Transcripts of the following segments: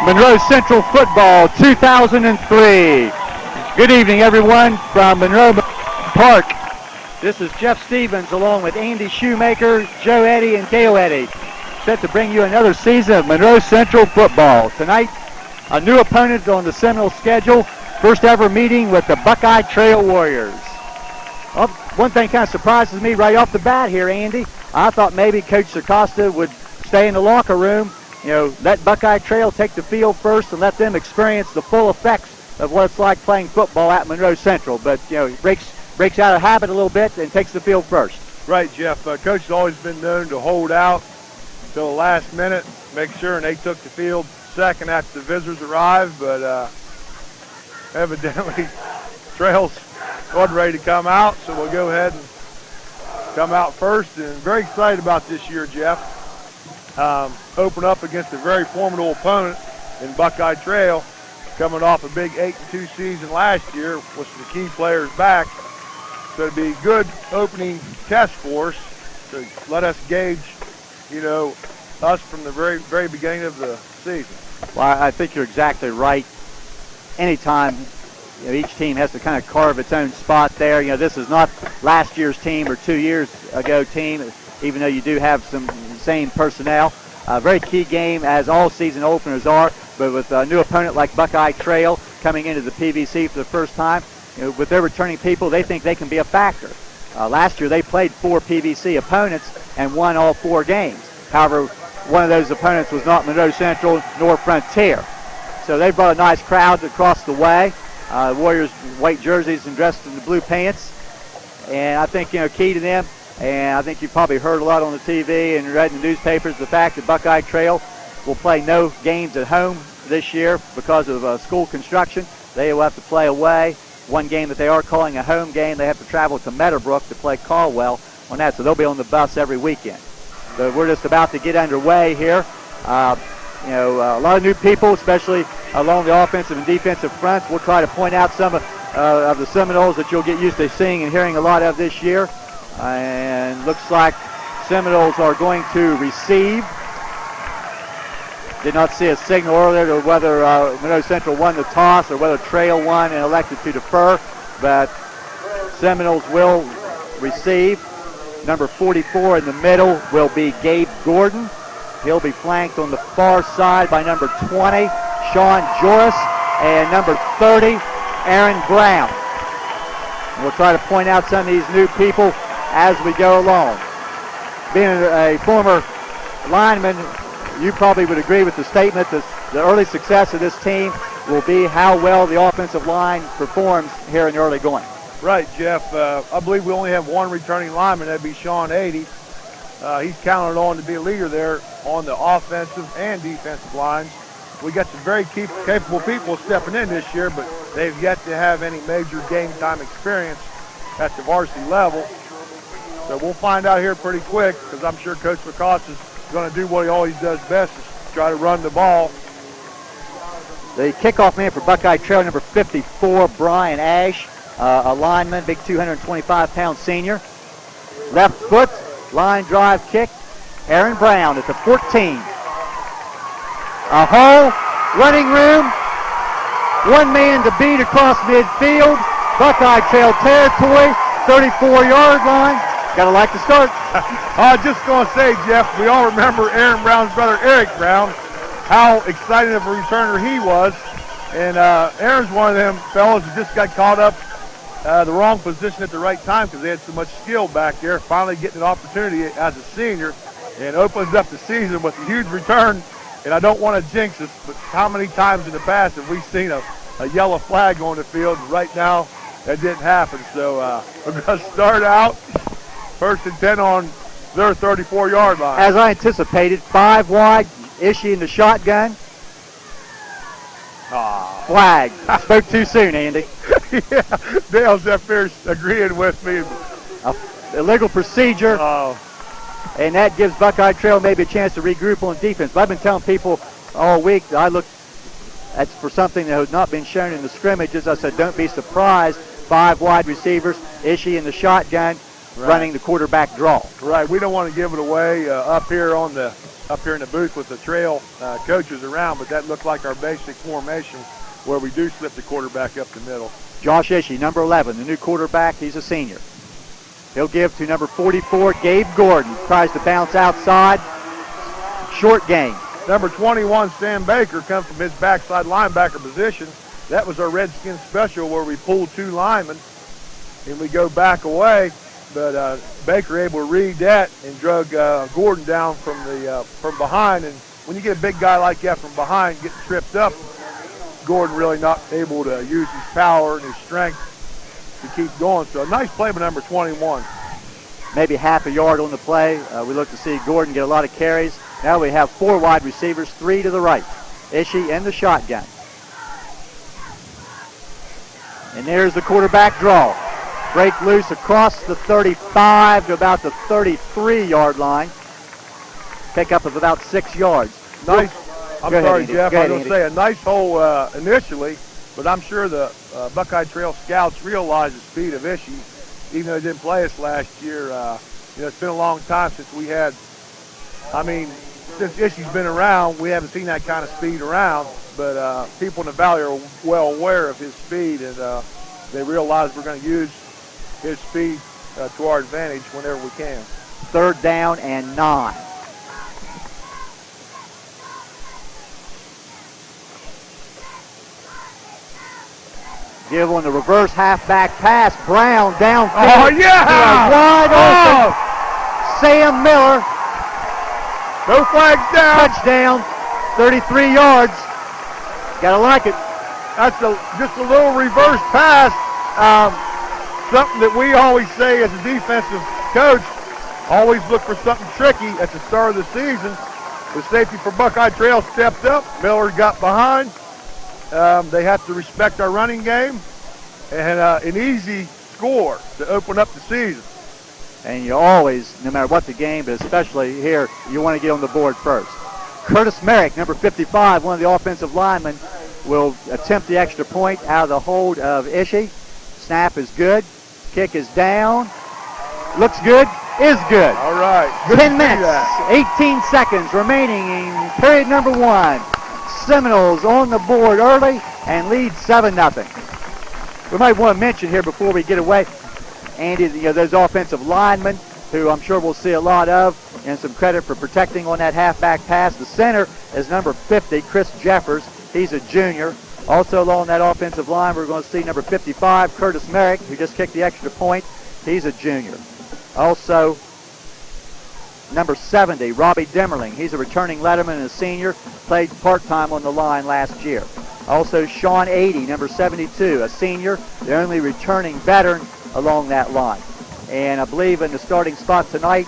Monroe Central Football 2003. Good evening, everyone, from Monroe Park. This is Jeff Stevens along with Andy Shoemaker, Joe Eddy, and Dale Eddy, set to bring you another season of Monroe Central Football. Tonight, a new opponent on the Seminole schedule, first ever meeting with the Buckeye Trail Warriors. Well, one thing kind of surprises me right off the bat here, Andy. I thought maybe Coach Acosta would stay in the locker room, let Buckeye Trail take the field first and let them experience the full effects of what it's like playing football at Monroe Central. But, breaks out of habit a little bit and takes the field first. Right, Jeff. Coach has always been known to hold out till the last minute, make sure, and they took the field second after the visitors arrived, but evidently Trails wasn't ready to come out, so we'll go ahead and come out first. And very excited about this year, Jeff. Open up against a very formidable opponent in Buckeye Trail, coming off a big 8-2 season last year with some key players back. So it'd be a good opening test for us to let us gauge, us from the very, very beginning of the season. Well, I think you're exactly right. Anytime each team has to kind of carve its own spot there. This is not last year's team or 2 years ago team, even though you do have some same personnel. A very key game, as all season openers are, but with a new opponent like Buckeye Trail coming into the PVC for the first time, with their returning people, they think they can be a factor. Last year they played 4 PVC opponents and won all 4 games. However, one of those opponents was not Monroe Central nor Frontier. So they brought a nice crowd across the way. Warriors white jerseys and dressed in the blue pants. And I think, key to them, and I think you've probably heard a lot on the TV and read in the newspapers, the fact that Buckeye Trail will play no games at home this year because of school construction. They will have to play away. One game that they are calling a home game, they have to travel to Meadowbrook to play Caldwell on that, so they'll be on the bus every weekend. So we're just about to get underway here. A lot of new people, especially along the offensive and defensive fronts. We'll try to point out some of the Seminoles that you'll get used to seeing and hearing a lot of this year. And looks like Seminoles are going to receive. Did not see a signal earlier to whether Monroe Central won the toss or whether Trail won and elected to defer, but Seminoles will receive. Number 44 in the middle will be Gabe Gordon. He'll be flanked on the far side by number 20, Sean Joris, and number 30, Aaron Brown. And we'll try to point out some of these new people as we go along. Being a former lineman, you probably would agree with the statement that the early success of this team will be how well the offensive line performs here in the early going. Right, Jeff. I believe we only have one returning lineman. That'd be Sean Eddy. He's counted on to be a leader there on the offensive and defensive lines. We got some very capable people stepping in this year, but they've yet to have any major game time experience at the varsity level. So we'll find out here pretty quick, because I'm sure Coach Acosta is going to do what he always does best, is try to run the ball. The kickoff man for Buckeye Trail, number 54, Brian Ash, a lineman, big 225-pound senior. Left foot, line drive kick, Aaron Brown at the 14. A hole, running room, one man to beat across midfield, Buckeye Trail territory, 34-yard line. Gotta like the start. I was just going to say, Jeff, we all remember Aaron Brown's brother, Eric Brown, how exciting of a returner he was. And Aaron's one of them fellows who just got caught up the wrong position at the right time because they had so much skill back there, finally getting an opportunity as a senior, and opens up the season with a huge return. And I don't want to jinx us, but how many times in the past have we seen a yellow flag on the field? Right now, that didn't happen. So we're going to start out first and 10 on their 34-yard line. As I anticipated, 5 wide, Ishii in the shotgun. Flag. Spoke too soon, Andy. Yeah, Dale's up here agreeing with me. Illegal procedure. And that gives Buckeye Trail maybe a chance to regroup on defense. But I've been telling people all week that I look for something that has not been shown in the scrimmages. I said, don't be surprised. 5 wide receivers, Ishii in the shotgun. running the quarterback draw. Right. We don't want to give it away up here in the booth with the trail coaches around, but that looked like our basic formation where we do slip the quarterback up the middle. Josh Ishii, number 11, the new quarterback. He's a senior. He'll give to number 44, Gabe Gordon. Tries to bounce outside. Short gain. Number 21, Sam Baker, comes from his backside linebacker position. That was our Redskins special where we pulled 2 linemen and we go back away. But Baker able to read that and drug Gordon down from behind. And when you get a big guy like that from behind getting tripped up, Gordon really not able to use his power and his strength to keep going. So a nice play by number 21. Maybe half a yard on the play. We look to see Gordon get a lot of carries. Now we have 4 wide receivers, 3 to the right. Ishii in the shotgun. And there's the quarterback draw. Break loose across the 35 to about the 33-yard line. Pickup of about 6 yards. Nice. I'm sorry, Andy. Jeff. Go I ahead, was going to say a nice hole initially, but I'm sure the Buckeye Trail scouts realize the speed of Ishii, even though he didn't play us last year. It's been a long time since we had, since Ishii's been around, we haven't seen that kind of speed around, but people in the valley are well aware of his speed, and they realize we're going to use his speed to our advantage whenever we can. 3rd down and 9. Give on the reverse halfback pass. Brown downfield. Oh, yeah! Wide open. Sam Miller. No flags down. Touchdown. 33 yards. Gotta like it. That's just a little reverse pass. Something that we always say as a defensive coach, always look for something tricky at the start of the season. The safety for Buckeye Trail stepped up. Miller got behind. They have to respect our running game and an easy score to open up the season. And you always, no matter what the game, but especially here, you want to get on the board first. Curtis Merrick, number 55, one of the offensive linemen, will attempt the extra point out of the hold of Ishii. Snap is good. Kick is down. Looks good. Is good. All right. Good 10 minutes, 18 seconds remaining in period number 1. Seminoles on the board early and lead 7-0. We might want to mention here before we get away, Andy, those offensive linemen who I'm sure we'll see a lot of, and some credit for protecting on that halfback pass. The center is number 50, Chris Jeffers. He's a junior. Also along that offensive line, we're going to see number 55, Curtis Merrick, who just kicked the extra point. He's a junior. Also, number 70, Robbie Demmerling. He's a returning letterman and a senior. Played part-time on the line last year. Also, Sean 80, number 72, a senior, the only returning veteran along that line. And I believe in the starting spot tonight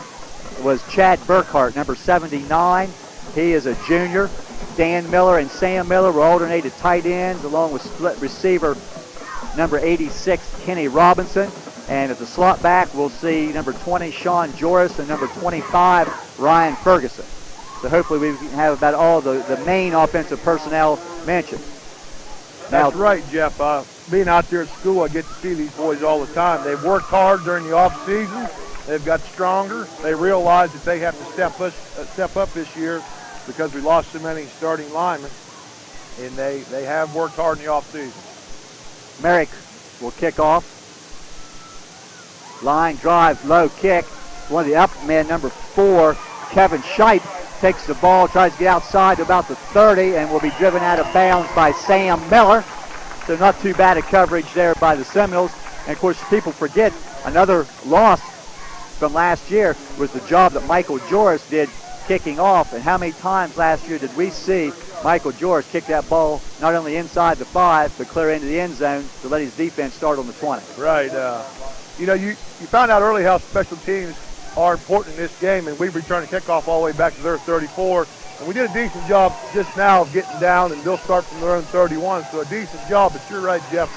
was Chad Burkhart, number 79. He is a junior. Dan Miller and Sam Miller were alternated tight ends, along with split receiver number 86, Kenny Robinson. And at the slot back, we'll see number 20, Sean Joris, and number 25, Ryan Ferguson. So hopefully we can have about all the main offensive personnel mentioned. That's right, Jeff. Being out there at school, I get to see these boys all the time. They've worked hard during the off season. They've got stronger. They realize that they have to step up this year because we lost so many starting linemen, and they have worked hard in the off season. Merrick will kick off. Line drive, low kick. One of the up men, number 4, Kevin Shipe, takes the ball, tries to get outside to about the 30, and will be driven out of bounds by Sam Miller. So not too bad a coverage there by the Seminoles. And of course, people forget another loss from last year was the job that Michael Joris did kicking off. And how many times last year did we see Michael Joris kick that ball not only inside the 5, but clear into the end zone to let his defense start on the 20? Right. You found out early how special teams are important in this game, and we returned the kickoff all the way back to their 34. And we did a decent job just now of getting down, and they'll start from their own 31. So a decent job, but you're right, Jeff.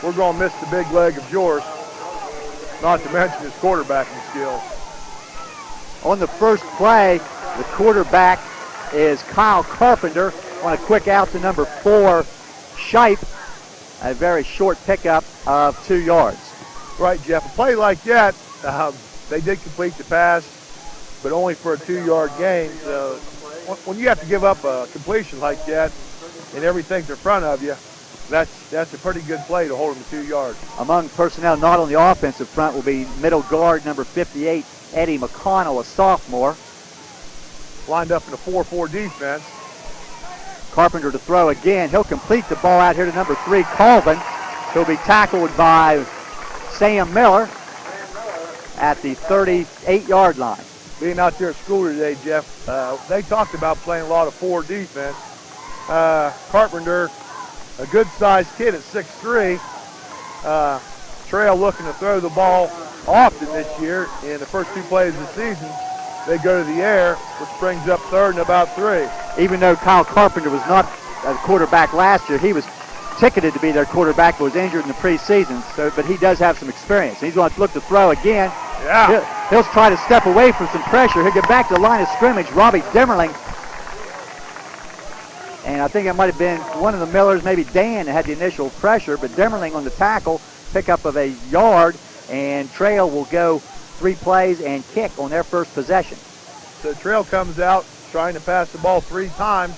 We're going to miss the big leg of Joris, not to mention his quarterbacking skills. On the first play, the quarterback is Kyle Carpenter on a quick out to number 4, Shipe. A very short pickup of 2 yards. Right, Jeff. A play like that, they did complete the pass, but only for a 2-yard gain. So when you have to give up a completion like that and everything's in front of you, that's a pretty good play to hold them to 2 yards. Among personnel not on the offensive front will be middle guard number 58, Eddie McConnell, a sophomore. Lined up in a 4-4 defense. Carpenter to throw again. He'll complete the ball out here to number 3, Colvin. He'll be tackled by Sam Miller at the 38-yard line. Being out there at school today, Jeff, they talked about playing a lot of 4 defense. Carpenter, a good-sized kid at 6'3", Trail looking to throw the ball often this year. In the first 2 plays of the season, they go to the air, which brings up 3rd and about 3. Even though Kyle Carpenter was not a quarterback last year, he was ticketed to be their quarterback, but was injured in the preseason. But he does have some experience. He's going to look to throw again. Yeah. He'll try to step away from some pressure. He'll get back to the line of scrimmage. Robbie Demmerling. And I think it might have been one of the Millers, maybe Dan, that had the initial pressure, but Demmerling on the tackle, pickup of a yard, and Trail will go 3 plays and kick on their first possession. So Trail comes out trying to pass the ball 3 times,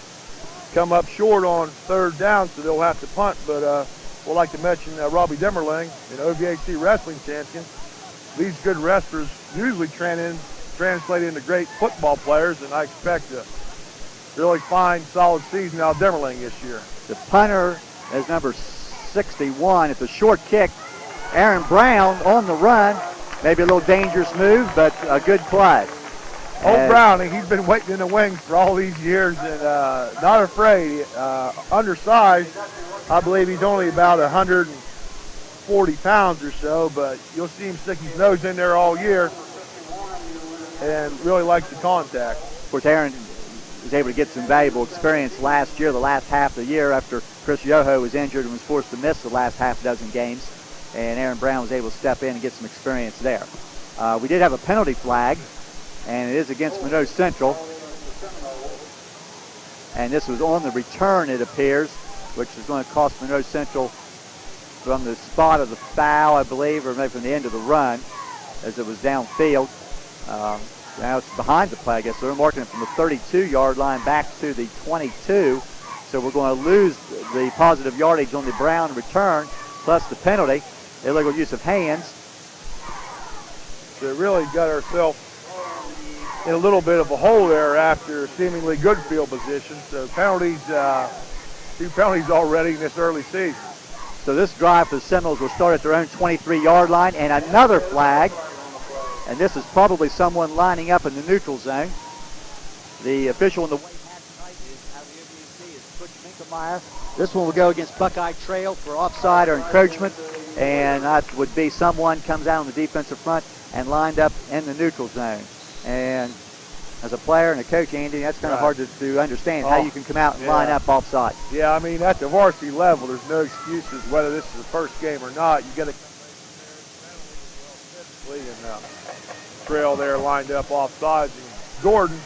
come up short on 3rd down, so they'll have to punt. But we'd like to mention Robbie Demmerling, an OVAC wrestling champion. These good wrestlers usually translate into great football players, and I expect a really fine, solid season out of Demmerling this year. The punter is number 61. It's a short kick. Aaron Brown on the run. Maybe a little dangerous move, but a good play. Old Browning, he's been waiting in the wings for all these years and not afraid. Undersized, I believe he's only about 140 pounds or so, but you'll see him stick his nose in there all year and really likes the contact. Of course, Aaron was able to get some valuable experience last year, the last half of the year, after Chris Yoho was injured and was forced to miss the last half dozen games. And Aaron Brown was able to step in and get some experience there. We did have a penalty flag, and it is against Monroe Central. And this was on the return, it appears, which is going to cost Monroe Central from the spot of the foul, I believe, or maybe from the end of the run, as it was downfield. Now it's behind the play, I guess. So they're marking it from the 32-yard line back to the 22. So we're going to lose the positive yardage on the Brown return, plus the penalty, illegal use of hands. So really got ourselves in a little bit of a hole there after seemingly good field position. So penalties, 2 penalties already in this early season. So this drive for the Seminoles will start at their own 23-yard line, and another flag. And this is probably someone lining up in the neutral zone. The official in the white hat tonight is out of the OVC is Butch Minkelmeyer. This one will go against Buckeye Trail for offside or encroachment. And that would be someone comes out on the defensive front and lined up in the neutral zone. And as a player and a coach, Andy, that's kind of hard to understand how you can come out and line up offside. Yeah, I mean, at the varsity level, there's no excuses whether this is the first game or not. You got to and Trail there lined up offsides. And Gordon,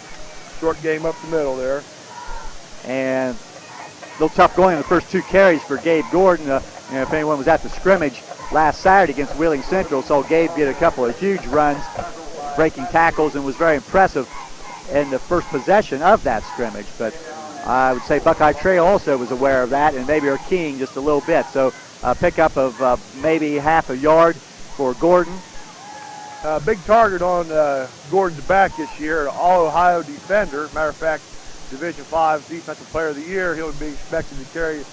short game up the middle there. And a little tough going in the first 2 carries for Gabe Gordon. If anyone was at the scrimmage last Saturday against Wheeling Central, saw Gabe get a couple of huge runs, breaking tackles, and was very impressive in the first possession of that scrimmage. But I would say Buckeye Trail also was aware of that and maybe are keying just a little bit. So a pickup of maybe half a yard for Gordon. Big target on Gordon's back this year, an All-Ohio defender. Matter of fact, Division V Defensive Player of the Year. He'll be expected to carry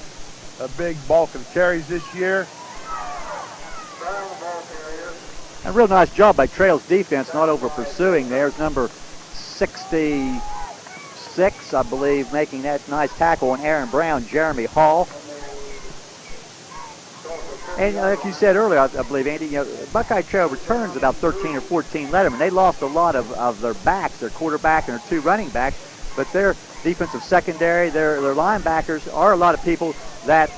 a big bulk of carries this year. A real nice job by Trail's defense, not over pursuing. There's number 66, I believe, making that nice tackle on Aaron Brown, Jeremy Hall. And like you said earlier, I believe, Andy, Buckeye Trail returns about 13 or 14 Letterman. They lost a lot of their backs, their quarterback and their 2 running backs, but their defensive secondary, their linebackers are a lot of people that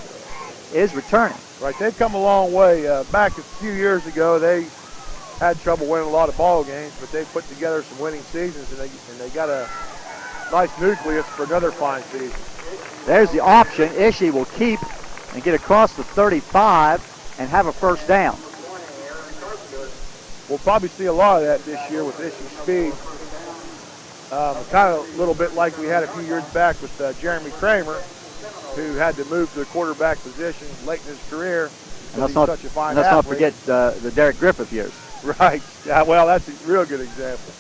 is returning. Right, they've come a long way. Back a few years ago, they had trouble winning a lot of ball games, but they put together some winning seasons, and they got a nice nucleus for another fine season. There's the option. Ishii will keep and get across the 35 and have a first down. we'll probably see a lot of that this year with Ishii speed. Kind of a little bit like we had a few years back with Jeremy Kramer, who had to move to the quarterback position late in his career. And let's not forget the Derek Griffith years. Right. Yeah, well, that's a real good example.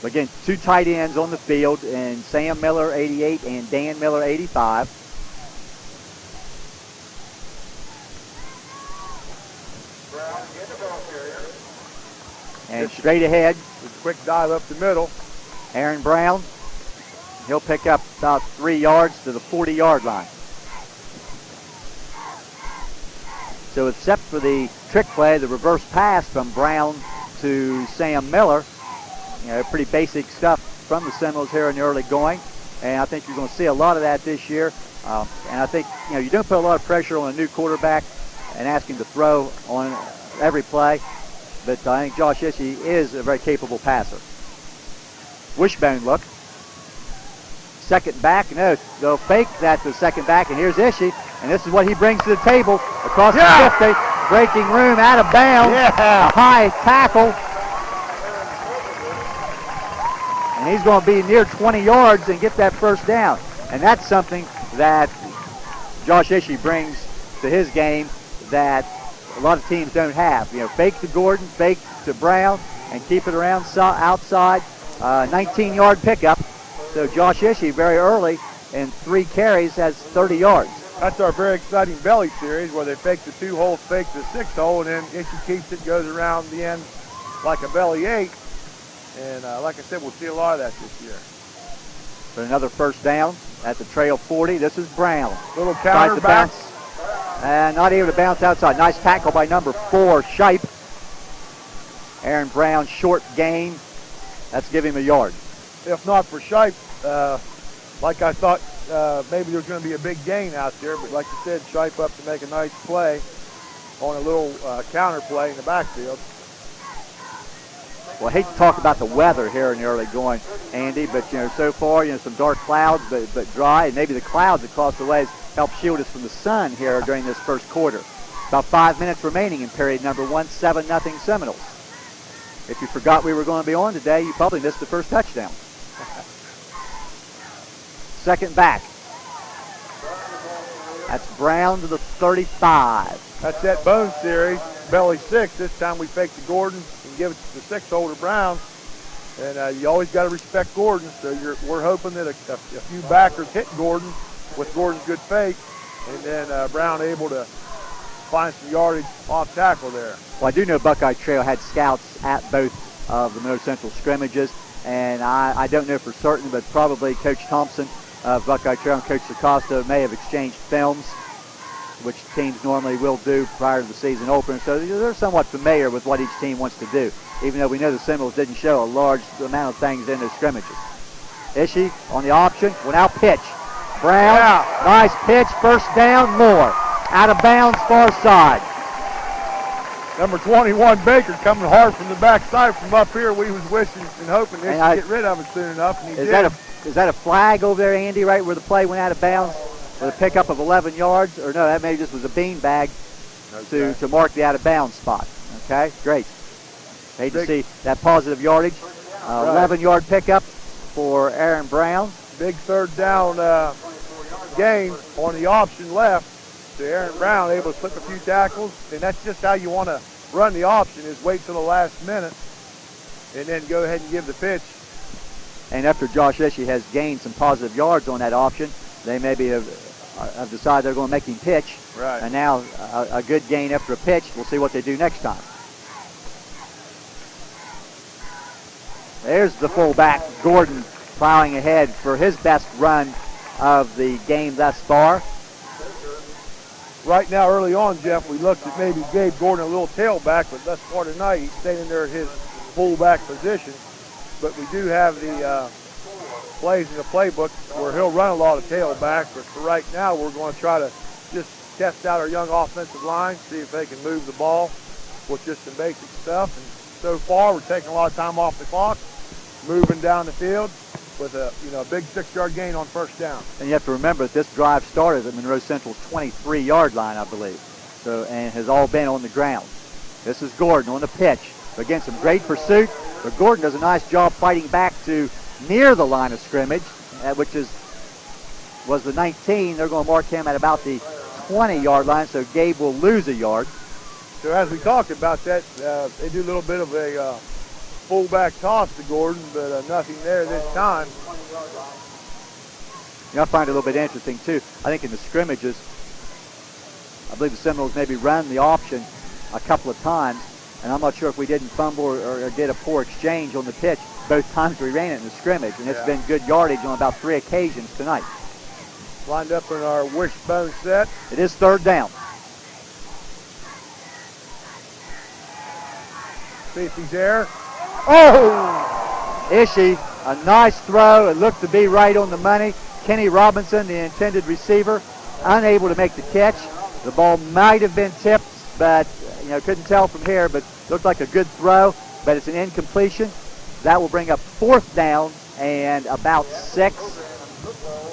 Again, 2 tight ends on the field, and Sam Miller, 88, and Dan Miller, 85. And straight ahead, with a quick dive up the middle, Aaron Brown. He'll pick up about 3 yards to the 40-yard line. So except for the trick play, the reverse pass from Brown to Sam Miller, pretty basic stuff from the Seminoles here in the early going. And I think you're going to see a lot of that this year. And I think, you don't put a lot of pressure on a new quarterback and ask him to throw on every play. But I think Josh Ishii is a very capable passer. Wishbone look. Second back. No, they'll fake that to second back. And here's Ishii. And this is what he brings to the table. Across the 50. Breaking room, out of bounds. A high tackle. And he's going to be near 20 yards and get that first down. And that's something that Josh Ishii brings to his game that a lot of teams don't have. Fake to Gordon, fake to Brown, and keep it around outside. 19-yard pickup. So Josh Ishii very early in 3 carries has 30 yards. That's our very exciting belly series where they fake the 2-hole, fake the 6-hole, and then Ishii keeps it, goes around the end like a belly 8. And like I said, we'll see a lot of that this year. But another first down at the trail 40. This is Brown. Little counter bounce. And not able to bounce outside. Nice tackle by number 4, Shipe. Aaron Brown, short gain. That's giving him a yard. If not for Shipe, like I thought, maybe there's going to be a big gain out there. But like you said, Shipe up to make a nice play on a little counter play in the backfield. Well, I hate to talk about the weather here in the early going, Andy, but, so far, some dark clouds, but dry, and maybe the clouds across the ways help shield us from the sun here during this first quarter. About 5 minutes remaining in period number 1, 7-0 Seminoles. If you forgot we were going to be on today, you probably missed the first touchdown. Second back. That's Brown to the 35. That's that bone series, belly 6. This time we fake to Gordon and give it to the 6-holder Brown. And you always got to respect Gordon, so we're hoping that a few backers hit Gordon with Gordon's good fake, and then Brown able to find some yardage off tackle there. Well, I do know Buckeye Trail had scouts at both of the Monroe Central scrimmages, and I don't know for certain, but probably Coach Thompson of Buckeye Trail and Coach Acosta may have exchanged films, which teams normally will do prior to the season opener. So they're somewhat familiar with what each team wants to do, even though we know the Seminoles didn't show a large amount of things in those scrimmages. Ishii on the option, will now pitch. Brown, nice pitch, first down, more. Out of bounds, far side. Number 21, Baker, coming hard from the backside from up here. We was wishing and hoping they could get rid of it soon enough, and he did. Is that a flag over there, Andy, right where the play went out of bounds? With a pickup of 11 yards? Or no, that maybe just was a bean bag to mark the out of bounds spot. Okay, great. Hate to see that positive yardage. 11-yard pickup for Aaron Brown. Big third down gain on the option left. So Aaron Brown able to slip a few tackles, and that's just how you want to run the option, is wait till the last minute and then go ahead and give the pitch. And after Josh Ishii has gained some positive yards on that option, they maybe have decided they're going to make him pitch. Right. And now a good gain after a pitch. We'll see what they do next time. There's the fullback, Gordon, plowing ahead for his best run of the game thus far. Right now, early on, Jeff, we looked at maybe gave Gordon a little tailback, but thus far tonight, he's staying in there at his fullback position. But we do have the plays in the playbook where he'll run a lot of tailback. But for right now, we're going to try to just test out our young offensive line, see if they can move the ball with just some basic stuff. And so far, we're taking a lot of time off the clock, moving down the field with a big 6-yard gain on first down. And you have to remember that this drive started at Monroe Central's 23-yard line, I believe. So, and has all been on the ground. This is Gordon on the pitch. Again, some great pursuit, but Gordon does a nice job fighting back to near the line of scrimmage, which was the 19. They're going to mark him at about the 20-yard line, so Gabe will lose a yard. So as we talked about that, they do a little bit of a fullback toss to Gordon, but nothing there this time. I find it a little bit interesting, too. I think in the scrimmages, I believe the Seminoles maybe run the option a couple of times, and I'm not sure if we didn't fumble or did a poor exchange on the pitch both times we ran it in the scrimmage, and it's been good yardage on about 3 occasions tonight. Lined up in our wishbone set. It is third down. See if he's there. Oh! Ishii, a nice throw. It looked to be right on the money. Kenny Robinson, the intended receiver, unable to make the catch. The ball might have been tipped, but couldn't tell from here, but looked like a good throw, but it's an incompletion. That will bring up fourth down and about 6.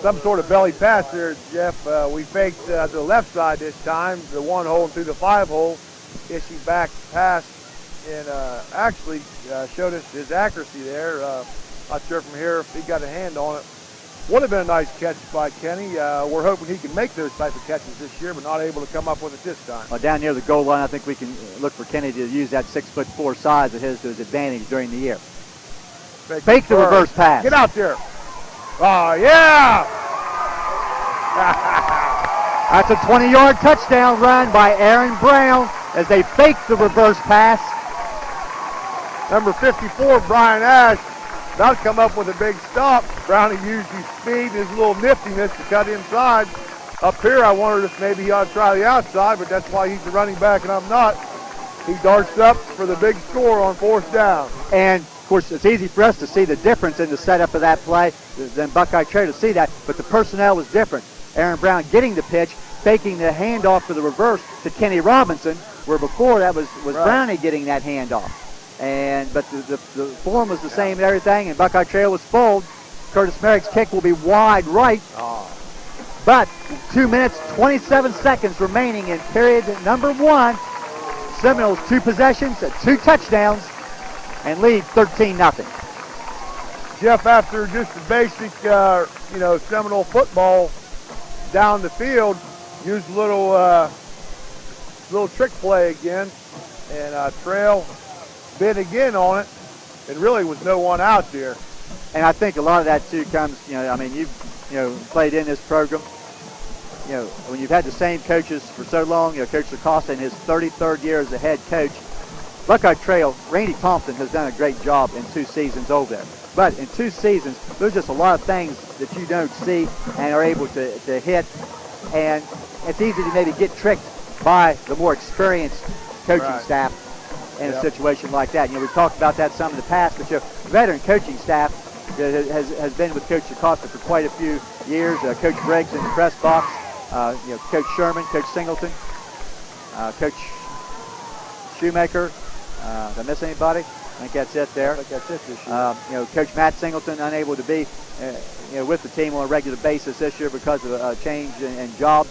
Some sort of belly pass there, Jeff. We faked to the left side this time, the 1 hole through the 5 hole. Ishii back pass and actually showed us his accuracy there. Not sure from here if he got a hand on it. Would have been a nice catch by Kenny. We're hoping he can make those type of catches this year, but not able to come up with it this time. Well, down near the goal line, I think we can look for Kenny to use that 6'4" size of his to his advantage during the year. Fake the reverse pass. Get out there. Oh, yeah! That's a 20-yard touchdown run by Aaron Brown as they fake the reverse pass. Number 54, Brian Ash, about to come up with a big stop. Brownie used his speed and his little niftiness to cut inside. Up here, I wondered if maybe he ought to try the outside, but that's why he's the running back and I'm not. He darts up for the big score on 4th down. And, of course, it's easy for us to see the difference in the setup of that play than Buckeye Trail to see that, but the personnel was different. Aaron Brown getting the pitch, faking the handoff for the reverse to Kenny Robinson, where before that was right. Brownie getting that handoff. But the form was the same and everything, and Buckeye Trail was full. Curtis Merrick's kick will be wide right. But 2 minutes, 27 seconds remaining in period number 1. Seminoles 2 possessions, 2 touchdowns, and lead 13-0. Jeff, after just the basic, Seminole football down the field, used a little trick play again, and Trail bid again on it, and really was no one out there. And I think a lot of that too comes, you've played in this program. When you've had the same coaches for so long, Coach Acosta in his 33rd year as a head coach, Buckeye Trail, Randy Thompson has done a great job in 2 seasons over there. But in 2 seasons, there's just a lot of things that you don't see and are able to hit. And it's easy to maybe get tricked by the more experienced coaching staff in a situation like that. We've talked about that some in the past, but the veteran coaching staff has been with Coach Acosta for quite a few years. Coach Briggs in the press box, Coach Sherman, Coach Singleton, Coach Shoemaker. Did I miss anybody? I think that's it there. I think that's it this year. Coach Matt Singleton unable to be with the team on a regular basis this year because of a change in jobs.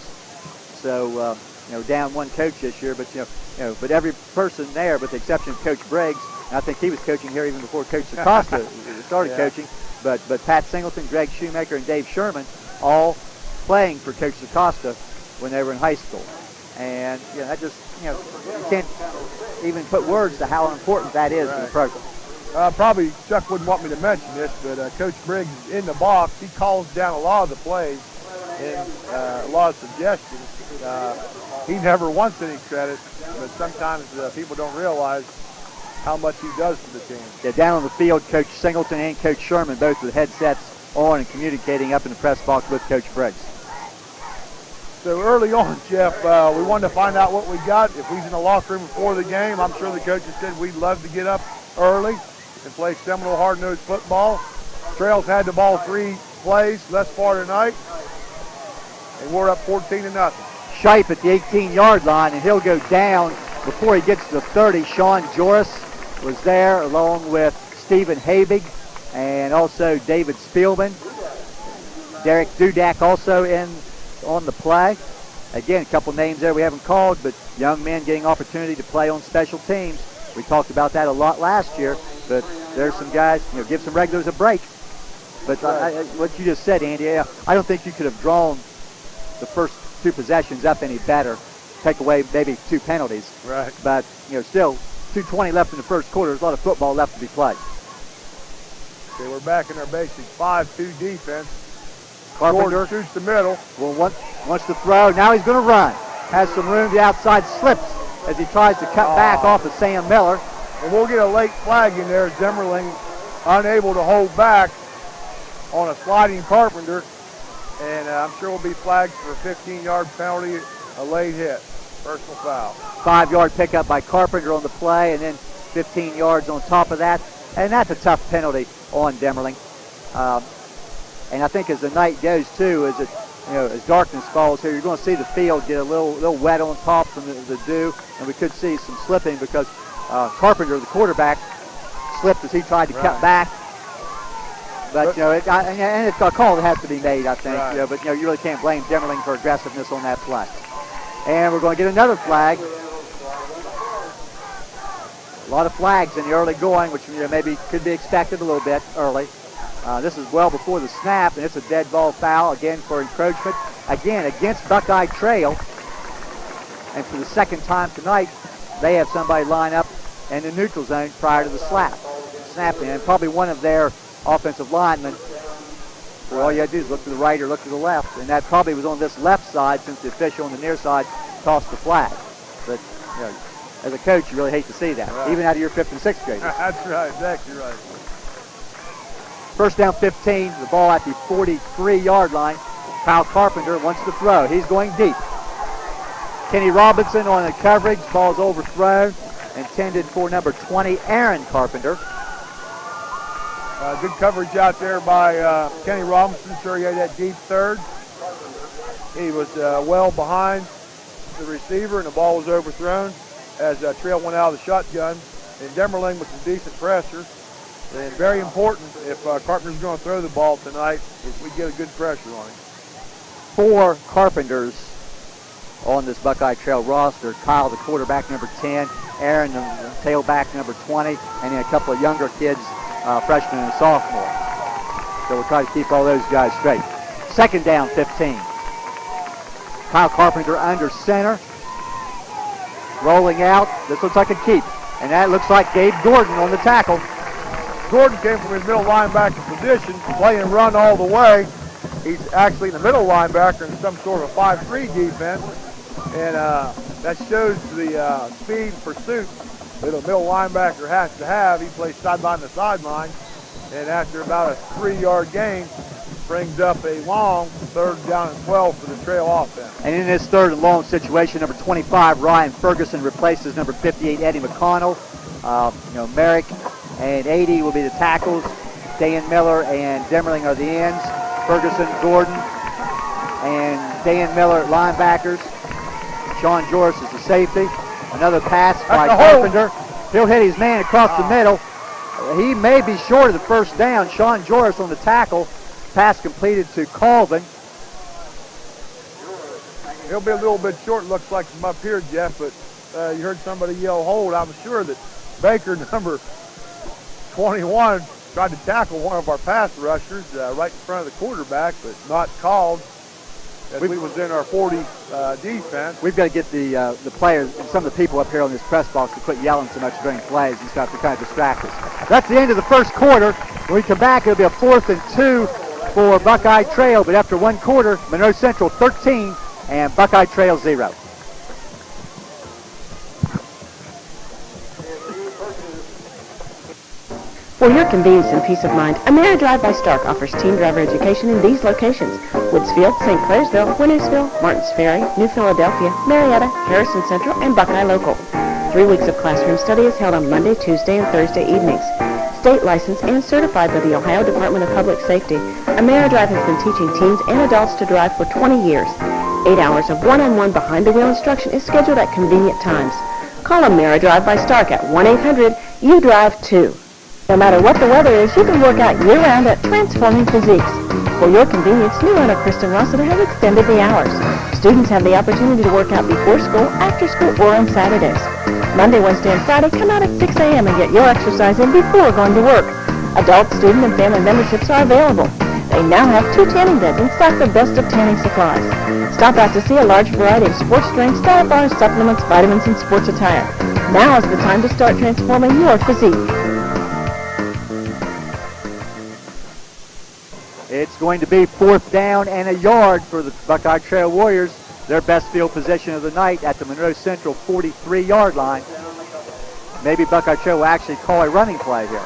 So down 1 coach this year, but but every person there, with the exception of Coach Briggs, and I think he was coaching here even before Coach Acosta started coaching. But Pat Singleton, Greg Shoemaker, and Dave Sherman all playing for Coach Acosta when they were in high school. And that just you can't even put words to how important that is to the program. Probably Chuck wouldn't want me to mention this, but Coach Briggs is in the box. He calls down a lot of the plays and a lot of suggestions. He never wants any credit, but sometimes people don't realize how much he does for the team. Yeah, down on the field, Coach Singleton and Coach Sherman, both with headsets on and communicating up in the press box with Coach Briggs. So early on, Jeff, we wanted to find out what we got. If he's in the locker room before the game, I'm sure the coaches said we'd love to get up early and play Seminole hard-nosed football. Trails had the ball 3 plays thus far tonight, and we're up 14-0. Shipe at the 18-yard line, and he'll go down before he gets to the 30. Sean Joris was there along with Stephen Habig and also David Spielman. Derek Dudak also in on the play. again, a couple names there we haven't called, but young men getting opportunity to play on special teams. We talked about that a lot last year, but there's some guys, give some regulars a break. But what you just said, Andy, I don't think you could have drawn the first 2 possessions up any better. Take away maybe 2 penalties. Right. But, still 2:20 left in the first quarter. There's a lot of football left to be played. Okay, we're back in our basic 5-2 defense. Carpenter shoots the middle. Well, wants to throw. Now he's going to run. Has some room to the outside, slips as he tries to cut back off of Sam Miller. And we'll get a late flag in there. Zimmerling unable to hold back on a sliding Carpenter. And I'm sure we'll be flagged for a 15-yard penalty, a late hit, personal foul. 5-yard pickup by Carpenter on the play, and then 15 yards on top of that. And that's a tough penalty on Demmerling. And I think as the night goes too, as darkness falls here, you're going to see the field get a little wet on top from the dew, and we could see some slipping because Carpenter, the quarterback, slipped as he tried to cut back. But and it's a call that has to be made, I think. Right. But you really can't blame Demmerling for aggressiveness on that play. And we're going to get another flag. A lot of flags in the early going, which maybe could be expected a little bit early. This is well before the snap, and it's a dead ball foul again for encroachment. Again, against Buckeye Trail. And for the second time tonight, they have somebody line up in the neutral zone prior to the snapping. And probably one of their offensive linemen. So all you have to do is look to the right or look to the left. And that probably was on this left side since the official on the near side tossed the flag. But, as a coach, you really hate to see that, even out of your 5th and 6th graders. That's right, exactly right. First down 15, the ball at the 43-yard line. Kyle Carpenter wants to throw. He's going deep. Kenny Robinson on the coverage. Ball's overthrown. Intended for number 20, Aaron Carpenter. Good coverage out there by Kenny Robinson. Sure he had that deep third. He was well behind the receiver, and the ball was overthrown as Trail went out of the shotgun. And Demmerling with some decent pressure. And very important if Carpenter's going to throw the ball tonight, if we get a good pressure on him. 4 Carpenters on this Buckeye Trail roster. Kyle, the quarterback, number 10. Aaron, the tailback, number 20. And then a couple of younger kids, freshman and sophomore. So we'll try to keep all those guys straight. Second down, 15. Kyle Carpenter under center. Rolling out. This looks like a keep. And that looks like Gabe Gordon on the tackle. Gordon came from his middle linebacker position, play and run all the way. He's actually the middle linebacker in some sort of a 5-3 defense. And that shows the speed and pursuit that a middle linebacker has to have. He plays sideline to sideline. And after about a 3-yard gain, brings up a long 3rd down and 12 for the Trail offense. And in this 3rd and long situation, number 25, Ryan Ferguson, replaces number 58, Eddie McConnell. Merrick and 80 will be the tackles. Dan Miller and Demmerling are the ends. Ferguson, Gordon, and Dan Miller linebackers. Sean Joris is the safety. Another pass by Carpenter. He'll hit his man across the middle. He may be short of the first down. Sean Joris on the tackle. Pass completed to Colvin. He'll be a little bit short, looks like from up here, Jeff, but you heard somebody yell hold. I'm sure that Baker, number 21, tried to tackle one of our pass rushers right in front of the quarterback, but not called. As we was in our 40 defense. We've got to get the players and some of the people up here on this press box to quit yelling so much during plays and stuff to kind of distract us. That's the end of the first quarter. When we come back, it'll be a 4th and 2 for Buckeye Trail, but after 1 quarter, Monroe Central 13 and Buckeye Trail 0. For your convenience and peace of mind, Ameri Drive by Stark offers teen driver education in these locations: Woodsfield, St. Clairsville, Winnersville, Martins Ferry, New Philadelphia, Marietta, Harrison Central, and Buckeye Local. 3 weeks of classroom study is held on Monday, Tuesday, and Thursday evenings. State licensed and certified by the Ohio Department of Public Safety, Ameri Drive has been teaching teens and adults to drive for 20 years. 8 hours of one-on-one behind-the-wheel instruction is scheduled at convenient times. Call Ameri Drive by Stark at 1-800-YOU-DRIVE-2. No matter what the weather is, you can work out year-round at Transforming Physiques. For your convenience, new owner Kristen Rossiter has extended the hours. Students have the opportunity to work out before school, after school, or on Saturdays. Monday, Wednesday, and Friday, come out at 6 a.m. and get your exercise in before going to work. Adult, student, and family memberships are available. They now have 2 tanning beds and stock the best of tanning supplies. Stop out to see a large variety of sports drinks, diet bars, supplements, vitamins, and sports attire. Now is the time to start transforming your physique. It's going to be 4th down and a yard for the Buckeye Trail Warriors. Their best field position of the night at the Monroe Central 43-yard line. Maybe Buckeye Trail will actually call a running play here.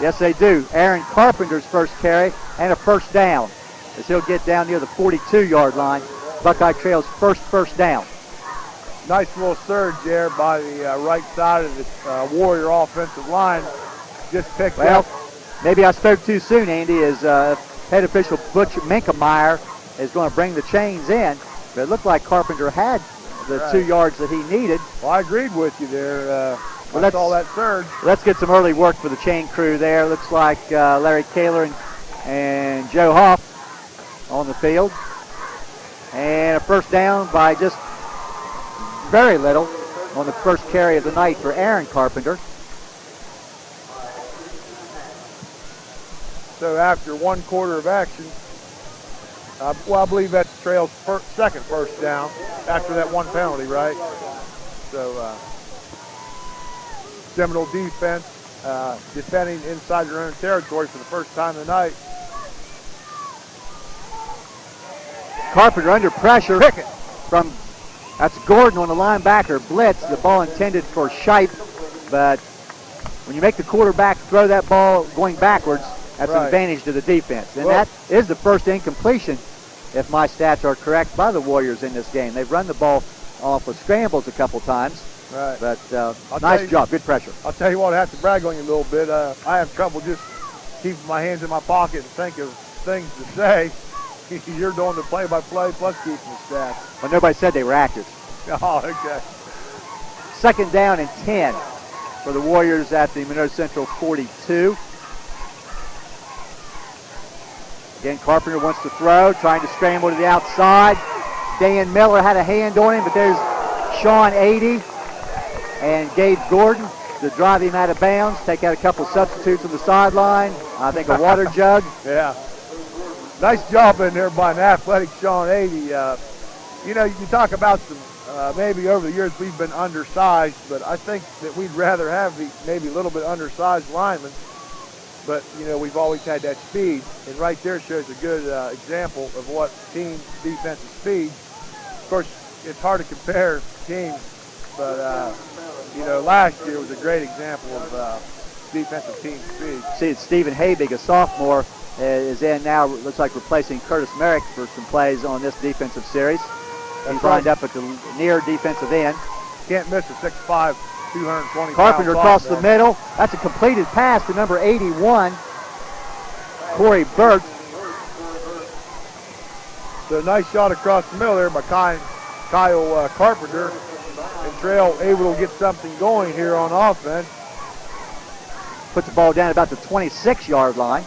Yes, they do. Aaron Carpenter's first carry and a first down as he'll get down near the 42-yard line. Buckeye Trail's first down. Nice little surge there by the right side of the Warrior offensive line. Just picked up. Maybe I spoke too soon, Andy, as head official Butch Minkemeyer is going to bring the chains in. But it looked like Carpenter had the 2 yards that he needed. Well, I agreed with you there. I saw that surge. Let's get some early work for the chain crew there. Looks like Larry Kaler and Joe Hoff on the field. And a first down by just very little on the first carry of the night for Aaron Carpenter. So after 1 quarter of action, I believe that's Trail's second first down after that 1 penalty, right? So Seminole defense defending inside their own territory for the first time tonight. Carpenter under pressure from, that's Gordon on the linebacker blitz. The ball intended for Shipe, but when you make the quarterback throw that ball going backwards, that's an advantage to the defense. And that is the first incompletion, if my stats are correct, by the Warriors in this game. They've run the ball off with scrambles a couple times. Right. But nice job, good pressure. I'll tell you what, I have to brag on you a little bit. I have trouble just keeping my hands in my pocket and think of things to say. You're doing the play-by-play plus keeping the stats. Well, nobody said they were accurate. Oh, okay. 2nd down and 10 for the Warriors at the Monroe Central 42. Again, Carpenter wants to throw, trying to scramble to the outside. Dan Miller had a hand on him, but there's Sean 80 and Gabe Gordon to drive him out of bounds. Take out a couple substitutes on the sideline. I think a water jug. Yeah. Nice job in there by an athletic Sean 80. You know, you talk about some, maybe over the years we've been undersized, but I think that we'd rather have the maybe a little bit undersized linemen. But, you know, we've always had that speed. And right there shows a good example of what team defensive speed. Of course, it's hard to compare teams, but, you know, last year was a great example of defensive team speed. See, it's Stephen Habig, a sophomore, is in now, looks like replacing Curtis Merrick for some plays on this defensive series. He's lined up at the near defensive end. Can't miss a 6'5", 220 Carpenter across the middle. That's a completed pass to number 81, Corey Burt. So nice shot across the middle there by Kyle Carpenter. And Trail able to get something going here on offense. Puts the ball down about the 26-yard line.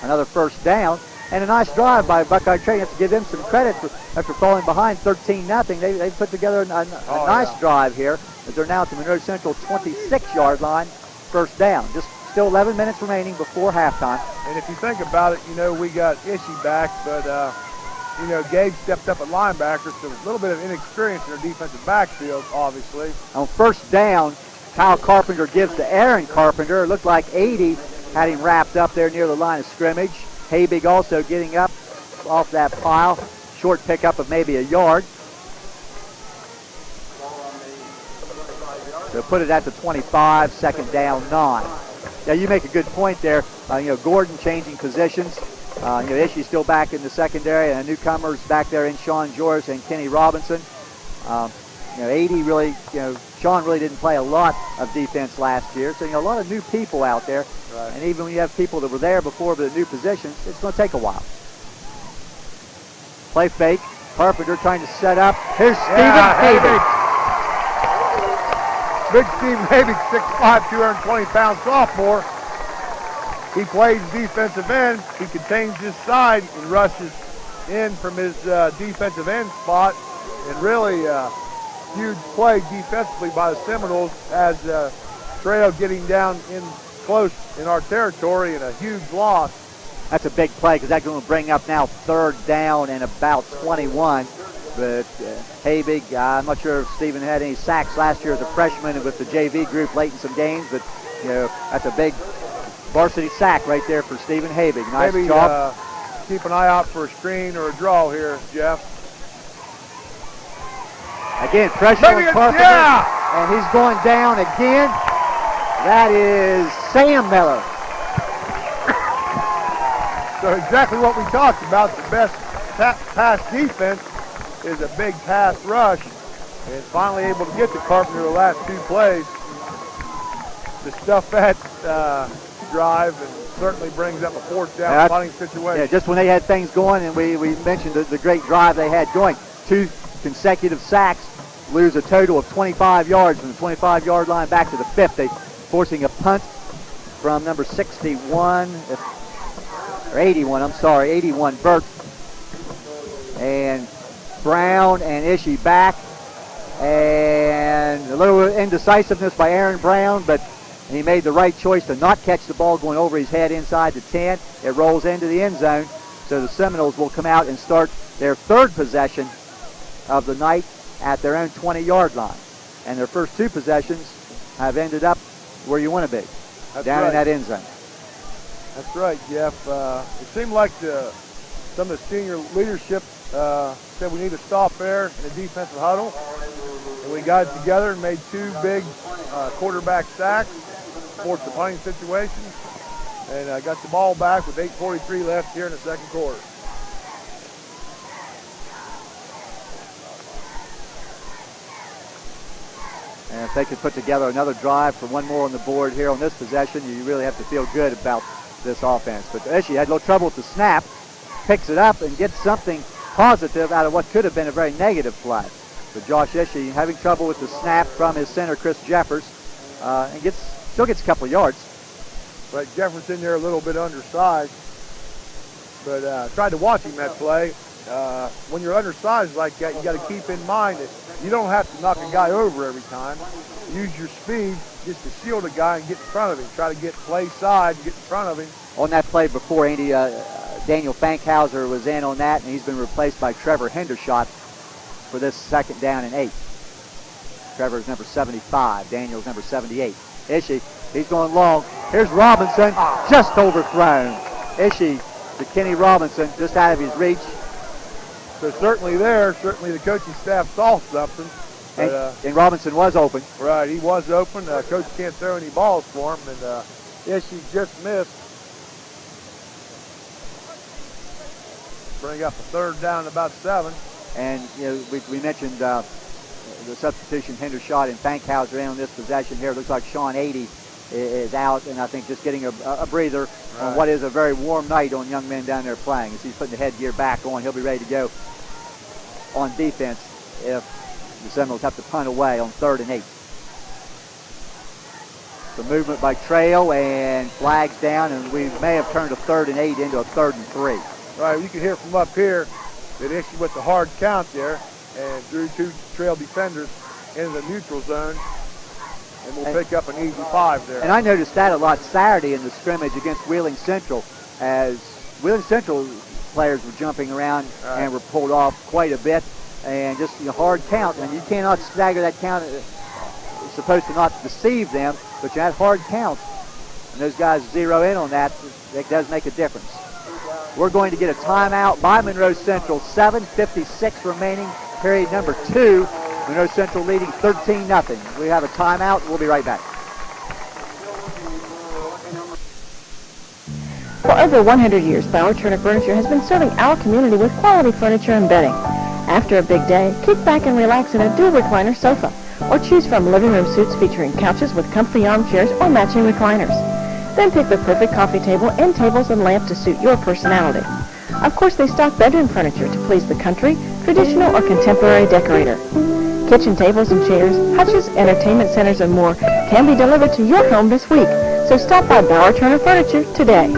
Another first down. And a nice drive by Buckeye Trail. You have to give them some credit for, after falling behind 13-0. They put together a nice drive here as they're now at the Monroe Central 26-yard line. First down. Just still 11 minutes remaining before halftime. And if you think about it, you know, we got Ishii back, but, you know, Gabe stepped up at linebacker, so a little bit of inexperience in their defensive backfield, obviously. On first down, Kyle Carpenter gives to Aaron Carpenter. It looked like 80 had him wrapped up there near the line of scrimmage. Habig also getting up off that pile. Short pickup of maybe a yard. So put it at the 25, 2nd down, 9. Now you make a good point there. You know, Gordon changing positions. You know, Ishii still back in the secondary, and newcomers back there in Sean Joris and Kenny Robinson. You know, 80 really, you know, Sean really didn't play a lot of defense last year. So, you know, a lot of new people out there. Right. And even when you have people that were there before but at new positions, it's going to take a while. Play fake. Carpenter trying to set up. Here's Stephen Habig. Big Stephen Habig, 6'5", 220-pound sophomore. He plays defensive end. He contains his side and rushes in from his defensive end spot, and really huge play defensively by the Seminoles as Trejo getting down in close in our territory, and a huge loss. That's a big play because that's going to bring up now 3rd down and about 21. But Habig, I'm not sure if Stephen had any sacks last year as a freshman with the JV group late in some games, but that's a big varsity sack right there for Stephen Habig. Nice Maybe, job. Keep an eye out for a screen or a draw here, Jeff. Again, pressure on Carpenter, and he's going down again. That is Sam Miller. So exactly what we talked about, the best pass defense is a big pass rush, and finally able to get to Carpenter the last 2 plays to stuff that drive, and certainly brings up a 4th down punting situation. Yeah, just when they had things going, and we mentioned the great drive they had going. 2 consecutive sacks, lose a total of 25 yards from the 25-yard line back to the 50, forcing a punt from number 61, or 81, I'm sorry, 81 Burt. And Brown and Ishii back, and a little indecisiveness by Aaron Brown, but he made the right choice to not catch the ball going over his head inside the 10. It rolls into the end zone, so the Seminoles will come out and start their 3rd possession of the night at their own 20-yard line. And their first 2 possessions have ended up where you want to be, down in that end zone. That's right, Jeff. It seemed like some of the senior leadership said we need to stop there in the defensive huddle. And we got it together and made 2 big quarterback sacks, forced the punting situation, and got the ball back with 8:43 left here in the 2nd quarter. And if they could put together another drive for one more on the board here on this possession, you really have to feel good about this offense. But Ishii had a little trouble with the snap, picks it up and gets something positive out of what could have been a very negative play. But Josh Ishii having trouble with the snap from his center, Chris Jeffers, and still gets a couple of yards. Right, Jeffers in there a little bit undersized, but tried to watch him that play. When you're undersized like that, you got to keep in mind that you don't have to knock a guy over every time. Use your speed just to shield a guy and get in front of him. Try to get play side and get in front of him. On that play before, Andy, Daniel Fankhauser was in on that, and he's been replaced by Trevor Hendershot for this 2nd down and 8. Trevor's number 75, Daniel's number 78. Ishii, he's going long. Here's Robinson, just overthrown. Ishii to Kenny Robinson, just out of his reach. So certainly the coaching staff saw something. And Robinson was open. Right, he was open. Coach can't throw any balls for him, and Ishii just missed. Bring up a 3rd down and about 7. And we mentioned the substitution, Hendershot and Fankhauser in on this possession here. It looks like Sean 80 is out, and I think just getting a breather on what is a very warm night on young men down there playing. As he's putting the headgear back on, he'll be ready to go on defense if the Seminoles have to punt away on 3rd and 8. The movement by Trail and flags down, and we may have turned a 3rd and 8 into a 3rd and 3. Right, you can hear from up here that Ishii with the hard count there and drew 2 Trail defenders into the neutral zone, and we'll pick up an easy 5 there. And I noticed that a lot Saturday in the scrimmage against Wheeling Central, as Wheeling Central players were jumping around and were pulled off quite a bit, and just hard count, and you cannot stagger that count. It's supposed to not deceive them, but you had hard count, and those guys zero in on that. It does make a difference. We're going to get a timeout by Monroe Central. 7:56 remaining, period number 2. Monroe Central leading 13-0. We have a timeout. We'll be right back. For over 100 years, Bauer Turner Furniture has been serving our community with quality furniture and bedding. After a big day, kick back and relax in a dual recliner sofa, or choose from living room suites featuring couches with comfy armchairs or matching recliners. Then pick the perfect coffee table and tables and lamp to suit your personality. Of course, they stock bedroom furniture to please the country, traditional, or contemporary decorator. Kitchen tables and chairs, hutches, entertainment centers, and more can be delivered to your home this week. So stop by Bauer Turner Furniture today.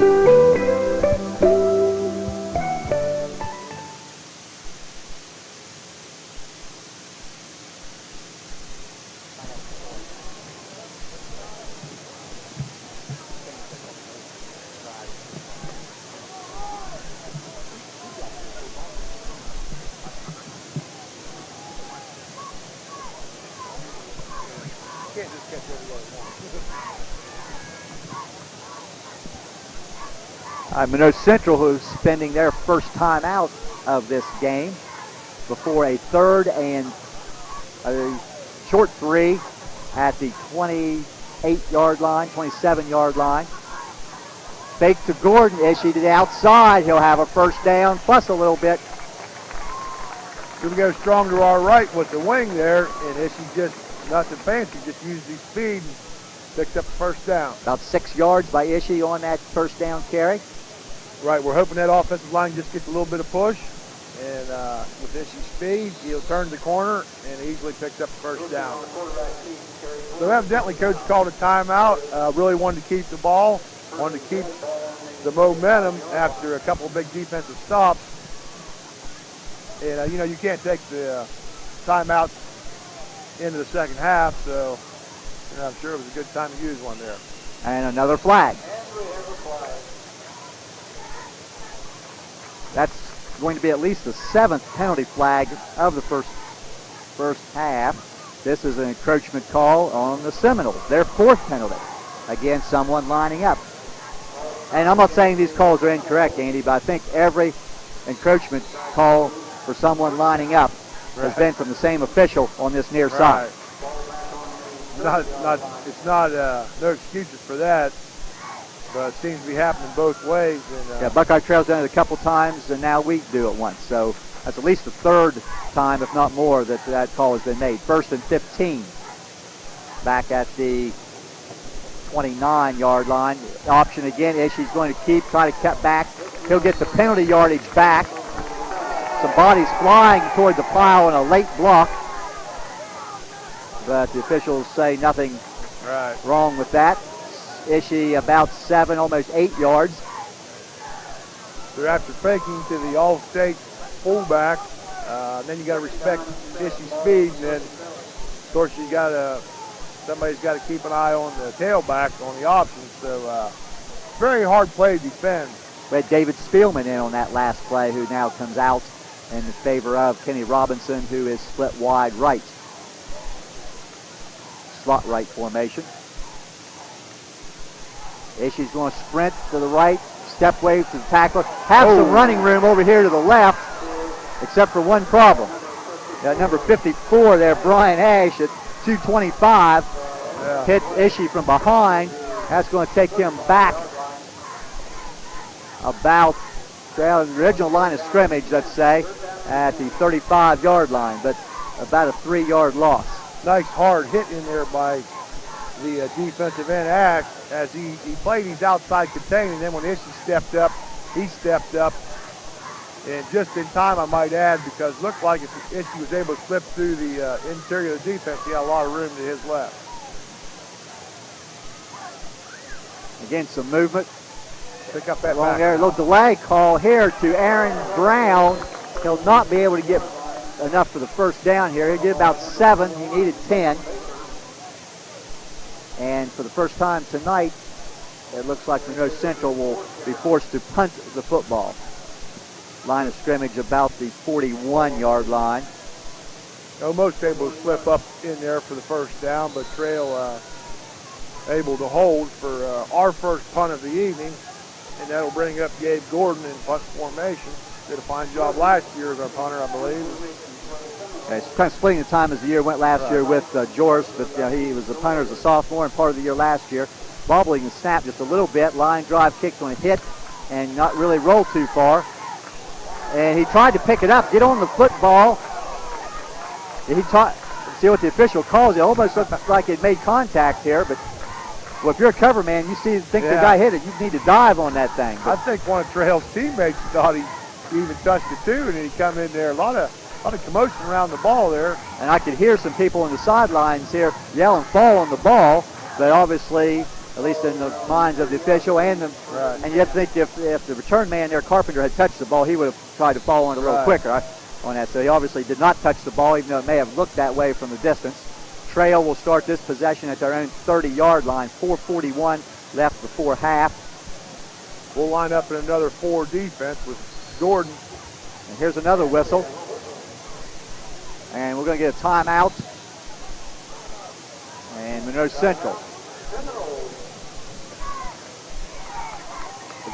Monroe Central, who's spending their first time out of this game before a third and a short 3 at the 28-yard line, 27-yard line. Fake to Gordon. Ishii to the outside. He'll have a first down plus a little bit. Here we go strong to our right with the wing there, and Ishii just nothing fancy, just used his speed and picked up the first down. About 6 yards by Ishii on that first down carry. Right, we're hoping that offensive line just gets a little bit of push, and with Ishii's speed, he'll turn the corner and easily picks up the first down. So evidently, Coach called a timeout, really wanted to keep the ball, wanted to keep the momentum after a couple of big defensive stops. And, you can't take the timeout into the second half, so I'm sure it was a good time to use one there. And another flag. That's going to be at least the 7th penalty flag of the first half. This is an encroachment call on the Seminoles, their 4th penalty against someone lining up. And I'm not saying these calls are incorrect, Andy, but I think every encroachment call for someone lining up has been from the same official on this near side. It's not no excuses for that, but it seems to be happening both ways. And, Buckeye Trail's done it a couple times, and now we do it once. So that's at least the 3rd time, if not more, that call has been made. 1st and 15, back at the 29-yard line. Option again. Ishii's going to try to cut back. He'll get the penalty yardage back. Some bodies flying toward the pile in a late block, but the officials say nothing wrong with that. Ishii about 7, almost 8 yards. So after faking to the all-state fullback, then you got to respect Ishii's speed, and then of course somebody's got to keep an eye on the tailback on the option. So very hard play to defend. We had David Spielman in on that last play, who now comes out in favor of Kenny Robinson, who is split wide right. Slot right formation. Ishii's going to sprint to the right, step wave to the tackler. Have some running room over here to the left, except for one problem. Got number 54 there, Brian Ash at 225. Hit Ishii from behind. That's going to take him back about the original line of scrimmage, let's say, at the 35-yard line, but about a 3-yard loss. Nice hard hit in there by the defensive end Ash as he played his outside contain, and then when Ishii stepped up, he stepped up. And just in time, I might add, because it looked like if Ishii was able to slip through the interior of the defense, he had a lot of room to his left. Again, some movement. Pick up that long there. A little delay call here to Aaron Brown. He'll not be able to get enough for the first down here. He did about 7. He needed 10. And for the first time tonight, it looks like Monroe Central will be forced to punt the football. Line of scrimmage about the 41-yard line. Almost able to slip up in there for the first down, but Trail able to hold for our first punt of the evening. And that'll bring up Gabe Gordon in punt formation. Did a fine job last year as our punter, I believe. Okay, so kind of splitting the time as the year went last year with Joris, but he was the punter as a sophomore and part of the year last year. Bobbling the snap just a little bit. Line drive kicked on a hit and not really roll too far. And he tried to pick it up, get on the football. See what the official calls. It almost looked like it made contact here, but well, if you're a cover man, think the guy hit it, you need to dive on that thing. But I think one of Trail's teammates thought he even touched it too, and then he come in there. A lot of commotion around the ball there. And I could hear some people on the sidelines here yelling fall on the ball, but obviously, at least in the minds of the official and you have to think if the return man there, Carpenter, had touched the ball, he would have tried to fall on it a little quicker on that. So he obviously did not touch the ball, even though it may have looked that way from the distance. Trail will start this possession at their own 30-yard line. 4:41 left before half. We'll line up in another 4 defense with Gordon. And here's another whistle. And we're going to get a timeout. And Monroe Central.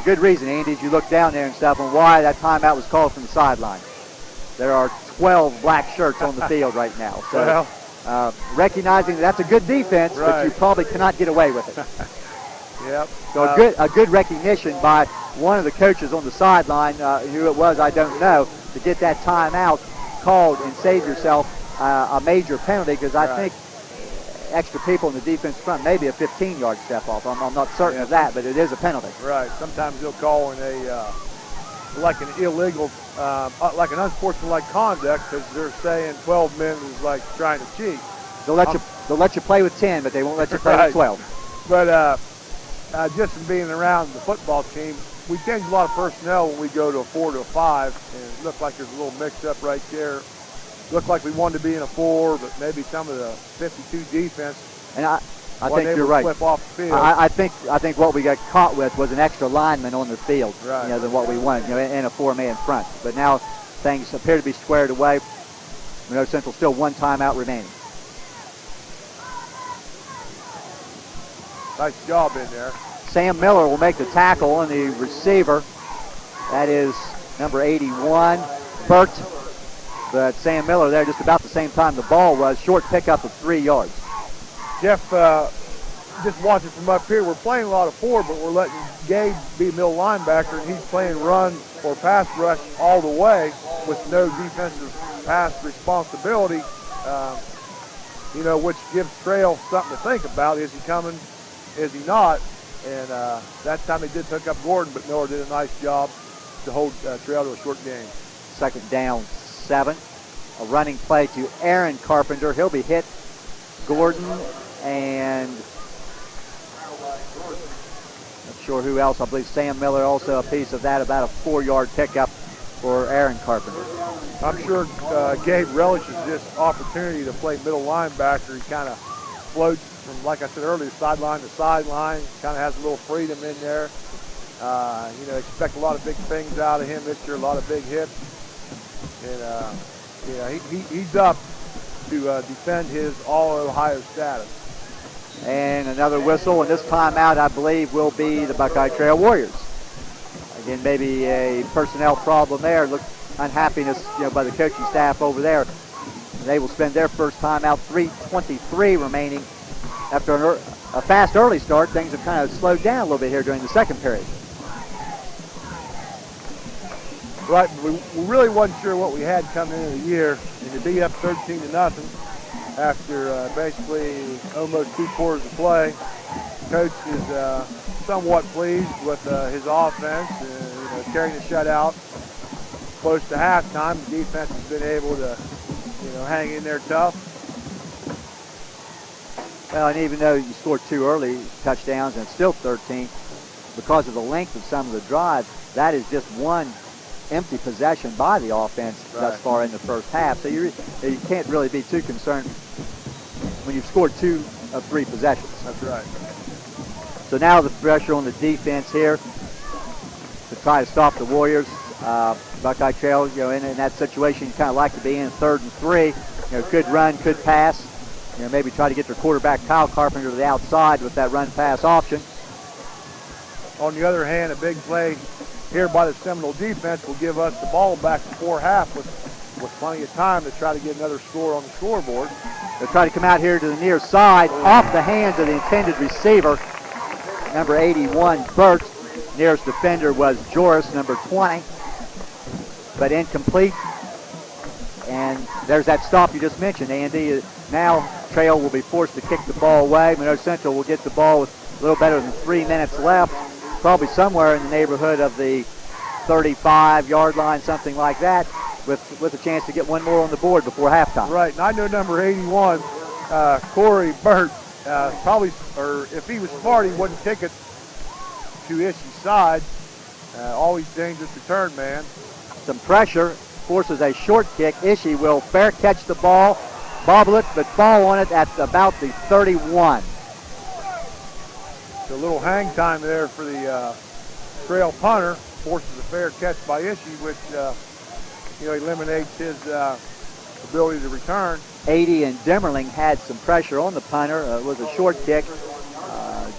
good reason, Andy, as you look down there and stuff, on why that timeout was called from the sideline. There are 12 black shirts on the field right now. So recognizing that's a good defense, but you probably cannot get away with it. Yep. So a good recognition by one of the coaches on the sideline, who it was I don't know, to get that timeout called and save yourself a major penalty, because I think extra people in the defense front, maybe a 15-yard step off. I'm not certain of that, but it is a penalty. Right. Sometimes they'll call in like an illegal, like an unsportsmanlike conduct, because they're saying 12 men is like trying to cheat. They'll let you play with 10, but they won't let you play with 12. But just from being around the football team, we change a lot of personnel when we go to a 4 to a 5, and it looked like there's a little mix-up right there. Looked like we wanted to be in a 4, but maybe some of the 52 defense. And I think you're right. Flip off the field. I think what we got caught with was an extra lineman on the field, than what we wanted, in a 4-man front. But now things appear to be squared away. Monroe Central still one timeout remaining. Nice job in there. Sam Miller will make the tackle on the receiver. That is number 81, Burt. But Sam Miller there just about the same time the ball was. Short pickup of 3 yards. Jeff, just watching from up here, we're playing a lot of 4, but we're letting Gabe be middle linebacker, and he's playing run or pass rush all the way with no defensive pass responsibility, which gives Trail something to think about. Is he coming? Is he not? And that time he did pick up Gordon, but Miller did a nice job to hold Trail to a short game. Second down, 7. A running play to Aaron Carpenter. He'll be hit. Gordon and not sure who else. I believe Sam Miller also a piece of that, about a 4-yard pickup for Aaron Carpenter. I'm sure Gabe relishes this opportunity to play middle linebacker. He kind of floats from, like I said earlier, sideline to sideline. Kind of has a little freedom in there. Expect a lot of big things out of him this year, a lot of big hits. And, he's up to defend his All-Ohio status. And another whistle, and this timeout, I believe, will be the Buckeye Trail Warriors. Again, maybe a personnel problem there. Look, unhappiness, by the coaching staff over there. They will spend their first timeout. 3:23 remaining. After a fast early start, things have kind of slowed down a little bit here during the second period. Right, we really wasn't sure what we had coming into the year, and to be up 13-0 after basically almost 2 quarters of play, coach is somewhat pleased with his offense, carrying the shutout close to halftime. The defense has been able to, hang in there tough. Well, and even though you scored 2 early touchdowns and it's still 13, because of the length of some of the drives, that is just one empty possession by the offense thus far in the first half. So you can't really be too concerned when you've scored 2 of 3 possessions. That's right. So now the pressure on the defense here to try to stop the Warriors. Buckeye Trail, in that situation you kind of like to be in, 3rd and 3. Could run, could pass. Maybe try to get their quarterback Kyle Carpenter to the outside with that run-pass option. On the other hand, a big play here by the Seminole defense will give us the ball back before half with plenty of time to try to get another score on the scoreboard. They'll try to come out here to the near side, off the hands of the intended receiver, number 81, Burt. Nearest defender was Joris, number 20, but incomplete. And there's that stop you just mentioned, Andy. Now Trail will be forced to kick the ball away. Monroe Central will get the ball with a little better than 3 minutes left, probably somewhere in the neighborhood of the 35-yard line, something like that, with a chance to get one more on the board before halftime. Right, and I know number 81, Corey Burt, or if he was smart, he wouldn't kick it to Ishie's side. Always dangerous return man. Some pressure, forces a short kick. Ishii will fair catch the ball, bobble it, but fall on it at about the 31. So a little hang time there for the Trail punter. Forces a fair catch by Ishii, which eliminates his ability to return. 80 and Demmerling had some pressure on the punter. It was a short kick.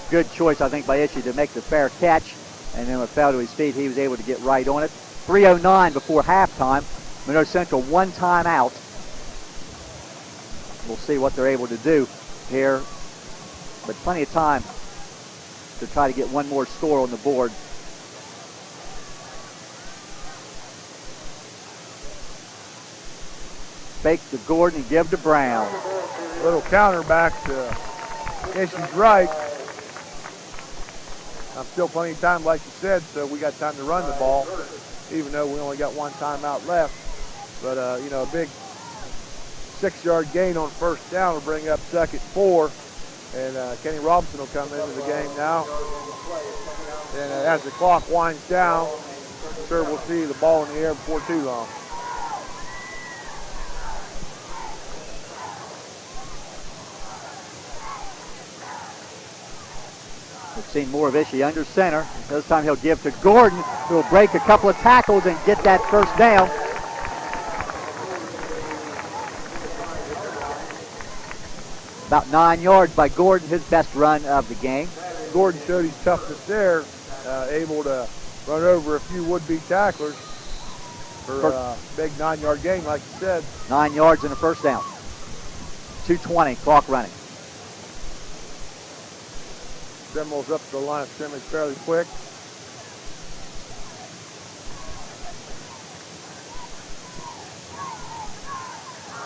Good choice, I think, by Ishii to make the fair catch. And then when it fell to his feet, he was able to get right on it. 3:09 before halftime. Monroe Central 1 timeout. We'll see what they're able to do here. But plenty of time to try to get one more score on the board. Fake to Gordon and give to Brown. Little counter back to Ishey's right. Still plenty of time, like you said, so we got time to run the ball, even though we only got 1 timeout left. But, you know, a big 6-yard gain on first down will bring up 2nd 4. And Kenny Robinson will come into the game now. And as the clock winds down, I'm sure we'll see the ball in the air before too long. We've seen more of Ishii under center. This time he'll give to Gordon, who will break a couple of tackles and get that first down. About 9 yards by Gordon, his best run of the game. Gordon showed his toughness there, able to run over a few would-be tacklers for a big 9-yard gain, like you said. 9 yards and a first down. 2:20, clock running. Seminoles up to the line of scrimmage fairly quick.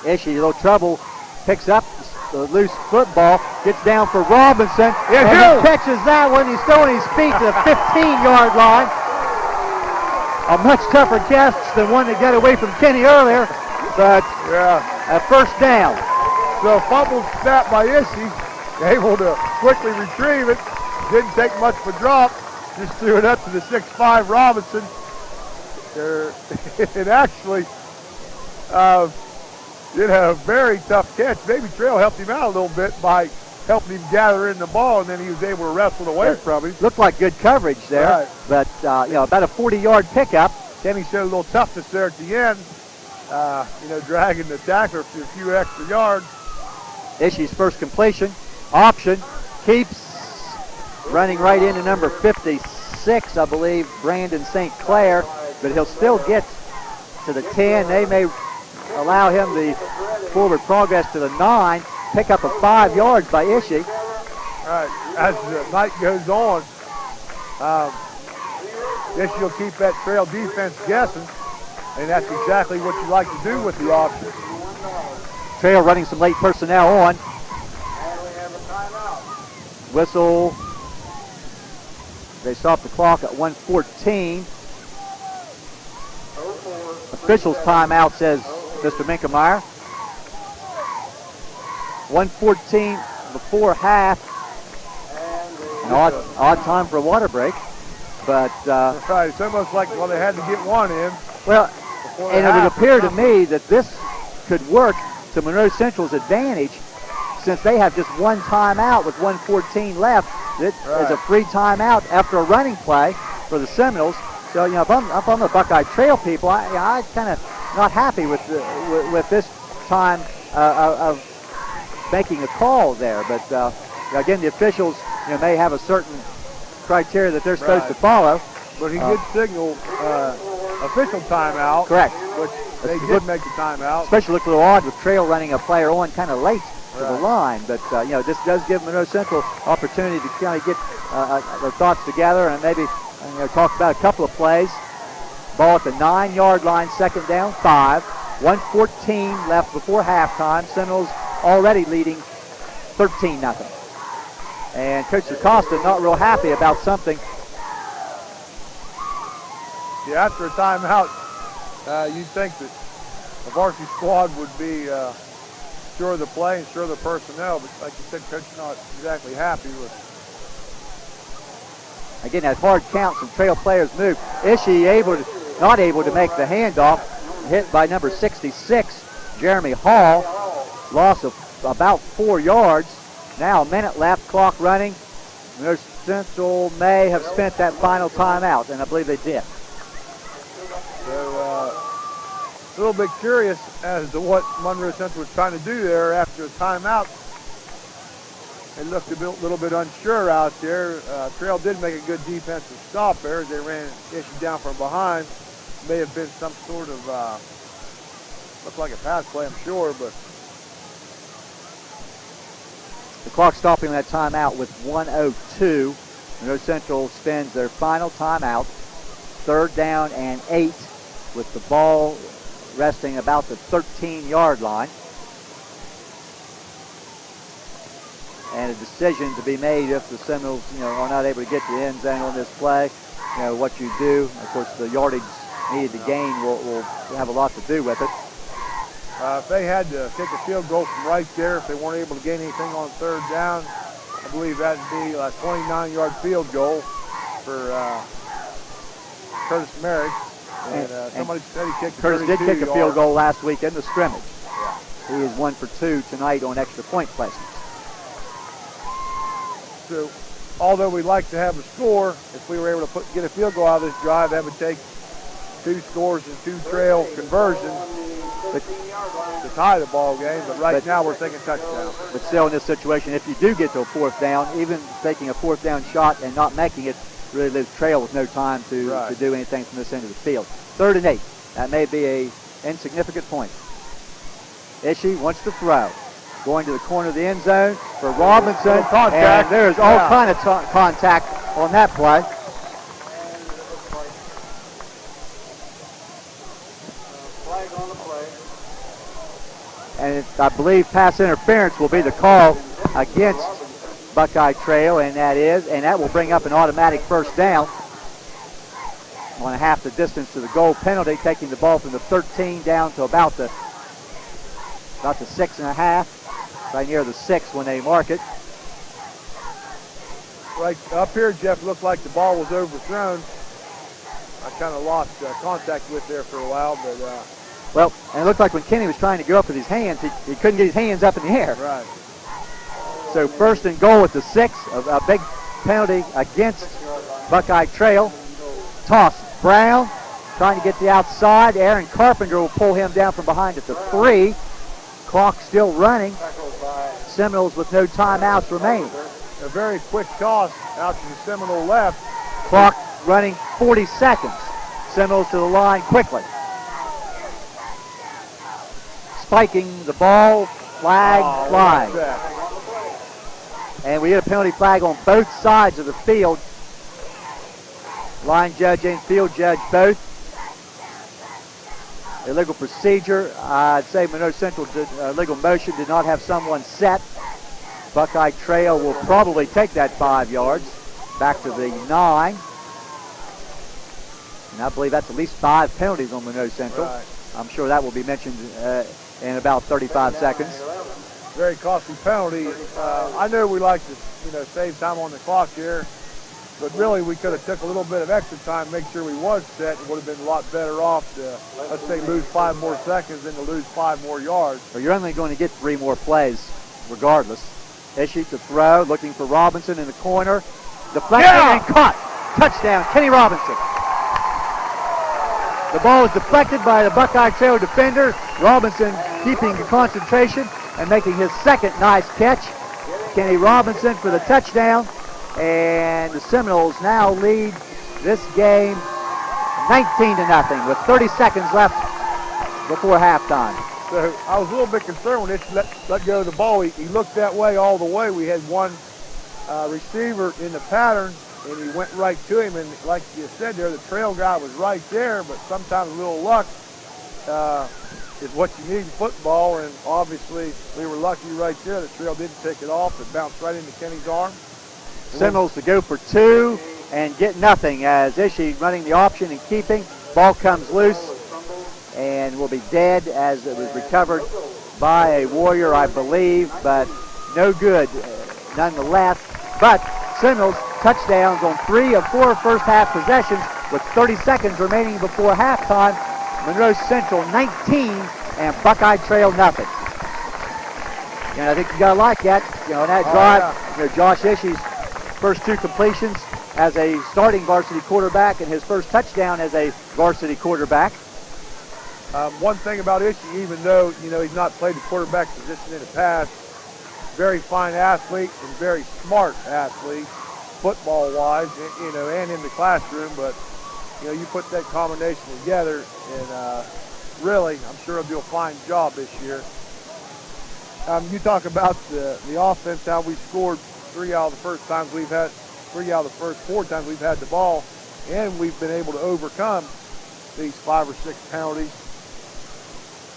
Ishii, a little trouble, picks up the loose football, gets down for Robinson, and he catches that one. He's still on his feet to the 15-yard line. A much tougher catch than one that got away from Kenny earlier, but a first down. So fumble snap by Ishii, able to quickly retrieve it. Didn't take much of a drop, just threw it up to the 6'5" Robinson. It actually did have a very tough catch. Maybe Trail helped him out a little bit by helping him gather in the ball, and then he was able to wrestle away from him. Looked like good coverage there, right. But you know, about a 40-yard pickup. Kenny showed a little toughness there at the end, you know, dragging the tackler for a few extra yards. Ishii's first completion, option, keeps running right into number 56, I believe, Brandon St. Clair, but he'll still get to the 10. They may allow him the forward progress to the 9, pick up a 5 yards by Ishii. All right, as the night goes on, Ishii will keep that Trail defense guessing, and that's exactly what you like to do with the option. Trail running some late personnel on. Whistle. They stop the clock at 1:14. Officials timeout, says Mr. Minkemeyer. 1:14 before half. An odd time for a water break. But right, it's almost like, well, they had to get one in. Well, and it would appear to me that this could work to Monroe Central's advantage, since they have just 1 timeout with 1:14 left. It is a free timeout after a running play for the Seminoles. So, you know, if I'm the Buckeye Trail people, I kind of not happy with this time of making a call there. But again, the officials, you know, may have a certain criteria that they're supposed to follow. But he did signal official timeout. Correct. Which they did make the timeout. Especially looked a little odd with Trail running a player on kind of late to the line. But, you know, this does give Monroe Central opportunity to kind of get their thoughts together and maybe talk about a couple of plays. Ball at the 9-yard line, second down, 5. 1:14 left before halftime. Seminoles already leading 13-0. And Coach Acosta not real happy about something. Yeah, after a timeout, you'd think that the varsity squad would be sure of the play and sure of the personnel, but like you said, Coach not exactly happy with it. Again, that hard count, some Trail players move. Ishii not able to make the handoff, hit by number 66, Jeremy Hall. Loss of about 4 yards. Now a minute left, clock running. Monroe Central may have spent that final timeout, and I believe they did. So a little bit curious as to what Monroe Central was trying to do there after a timeout. They looked a little bit unsure out there. Trail did make a good defensive stop there as they ran Ishii down from behind. May have been some sort of, looked like a pass play, I'm sure, but. The clock stopping that timeout with 1:02. Monroe Central spends their final timeout. 3rd down and 8 with the ball resting about the 13-yard line. And a decision to be made if the Seminoles, are not able to get to the end zone on this play. What you do. Of course, the yardage needed to gain will have a lot to do with it. If they had to kick a field goal from right there, if they weren't able to gain anything on 3rd down, I believe that'd be a 29-yard field goal for Curtis Merrick. And somebody said he kicked Curtis did kick a field goal last week in the scrimmage. Yeah. He is 1 for 2 tonight on extra point placements. So, although we'd like to have a score, if we were able to get a field goal out of this drive, that would take 2 scores and 2 trail conversions to tie the ball game. But now we're thinking touchdown. But still in this situation, if you do get to a 4th down, even taking a 4th down shot and not making it, really leaves Trail with no time to do anything from this end of the field. 3rd and 8. That may be a insignificant point. Ishii wants to throw. Going to the corner of the end zone for Robinson. And there's all kind of contact on that play. And I believe pass interference will be the call against Buckeye Trail, and that will bring up an automatic 1st down on a half the distance to the goal penalty, taking the ball from the 13 down to about the 6.5, right near the 6 when they mark it. Right up here, Jeff, looked like the ball was overthrown. I kind of lost contact with there for a while, but. Well, and it looked like when Kenny was trying to go up with his hands, he couldn't get his hands up in the air. Right. So 1st and goal at the 6, a big penalty against Buckeye Trail. Toss Brown, trying to get the outside. Aaron Carpenter will pull him down from behind at the 3. Clock still running. Seminoles with no timeouts remaining. A very quick toss out to the Seminole left. Clock running 40 seconds. Seminoles to the line quickly. Spiking the ball, flag flying. And we get a penalty flag on both sides of the field. Line judge and field judge both. Illegal procedure. I'd say Monroe Central legal motion did not have someone set. Buckeye Trail will probably take that 5 yards back to the 9. And I believe that's at least 5 penalties on Monroe Central. Right. I'm sure that will be mentioned in about 35 seconds. Very costly penalty. I know we like to, save time on the clock here, but really we could have took a little bit of extra time, make sure we was set. It would have been a lot better off to, let's say, lose 5 more seconds than to lose 5 more yards. So you're only going to get 3 more plays regardless. Ishii to throw, looking for Robinson in the corner. Deflected and caught. Touchdown, Kenny Robinson. The ball is deflected by the Buckeye Trail defender. Robinson keeping the concentration and making his 2nd nice catch. Kenny Robinson for the touchdown. And the Seminoles now lead this game 19-0 with 30 seconds left before halftime. So I was a little bit concerned when they let go of the ball. He looked that way all the way. We had one receiver in the pattern, and he went right to him. And like you said there, the trail guy was right there, but sometimes a little luck is what you need in football. And obviously, we were lucky right there. The trail didn't take it off. It bounced right into Kenny's arm. Seminoles to go for 2 and get nothing as Ishii running the option and keeping. Ball comes loose and will be dead as it was recovered by a Warrior, I believe, but no good nonetheless. But Seminoles touchdowns on 3 of 4 first half possessions with 30 seconds remaining before halftime. Monroe Central 19 and Buckeye Trail nothing. And I think you gotta like that. That drive, Josh Ishii's first 2 completions as a starting varsity quarterback and his first touchdown as a varsity quarterback. One thing about Ishii, even though he's not played the quarterback position in the past, very fine athlete and very smart athlete, football-wise, and in the classroom. But you put that combination together, and really, I'm sure he'll do a fine job this year. You talk about the offense, how we scored 3 out of the first 4 times we've had the ball, and we've been able to overcome these 5 or 6 penalties,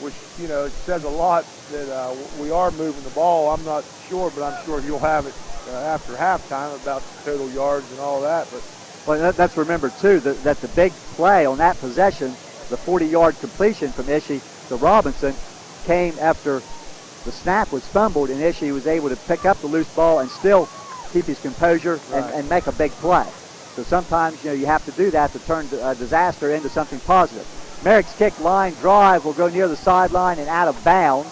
which, it says a lot that we are moving the ball. I'm not sure, but I'm sure you'll have it after halftime about the total yards and all that. But well, let's remember, too, that the big play on that possession, the 40-yard completion from Ishii to Robinson, came after the snap was fumbled, and Ishii was able to pick up the loose ball and still keep his composure and make a big play. So sometimes, you have to do that to turn a disaster into something positive. Merrick's kick line drive will go near the sideline and out of bounds.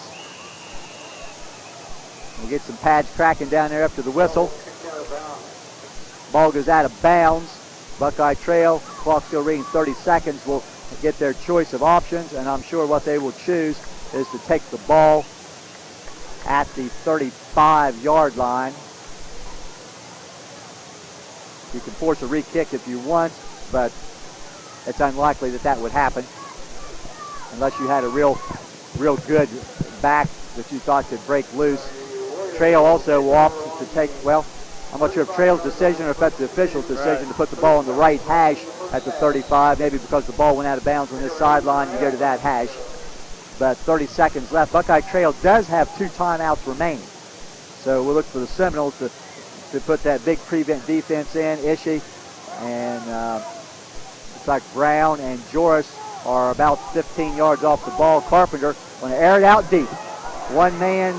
We'll get some pads cracking down there after the whistle. Ball goes out of bounds. Buckeye Trail, clock still reading 30 seconds, will get their choice of options, and I'm sure what they will choose is to take the ball at the 35-yard line. You can force a re-kick if you want, but it's unlikely that would happen unless you had a real good back that you thought could break loose. Trail also will opt to take, well, I'm not sure if Trail's decision or if that's the official's decision to put the ball on the right hash at the 35, maybe because the ball went out of bounds on this sideline, you go to that hash. But 30 seconds left. Buckeye Trail does have 2 timeouts remaining. So we'll look for the Seminoles to put that big prevent defense in. Ishii and looks like Brown and Joris are about 15 yards off the ball. Carpenter going to air it out deep. One man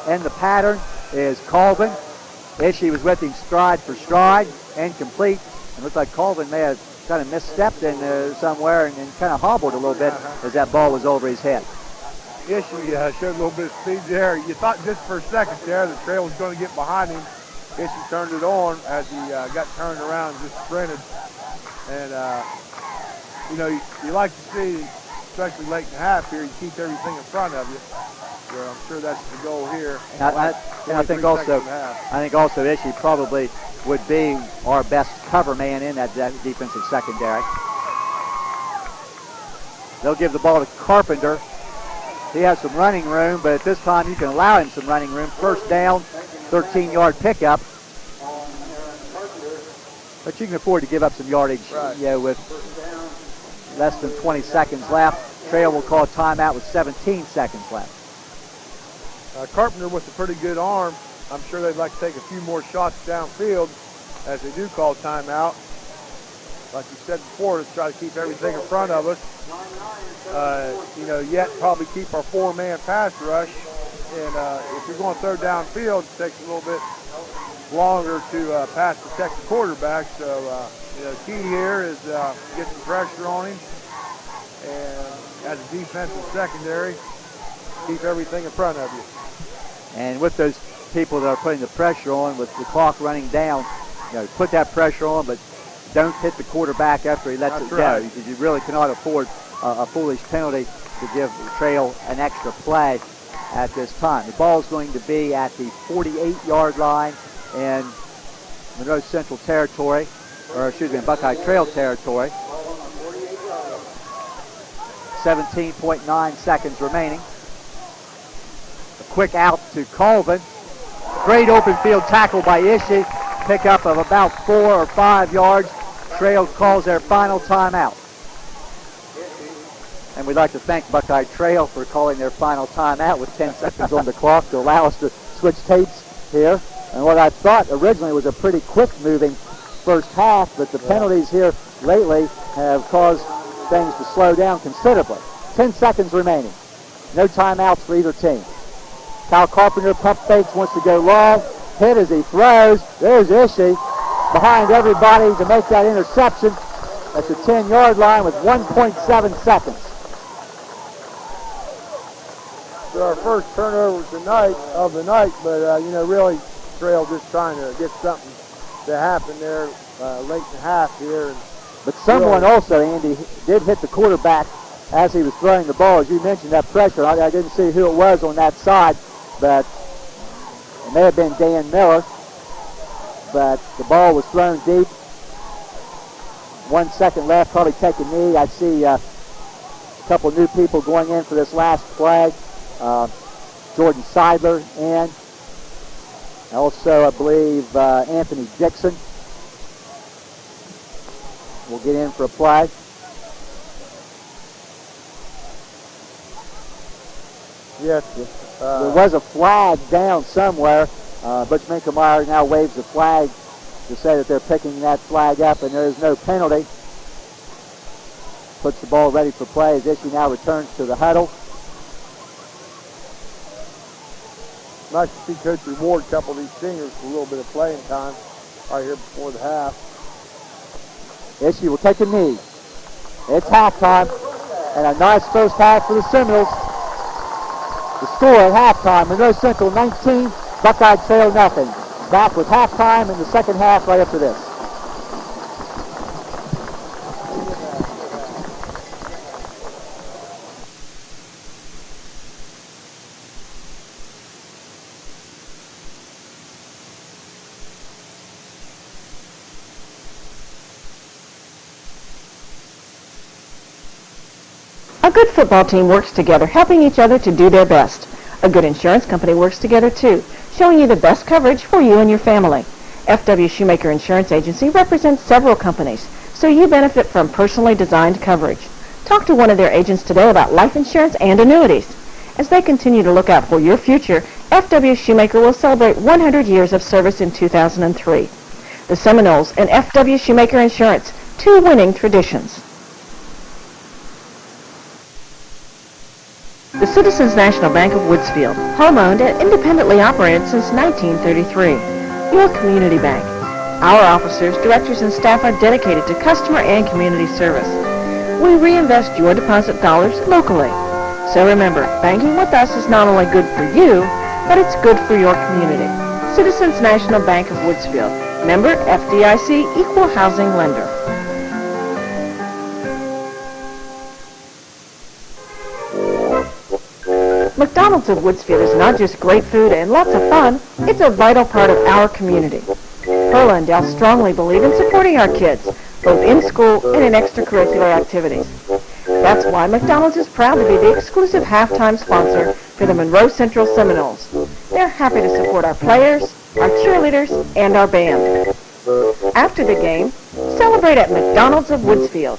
in the pattern is Colvin. Ishii was with him stride for stride, incomplete. And looks like Colvin may have kind of misstepped in somewhere and kind of hobbled a little bit as that ball was over his head. Ishii showed a little bit of speed there. You thought just for a second there the Trail was going to get behind him. Ishii turned it on as he got turned around and just sprinted. And, you like to see, especially late in the half here, you keep everything in front of you. So I'm sure that's the goal here. I think also Ishii probably would be our best cover man in that defensive secondary. They'll give the ball to Carpenter. He has some running room, but at this time you can allow him some running room. First down, 13-yard pickup. But you can afford to give up some yardage with less than 20 seconds left. Trail will call a timeout with 17 seconds left. Carpenter with a pretty good arm. I'm sure they'd like to take a few more shots downfield as they do call timeout. Like you said before, to try to keep everything in front of us. Yet probably keep our 4-man pass rush. And if you're going third downfield, it takes a little bit longer to pass protect the quarterback. So, key here is get some pressure on him. And as a defensive secondary, keep everything in front of you. And with those people that are putting the pressure on, with the clock running down, put that pressure on, but don't hit the quarterback after he lets it go, because you really cannot afford a foolish penalty to give the Trail an extra play at this time. The ball is going to be at the 48-yard line in Monroe Central territory, in Buckeye Trail territory. 17.9 seconds remaining. A quick out to Colvin. Great open field tackle by Ishii. Pickup of about 4 or 5 yards. Trail calls their final timeout. And we'd like to thank Buckeye Trail for calling their final timeout with 10 seconds on the clock to allow us to switch tapes here. And what I thought originally was a pretty quick-moving first half, but the penalties here lately have caused things to slow down considerably. 10 seconds remaining. No timeouts for either team. Kyle Carpenter pump fakes, wants to go long. Hit as he throws. There's Ishii behind everybody to make that interception at the 10-yard line with 1.7 seconds. So our first turnover of the night, but really Trail just trying to get something to happen there late in the half here. But someone also, Andy, did hit the quarterback as he was throwing the ball. As you mentioned, that pressure, I didn't see who it was on that side, but It may have been Dan Miller, but the ball was thrown deep. 1 second left, probably take a knee. I see a couple new people going in for this last flag. Jordan Seidler in. Also, I believe Anthony Dixon will get in for a flag. Yes. There was a flag down somewhere. Butch Minkelmeyer now waves the flag to say that they're picking that flag up, and there is no penalty. Puts the ball ready for play as Ishii now returns to the huddle. Nice to see Coach reward a couple of these seniors for a little bit of playing time right here before the half. Ishii will take a knee. It's halftime, and a nice first half for the Seminoles. The score at halftime, Monroe Central 19, Buckeye Trail nothing. Back with halftime in the second half right after this. A good football team works together, helping each other to do their best. A good insurance company works together too, showing you the best coverage for you and your family. F.W. Shoemaker Insurance Agency represents several companies, so you benefit from personally designed coverage. Talk to one of their agents today about life insurance and annuities. As they continue to look out for your future, F.W. Shoemaker will celebrate 100 years of service in 2003. The Seminoles and F.W. Shoemaker Insurance, two winning traditions. The Citizens National Bank of Woodsfield, home-owned and independently operated since 1933. Your community bank. Our officers, directors, and staff are dedicated to customer and community service. We reinvest your deposit dollars locally. So remember, banking with us is not only good for you, but it's good for your community. Citizens National Bank of Woodsfield. Member FDIC Equal Housing Lender. McDonald's of Woodsfield is not just great food and lots of fun, it's a vital part of our community. Perla and Dell strongly believe in supporting our kids, both in school and in extracurricular activities. That's why McDonald's is proud to be the exclusive halftime sponsor for the Monroe Central Seminoles. They're happy to support our players, our cheerleaders, and our band. After the game, celebrate at McDonald's of Woodsfield,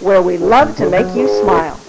where we love to make you smile.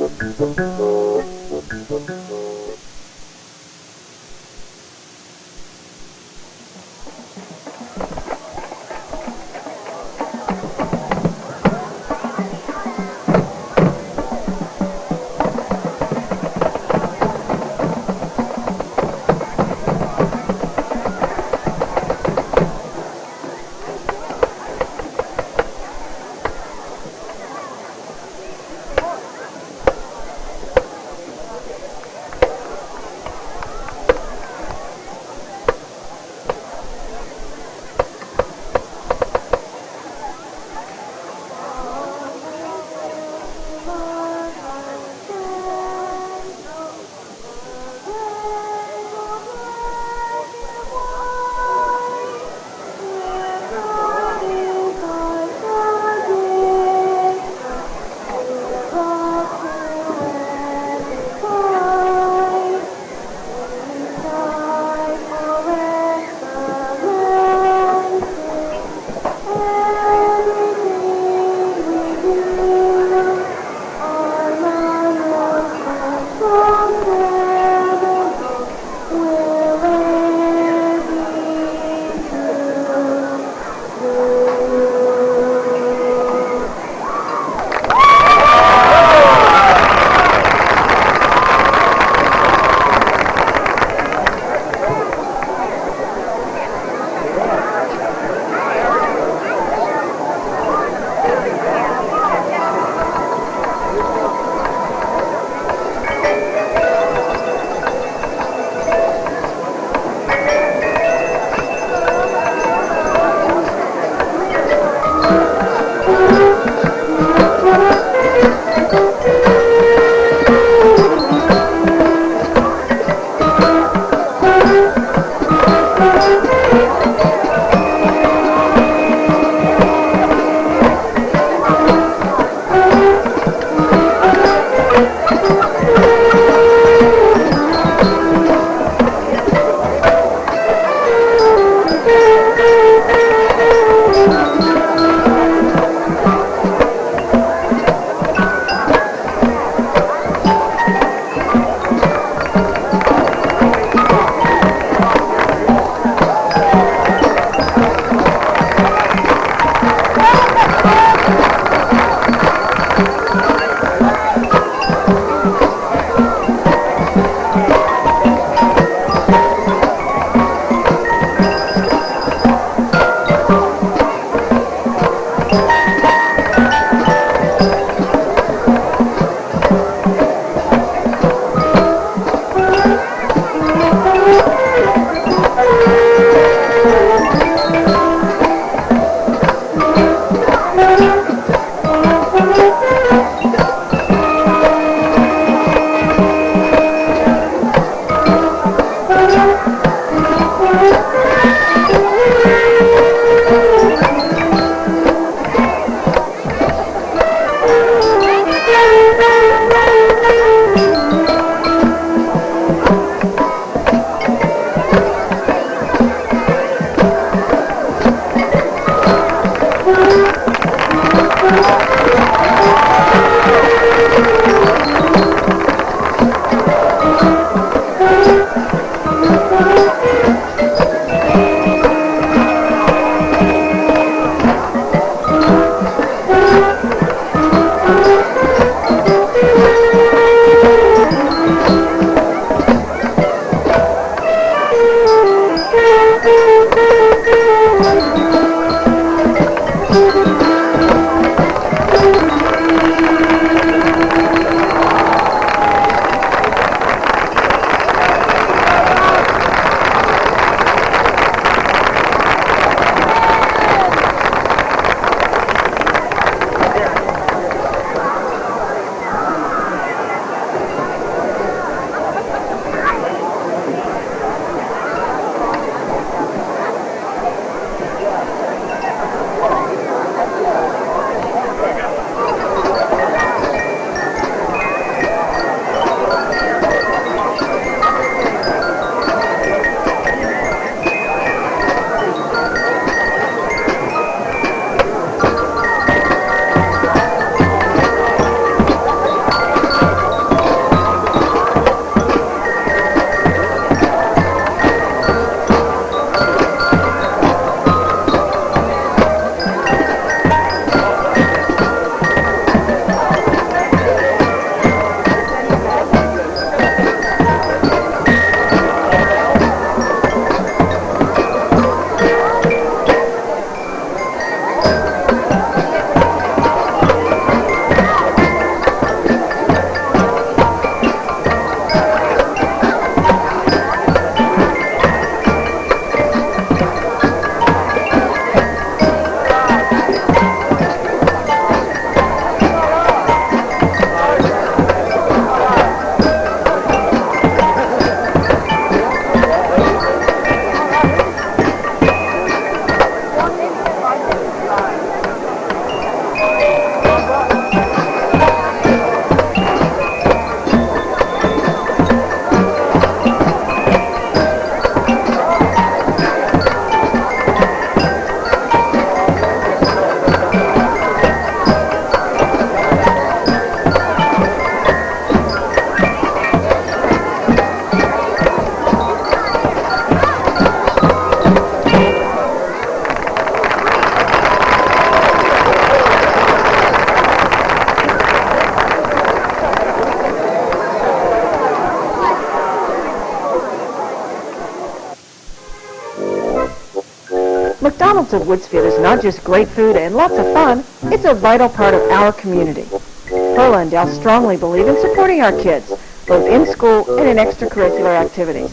McDonald's of Woodsfield is not just great food and lots of fun, it's a vital part of our community. Perla and Dell strongly believe in supporting our kids, both in school and in extracurricular activities.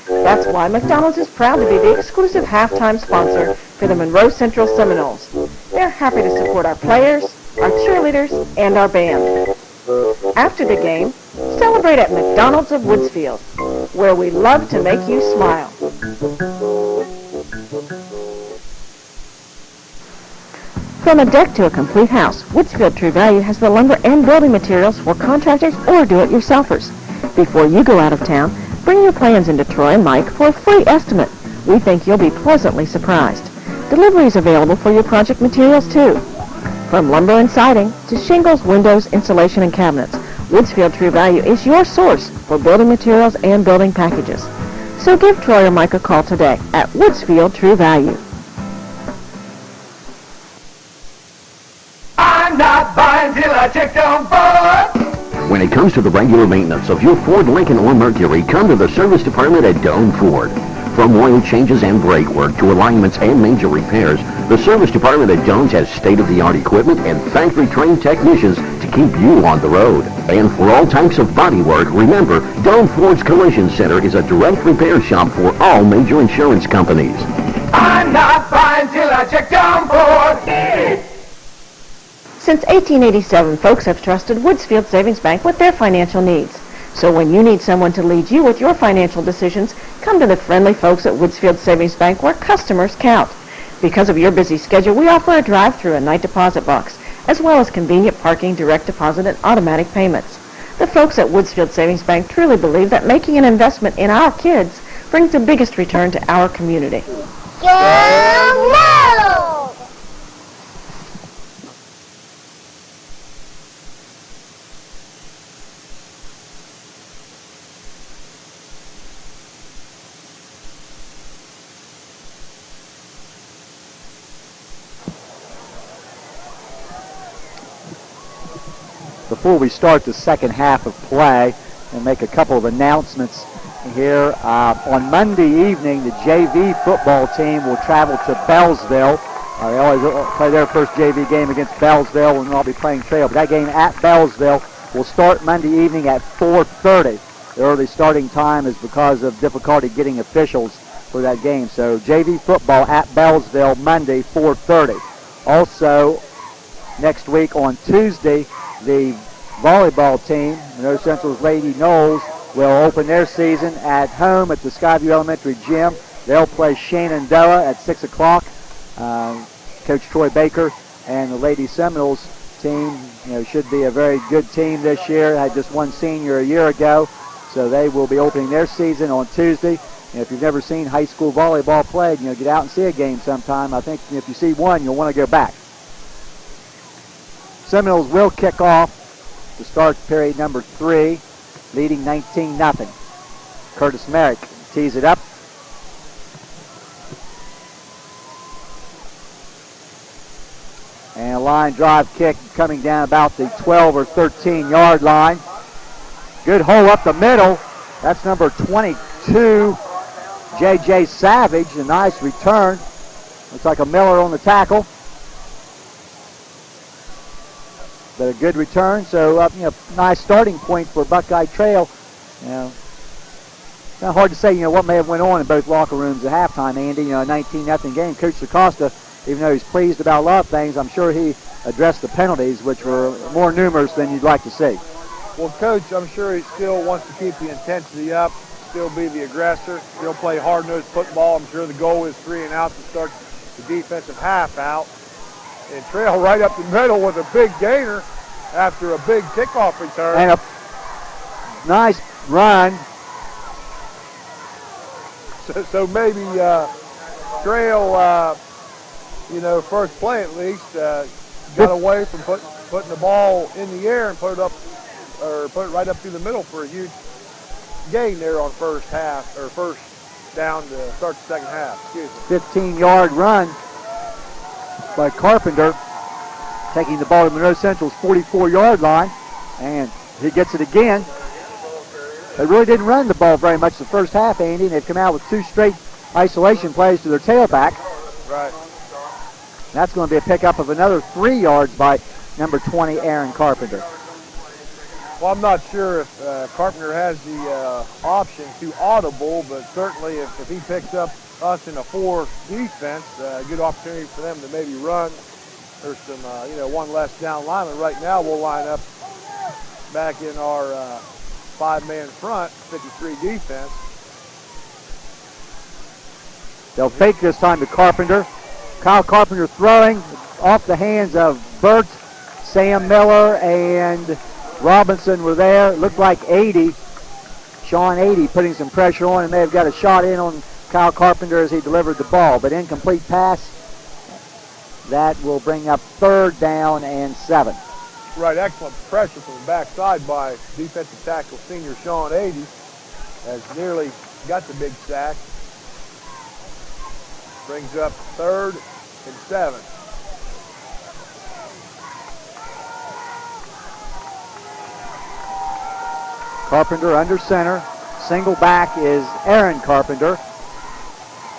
That's why McDonald's is proud to be the exclusive halftime sponsor for the Monroe Central Seminoles. They're happy to support our players, our cheerleaders, and our band. After the game, celebrate at McDonald's of Woodsfield, where we love to make you smile. From a deck to a complete house, Woodsfield True Value has the lumber and building materials for contractors or do-it-yourselfers. Before you go out of town, bring your plans into Troy and Mike for a free estimate. We think you'll be pleasantly surprised. Delivery is available for your project materials too. From lumber and siding to shingles, windows, insulation, and cabinets, Woodsfield True Value is your source for building materials and building packages. So give Troy or Mike a call today at Woodsfield True Value. I'm not buying till I check on Ford. When it comes to the regular maintenance of your Ford, Lincoln, or Mercury, come to the service department at Doane Ford. From oil changes and brake work to alignments and major repairs, the service department at Doane's has state-of-the-art equipment and factory-trained technicians to keep you on the road. And for all types of body work, remember, Doane Ford's Collision Center is a direct repair shop for all major insurance companies. I'm not buying till I check on Ford. Since 1887, folks have trusted Woodsfield Savings Bank with their financial needs. So when you need someone to lead you with your financial decisions, come to the friendly folks at Woodsfield Savings Bank where customers count. Because of your busy schedule, we offer a drive-through and night deposit box, as well as convenient parking, direct deposit, and automatic payments. The folks at Woodsfield Savings Bank truly believe that making an investment in our kids brings the biggest return to our community. Go! before we start the second half of play and make a couple of announcements here. On Monday evening, the JV football team will travel to Bellsville. They always play their first JV game against Bellsville, and they'll be playing Trail. But that game at Bellsville will start Monday evening at 4:30. The early starting time is because of difficulty getting officials for that game. So JV football at Bellsville Monday, 4:30. Also, next week on Tuesday, the volleyball team, Monroe Central's Lady Knowles, will open their season at home at the Skyview Elementary Gym. They'll play Shenandoah at 6 o'clock. Coach Troy Baker and the Lady Seminoles team, should be a very good team this year. Had just one senior a year ago, so they will be opening their season on Tuesday. And if you've never seen high school volleyball played, get out and see a game sometime. I think if you see one, you'll want to go back. Seminoles will kick off to start period number 3, leading 19-0. Curtis Merrick tees it up. And a line drive kick coming down about the 12 or 13-yard line. Good hole up the middle. That's number 22, J.J. Savage. A nice return. Looks like a Miller on the tackle. But a good return. So, nice starting point for Buckeye Trail. It's not hard to say, what may have went on in both locker rooms at halftime, Andy. A 19-0 game. Coach Acosta, even though he's pleased about a lot of things, I'm sure he addressed the penalties, which were more numerous than you'd like to see. Well, Coach, I'm sure he still wants to keep the intensity up, still be the aggressor, still play hard-nosed football. I'm sure the goal is 3 and out to start the defensive half out. And Trail right up the middle with a big gainer after a big kickoff return. And a nice run. So maybe Trail, first play at least, got away from putting the ball in the air and put it right up through the middle for a huge gain there on first down to start the second half. 15-yard run by Carpenter, taking the ball to Monroe Central's 44-yard line, and he gets it again. They really didn't run the ball very much the first half, Andy, and they've come out with 2 straight isolation plays to their tailback. Right. That's going to be a pickup of another 3 yards by number 20, Aaron Carpenter. Well, I'm not sure if Carpenter has the option to audible, but certainly if he picks up us in a 4 defense, a good opportunity for them to maybe run. There's some, one less down lineman. Right now we'll line up back in our 5-man front, 53 defense. They'll fake this time to Carpenter. Kyle Carpenter throwing off the hands of Burt. Sam Miller and Robinson were there. It looked like Sean 80 putting some pressure on and may have got a shot in on Kyle Carpenter as he delivered the ball. But incomplete pass. That will bring up 3rd down and 7. Right, excellent pressure from the backside by defensive tackle senior Sean 80. Has nearly got the big sack. Brings up 3rd and 7. Carpenter under center. Single back is Aaron Carpenter.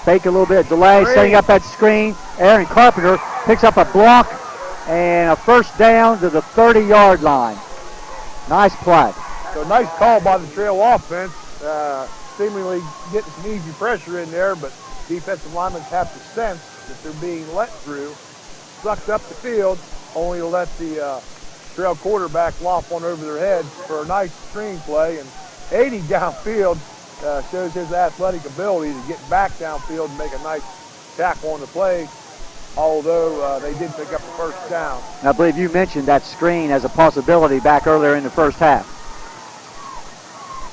Fake a little bit of delay, setting up that screen. Aaron Carpenter picks up a block and a 1st down to the 30-yard line. Nice play. So nice call by the Trail offense. Seemingly getting some easy pressure in there, but defensive linemen have to sense that they're being let through. Sucked up the field, only to let the Trail quarterback loft one over their heads for a nice screen play. And 80 downfield shows his athletic ability to get back downfield and make a nice tackle on the play, although they did pick up the 1st down. I believe you mentioned that screen as a possibility back earlier in the first half.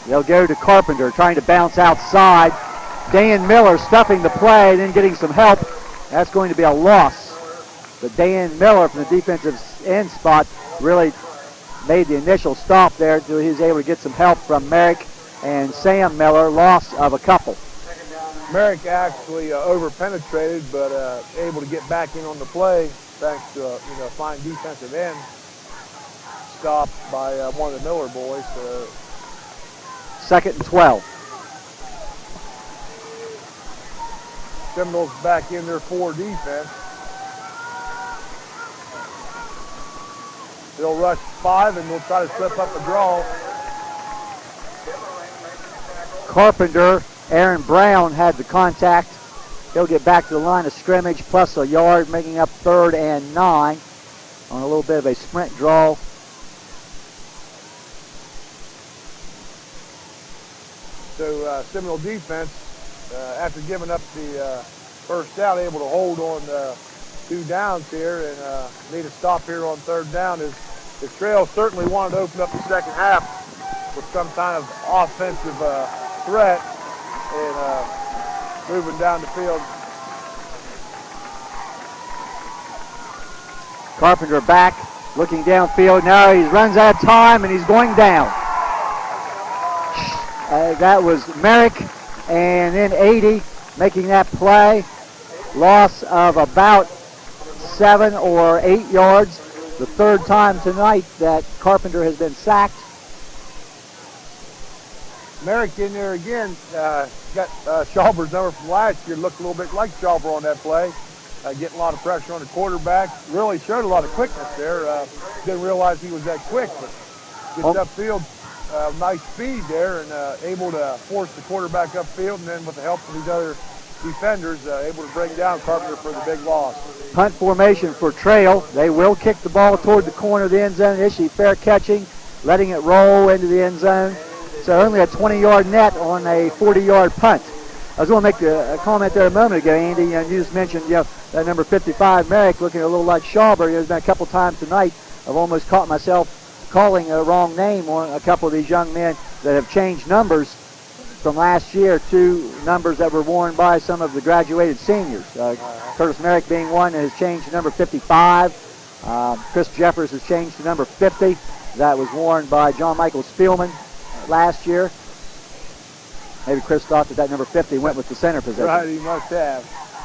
They'll go to Carpenter, trying to bounce outside. Dan Miller stuffing the play, then getting some help. That's going to be a loss. But Dan Miller from the defensive end spot really made the initial stop there until he was able to get some help from Merrick and Sam Miller. Loss of a couple. Merrick actually over-penetrated, but able to get back in on the play thanks to a fine defensive end. stop by one of the Miller boys. 2nd and 12. Seminoles back in their 4 defense. They'll rush 5 and they'll try to slip up a draw. Carpenter, Aaron Brown had the contact. He'll get back to the line of scrimmage plus a yard, making up 3rd and 9 on a little bit of a sprint draw. So Seminole defense, after giving up the first down, able to hold on 2 downs here and need a stop here on 3rd down. As the Trail certainly wanted to open up the second half with some kind of offensive threat and moving down the field. Carpenter back, looking downfield. Now he runs out of time and he's going down. That was Merrick, and then 80 making that play. Loss of about 7 or 8 yards. The 3rd time tonight that Carpenter has been sacked. Merrick in there again, got Schauber's number from last year. Looked a little bit like Schauber on that play. Getting a lot of pressure on the quarterback. Really showed a lot of quickness there. Didn't realize he was that quick, but gets upfield. Nice speed there and able to force the quarterback upfield, and then with the help of these other defenders, able to bring down Carpenter for the big loss. Punt formation for Trail. They will kick the ball toward the corner of the end zone. Issue fair catching, letting it roll into the end zone. So only a 20-yard net on a 40-yard punt. I was going to make a comment there a moment ago, Andy. You just mentioned that number 55, Merrick, looking a little like Schauber. There's been a couple times tonight I've almost caught myself calling a wrong name on a couple of these young men that have changed numbers from last year to numbers that were worn by some of the graduated seniors. Curtis Merrick being one that has changed to number 55. Chris Jeffers has changed to number 50. That was worn by John Michael Spielman last year. Maybe Chris thought that number 50 went with the center position. Right, he must have.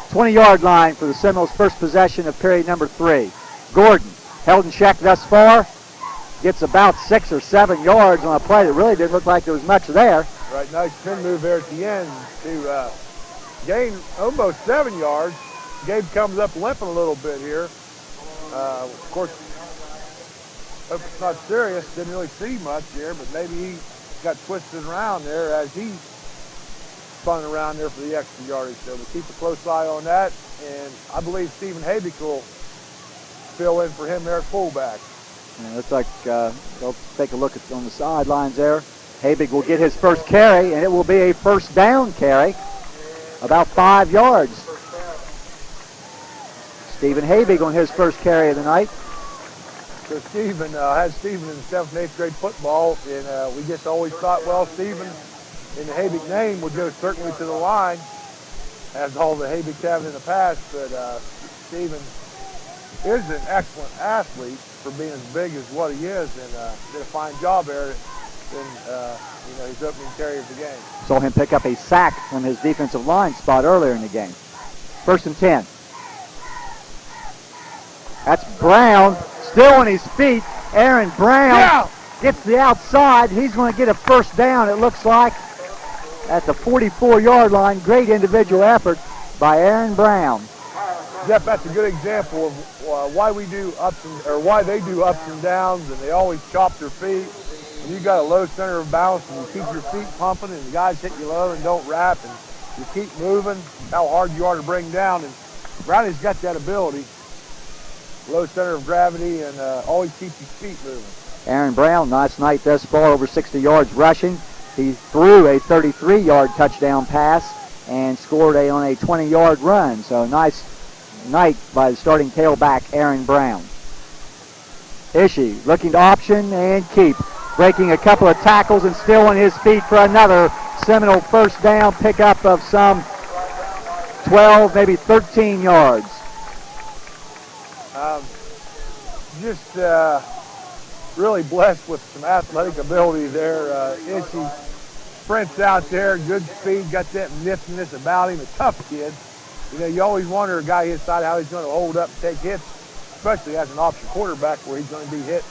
20-yard line for the Seminoles' first possession of period number 3. Gordon held in check thus far. Gets about 6 or 7 yards on a play that really didn't look like there was much there. Right, nice pin move there at the end to gain almost 7 yards. Gabe comes up limping a little bit here. Of course, hope it's not serious. Didn't really see much here, but maybe he got twisted around there as he spun around there for the extra yardage. So we'll keep a close eye on that. And I believe Stephen Habig will fill in for him there at fullback. Yeah, looks like they'll take a look on the sidelines there. Habig will get his first carry, and it will be a first down carry, about 5 yards. Stephen Habig on his first carry of the night. So Stephen, had Stephen in 7th and 8th grade football, and we just always thought, well, Stephen in the Habig name would go certainly to the line, as all the Habigs have in the past, but Stephen is an excellent athlete for being as big as what he is, and did a fine job there in his opening carry of the game. Saw him pick up a sack from his defensive line spot earlier in the game. 1st and 10. That's Brown, still on his feet. Aaron Brown gets the outside. He's going to get a first down, it looks like, at the 44-yard line. Great individual effort by Aaron Brown. Jeff, that's a good example of why they do ups and downs, and they always chop their feet. When you got a low center of balance and you keep your feet pumping, and the guys hit you low and don't wrap, and you keep moving, how hard you are to bring down. And Brownie's got that ability, low center of gravity, and always keeps his feet moving. Aaron Brown, nice night thus far, over 60 yards rushing. He threw a 33-yard touchdown pass and scored on a 20-yard run. So nice night by the starting tailback, Aaron Brown. Ishii looking to option and keep. Breaking a couple of tackles and still on his feet for another Seminole first down pickup of some 12, maybe 13 yards. Really blessed with some athletic ability there. Ishii sprints out there, good speed, got that niftiness about him, a tough kid. You always wonder a guy his side how he's going to hold up and take hits, especially as an option quarterback where he's going to be hit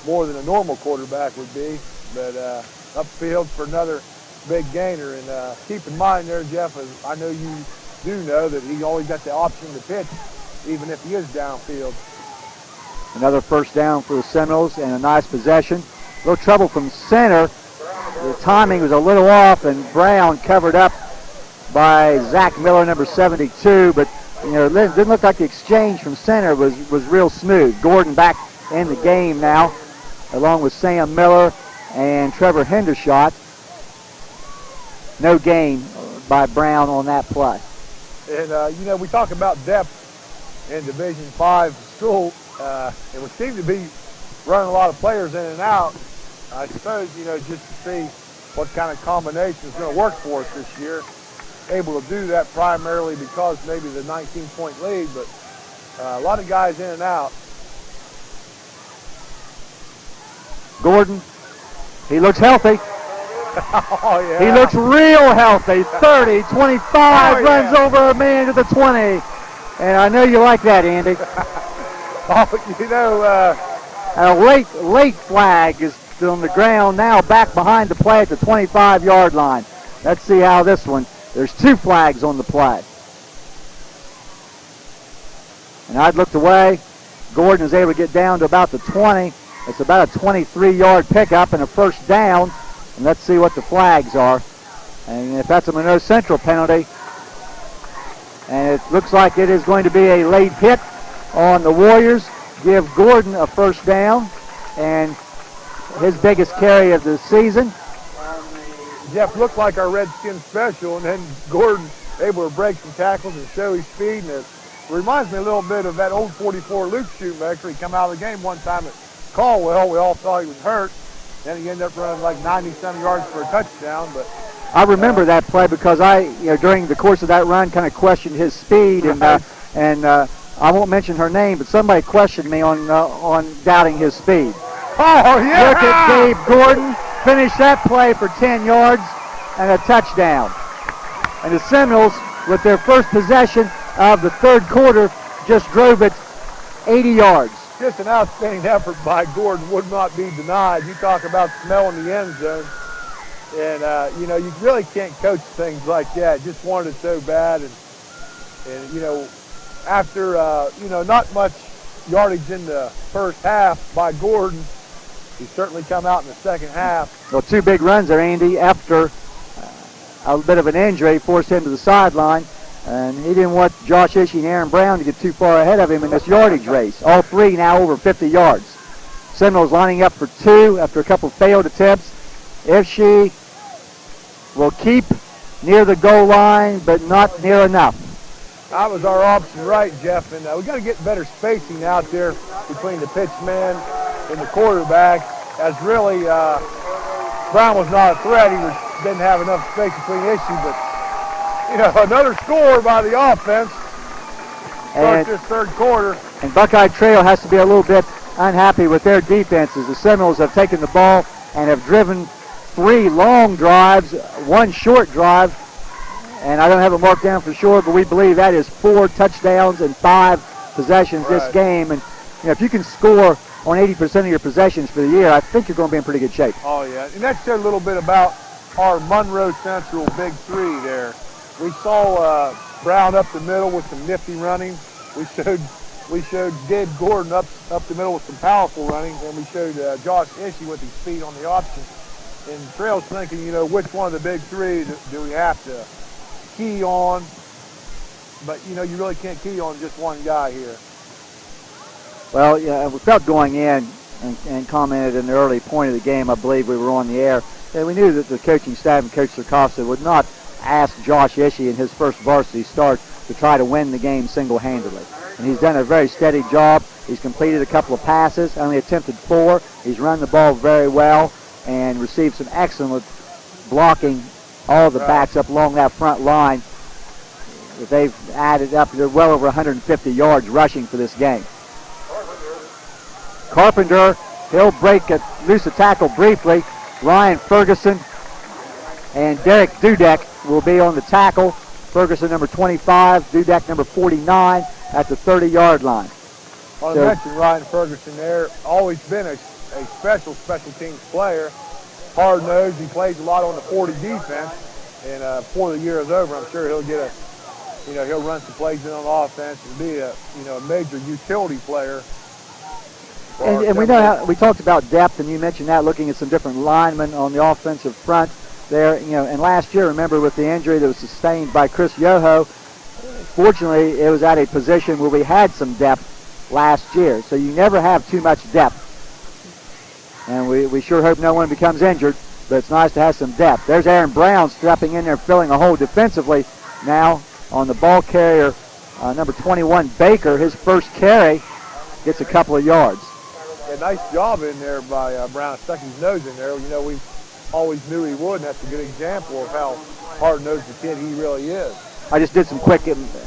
more than a normal quarterback would be. But upfield for another big gainer. And keep in mind there, Jeff, as I know you do know, that he always got the option to pitch, even if he is downfield. Another first down for the Seminoles and a nice possession. A little trouble from center. The timing was a little off, and Brown covered up by Zach Miller, number 72. But you know, it didn't look like the exchange from center was real smooth. Gordon back in the game now, along with Sam Miller and Trevor Hendershot. No gain by Brown on that play. And, you know, we talk about depth in Division V school, and we seem to be running a lot of players in and out. I suppose, you know, just to see what kind of combination is going to work for us this year. Able to do that primarily because maybe the 19-point lead, but a lot of guys in and out. Gordon, he looks healthy. Oh, yeah. He looks real healthy. 30, 25, runs over a man to the 20. And I know you like that, Andy. Oh, you know, a late flag is on the ground now, back behind the play at the 25-yard line. Let's see how this one. There's 2 flags on the play. And I'd looked away. Gordon is able to get down to about the 20. It's about a 23-yard pickup and a first down. And let's see what the flags are. And if that's a Monroe Central penalty, and it looks like it is going to be a late hit on the Warriors, give Gordon a first down and his biggest carry of the season. Jeff looked like our Redskin special, and then Gordon able to break some tackles and show his speed. And it reminds me a little bit of that old 44 Luke Shoemaker. He come out of the game one time at Caldwell. We all thought he was hurt. Then he ended up running like 90-some yards for a touchdown. But I remember that play because I, during the course of that run, kind of questioned his speed, right. and I won't mention her name, but somebody questioned me on doubting his speed. Oh yeah! Look at Gabe Gordon finish that play for 10 yards and a touchdown. And the Seminoles, with their first possession of the third quarter, just drove it 80 yards. Just an outstanding effort by Gordon, would not be denied. You talk about smelling the end zone. And, you know, you really can't coach things like that. Just wanted it so bad. And you know, after, you know, not much yardage in the first half by Gordon, he certainly come out in the second half. Well, 2 big runs there, Andy, after a bit of an injury forced him to the sideline. And he didn't want Josh Ishii and Aaron Brown to get too far ahead of him in this yardage race. All 3 now over 50 yards. Seminoles lining up for 2 after a couple failed attempts. Ishii will keep near the goal line, but not near enough. That was our option right, Jeff. And we got to get better spacing out there between the pitch man and the quarterback, as really Brown was not a threat. He didn't have enough space between Ishii, but you know, another score by the offense. Start this third quarter. And Buckeye Trail has to be a little bit unhappy with their defenses. The Seminoles have taken the ball and have driven 3 long drives, 1 short drive, and I don't have it marked down for sure, but we believe that is 4 touchdowns and 5 possessions this game. And you know, if you can score on 80% of your possessions for the year, I think you're going to be in pretty good shape. Oh yeah, and that said a little bit about our Monroe Central Big 3 there. We saw Brown up the middle with some nifty running. We showed Gabe Gordon up the middle with some powerful running, and we showed Josh Ishii with his speed on the option. And Trail's thinking, you know, which one of the big 3 do we have to key on? But you know, you really can't key on just one guy here. Well, yeah, we felt going in and commented in the early point of the game, I believe we were on the air, and we knew that the coaching staff and Coach Sirkowski would not ask Josh Ishii in his first varsity start to try to win the game single-handedly. And he's done a very steady job. He's completed a couple of passes, only attempted 4. He's run the ball very well and received some excellent blocking, all the backs up along that front line. They've added up, they're well over 150 yards rushing for this game. Carpenter, he'll loose a tackle briefly. Ryan Ferguson and Derek Dudek will be on the tackle. Ferguson number 25, Dudek number 49 at the 30-yard line. I mentioned Ryan Ferguson there. Always been a a special teams player. Hard-nosed, he plays a lot on the 40 defense, and before the year is over, I'm sure he'll get he'll run some plays in on offense and be a major utility player. And we know how we talked about depth, and you mentioned that, looking at some different linemen on the offensive front there. And last year, remember, with the injury that was sustained by Chris Yoho, fortunately, it was at a position where we had some depth last year. So you never have too much depth. And we sure hope no one becomes injured, but it's nice to have some depth. There's Aaron Brown stepping in there, filling a hole defensively now on the ball carrier, number 21, Baker. His first carry gets a couple of yards. Yeah, nice job in there by Brown, stuck his nose in there. We always knew he would, and that's a good example of how hard-nosed a kid he really is. I just did some quick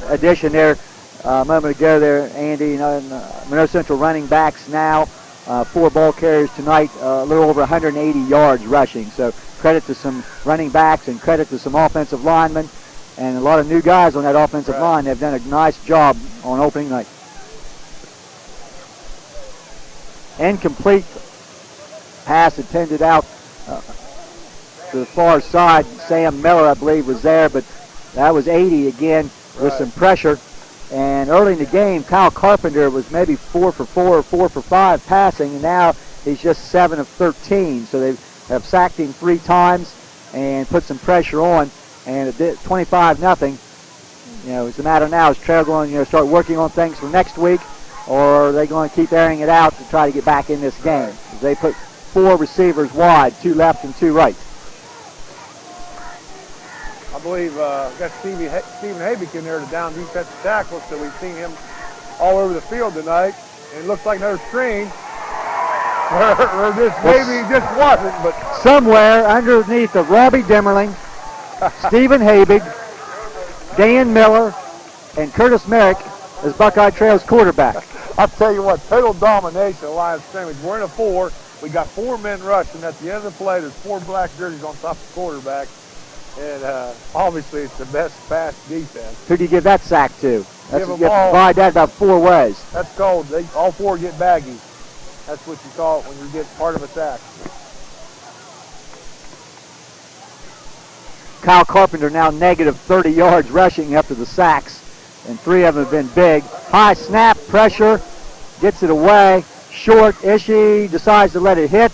addition there a moment ago there, Andy. Monroe Central running backs now, 4 ball carriers tonight, a little over 180 yards rushing. So credit to some running backs and credit to some offensive linemen. And a lot of new guys on that offensive line have done a nice job on opening night. Incomplete pass intended out to the far side. Sam Miller, I believe, was there, but that was 80 again with some pressure. And early in the game, Kyle Carpenter was maybe 4 for 4 or 4 for 5 passing, and now he's just 7 of 13. So they have sacked him 3 times and put some pressure on. And at 25-0, it's a matter now, is Trail going to start working on things for next week, or are they going to keep airing it out to try to get back in this game? They put 4 receivers wide, 2 left and 2 right. I believe got Stephen Habick in there to down defensive tackle, so we've seen him all over the field tonight. And it looks like another screen. Or this maybe just wasn't, but somewhere underneath of Robbie Demmerling, Stephen Habig, Dan Miller, and Curtis Merrick as Buckeye Trail's quarterback. I'll tell you what, total domination of line of scrimmage. We're in a 4. We got 4 men rushing. At the end of the play, there's 4 black jerseys on top of the quarterback. And obviously, it's the best pass defense. Who do you give that sack to? Give you have to divide that about 4 ways. That's called, all 4 get baggies. That's what you call it when you get part of a sack. Kyle Carpenter now negative 30 yards rushing after the sacks, and 3 of them have been big. High snap, pressure, gets it away. Short, Ishii decides to let it hit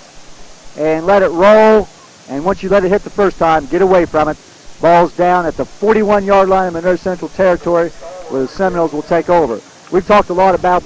and let it roll. And once you let it hit the first time, get away from it. Ball's down at the 41-yard line of Monroe Central territory, where the Seminoles will take over. We've talked a lot about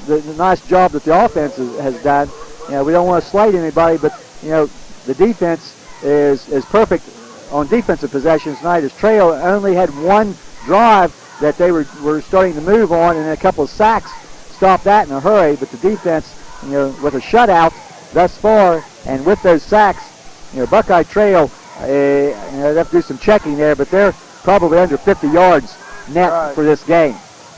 the nice job that the offense has done. We don't want to slight anybody, but the defense is perfect on defensive possessions tonight, as Trail only had 1 drive that they were starting to move on, and a couple of sacks stopped that in a hurry. But the defense, with a shutout thus far, and with those sacks, Buckeye Trail, they have to do some checking there, but they're probably under 50 yards net for this game.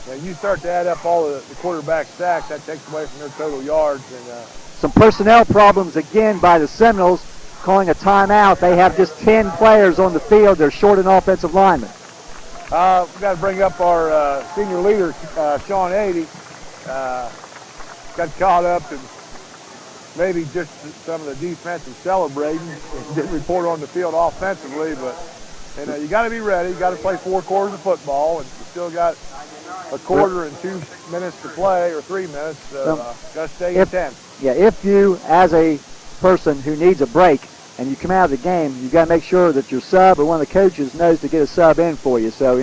Yeah, you start to add up all the quarterback sacks, that takes away from their total yards. And some personnel problems again by the Seminoles, calling a timeout. They have just 10 players on the field. They're short an offensive lineman. We've got to bring up our senior leader, Sean 80. Got caught up in maybe just some of the defensive celebrating and didn't report on the field offensively, but you got to be ready. You got to play 4 quarters of football, and you still got a quarter and 2 minutes to play, or 3 minutes, so got to stay intense. Yeah, if you, as a person who needs a break, and you come out of the game, you got to make sure that your sub or one of the coaches knows to get a sub in for you. So,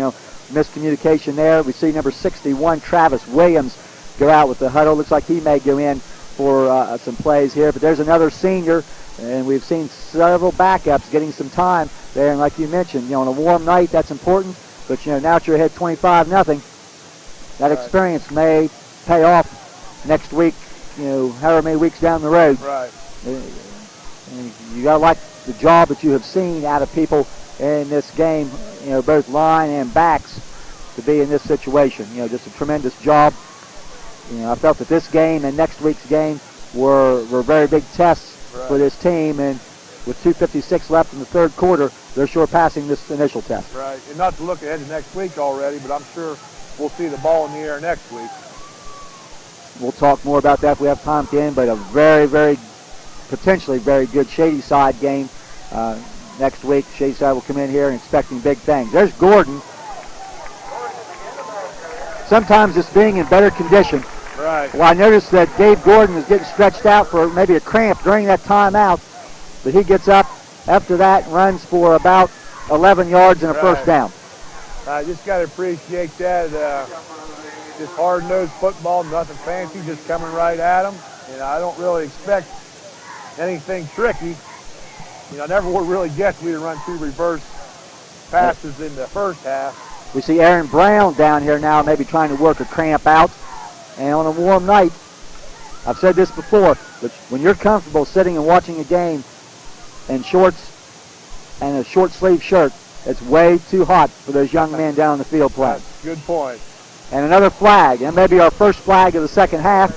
miscommunication there. We see number 61, Travis Williams, go out with the huddle. Looks like he may go in for some plays here. But there's another senior, and we've seen several backups getting some time there. And like you mentioned, on a warm night, that's important. But, now that you're ahead 25-0, that experience may pay off next week, however many weeks down the road. Right. And you got to like the job that you have seen out of people in this game, both line and backs, to be in this situation. Just a tremendous job. I felt that this game and next week's game were very big tests for this team, and with 2:56 left in the 3rd quarter, they're sure passing this initial test. Right, and not to look ahead to next week already, but I'm sure we'll see the ball in the air next week. We'll talk more about that if we have time to end, but a very, very potentially very good Shadyside game next week. Shadyside will come in here and expecting big things. There's Gordon. Sometimes it's being in better condition. Right. Well, I noticed that Dave Gordon was getting stretched out for maybe a cramp during that timeout, but he gets up after that and runs for about 11 yards and a first down. I just got to appreciate that. Just hard-nosed football, nothing fancy, just coming right at them. I don't really expect anything tricky. I never would really guess we'd run 2 reverse passes in the first half. We see Aaron Brown down here now maybe trying to work a cramp out. And on a warm night, I've said this before, but when you're comfortable sitting and watching a game in shorts and a short sleeve shirt, it's way too hot for those young men down on the field playing. That's a good point. And another flag, and maybe our first flag of the second half.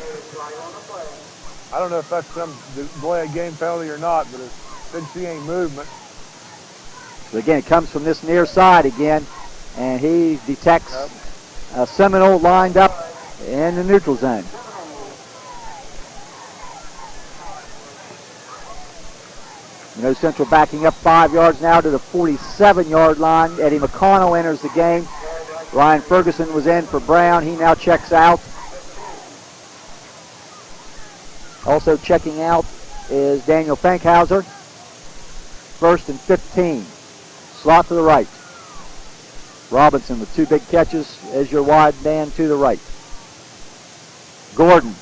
I don't know if that's some delay of game penalty or not, but didn't see any movement. So again, it comes from this near side again, and he detects a Seminole lined up in the neutral zone. Monroe Central backing up 5 yards now to the 47-yard line. Eddie McConnell enters the game. Ryan Ferguson was in for Brown. He now checks out. Also checking out is Daniel Fankhauser. 1st and 15. Slot to the right. Robinson with 2 big catches as your wide man to the right. Gordon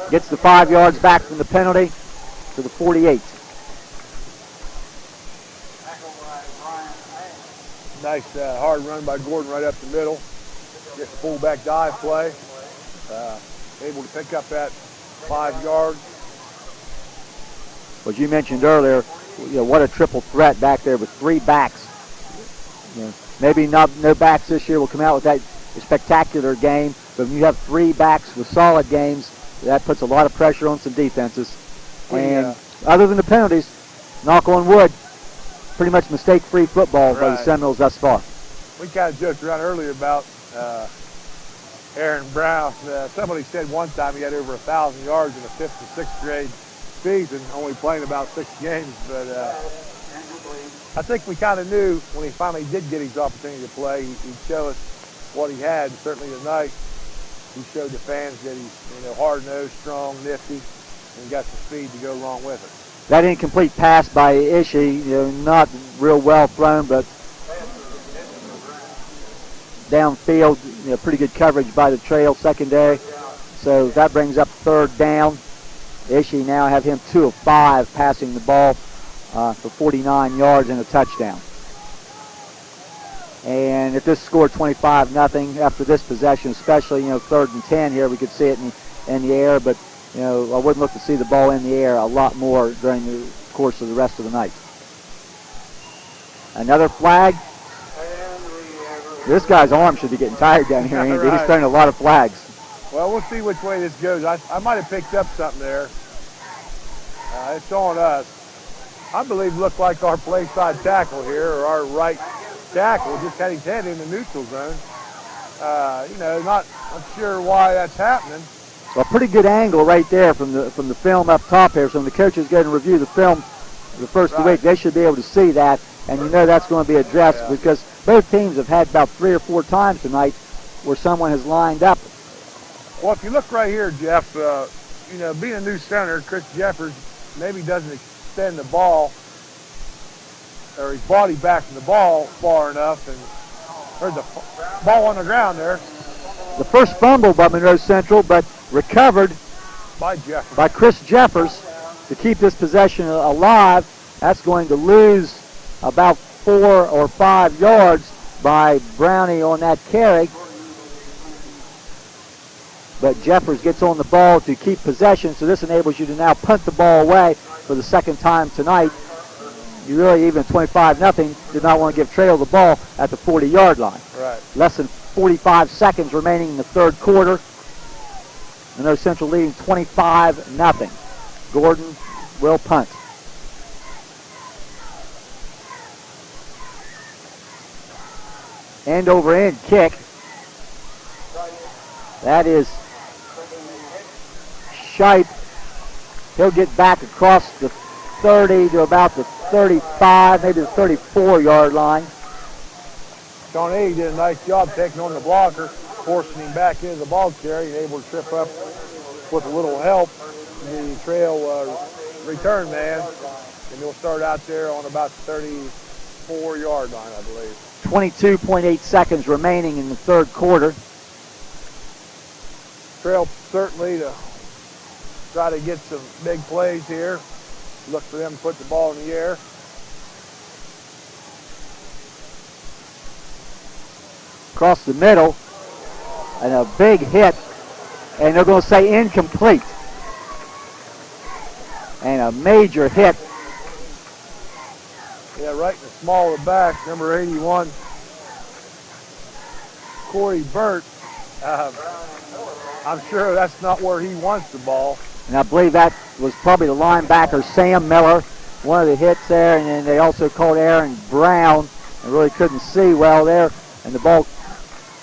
gets the 5 yards back from the penalty to the 48. Nice hard run by Gordon right up the middle. Gets the fullback dive play. Able to pick up that 5 yards. As you mentioned earlier, what a triple threat back there with 3 backs. Maybe no backs this year will come out with that spectacular game, but when you have 3 backs with solid games, that puts a lot of pressure on some defenses. And other than the penalties, knock on wood, pretty much mistake-free football by the Seminoles thus far. We kind of joked around earlier about Aaron Brown. Somebody said one time he had over 1,000 yards in a 5th and 6th grade season, only playing about 6 games. But I think we kind of knew when he finally did get his opportunity to play, he'd show us what he had. Certainly tonight, he showed the fans that he's hard-nosed, strong, nifty, and got the speed to go along with it. That incomplete pass by Ishii, not real well thrown, but downfield, pretty good coverage by the trail secondary. So that brings up 3rd down. Ishii now have him 2 of 5 passing the ball for 49 yards and a touchdown. And if this scored 25-0 after this possession, especially 3rd and 10 here, we could see it in the air, but I wouldn't look to see the ball in the air a lot more during the course of the rest of the night. Another flag. This guy's arm should be getting tired down here, Andy. Right. He's throwing a lot of flags. Well, we'll see which way this goes. I might have picked up something there. It's on us. I believe it looked like our play side tackle here, or our right tackle, just had his head in the neutral zone. Not sure why that's happening. So a pretty good angle right there from the film up top here. So when the coaches go and review the film the first of the week, they should be able to see that, and that's going to be addressed because both teams have had about 3 or 4 times tonight where someone has lined up. Well, if you look right here, Jeff, being a new center, Chris Jeffers maybe doesn't extend the ball or his body back from the ball far enough, and there's the ball on the ground there. The first fumble by Monroe Central, but recovered by Chris Jeffers to keep this possession alive. That's going to lose about 4 or 5 yards by Brownie on that carry. But Jeffers gets on the ball to keep possession, so this enables you to now punt the ball away for the 2nd time tonight. You really, even 25-0, did not want to give Trail the ball at the 40-yard line. Right. Less than 45 seconds remaining in the 3rd quarter. Monroe Central leading 25-0. Gordon will punt. End over end kick. That is Shipe He'll get back across the 30 to about the 35, maybe the 34-yard line. Sean Ady did a nice job taking on the blocker, forcing him back into the ball carry, and able to trip up with a little help the trail return man, and he'll start out there on about the 34-yard line, I believe. 22.8 seconds remaining in the third quarter. Trail certainly to try to get some big plays here. Look for them to put the ball in the air. Across the middle, and a big hit, and they're going to say incomplete. And a major hit. Yeah, right in the small of the back, number 81, Corey Burt. I'm sure that's not where he wants the ball. And I believe that was probably the linebacker, Sam Miller, one of the hits there, and then they also called Aaron Brown, and really couldn't see well there, and the ball,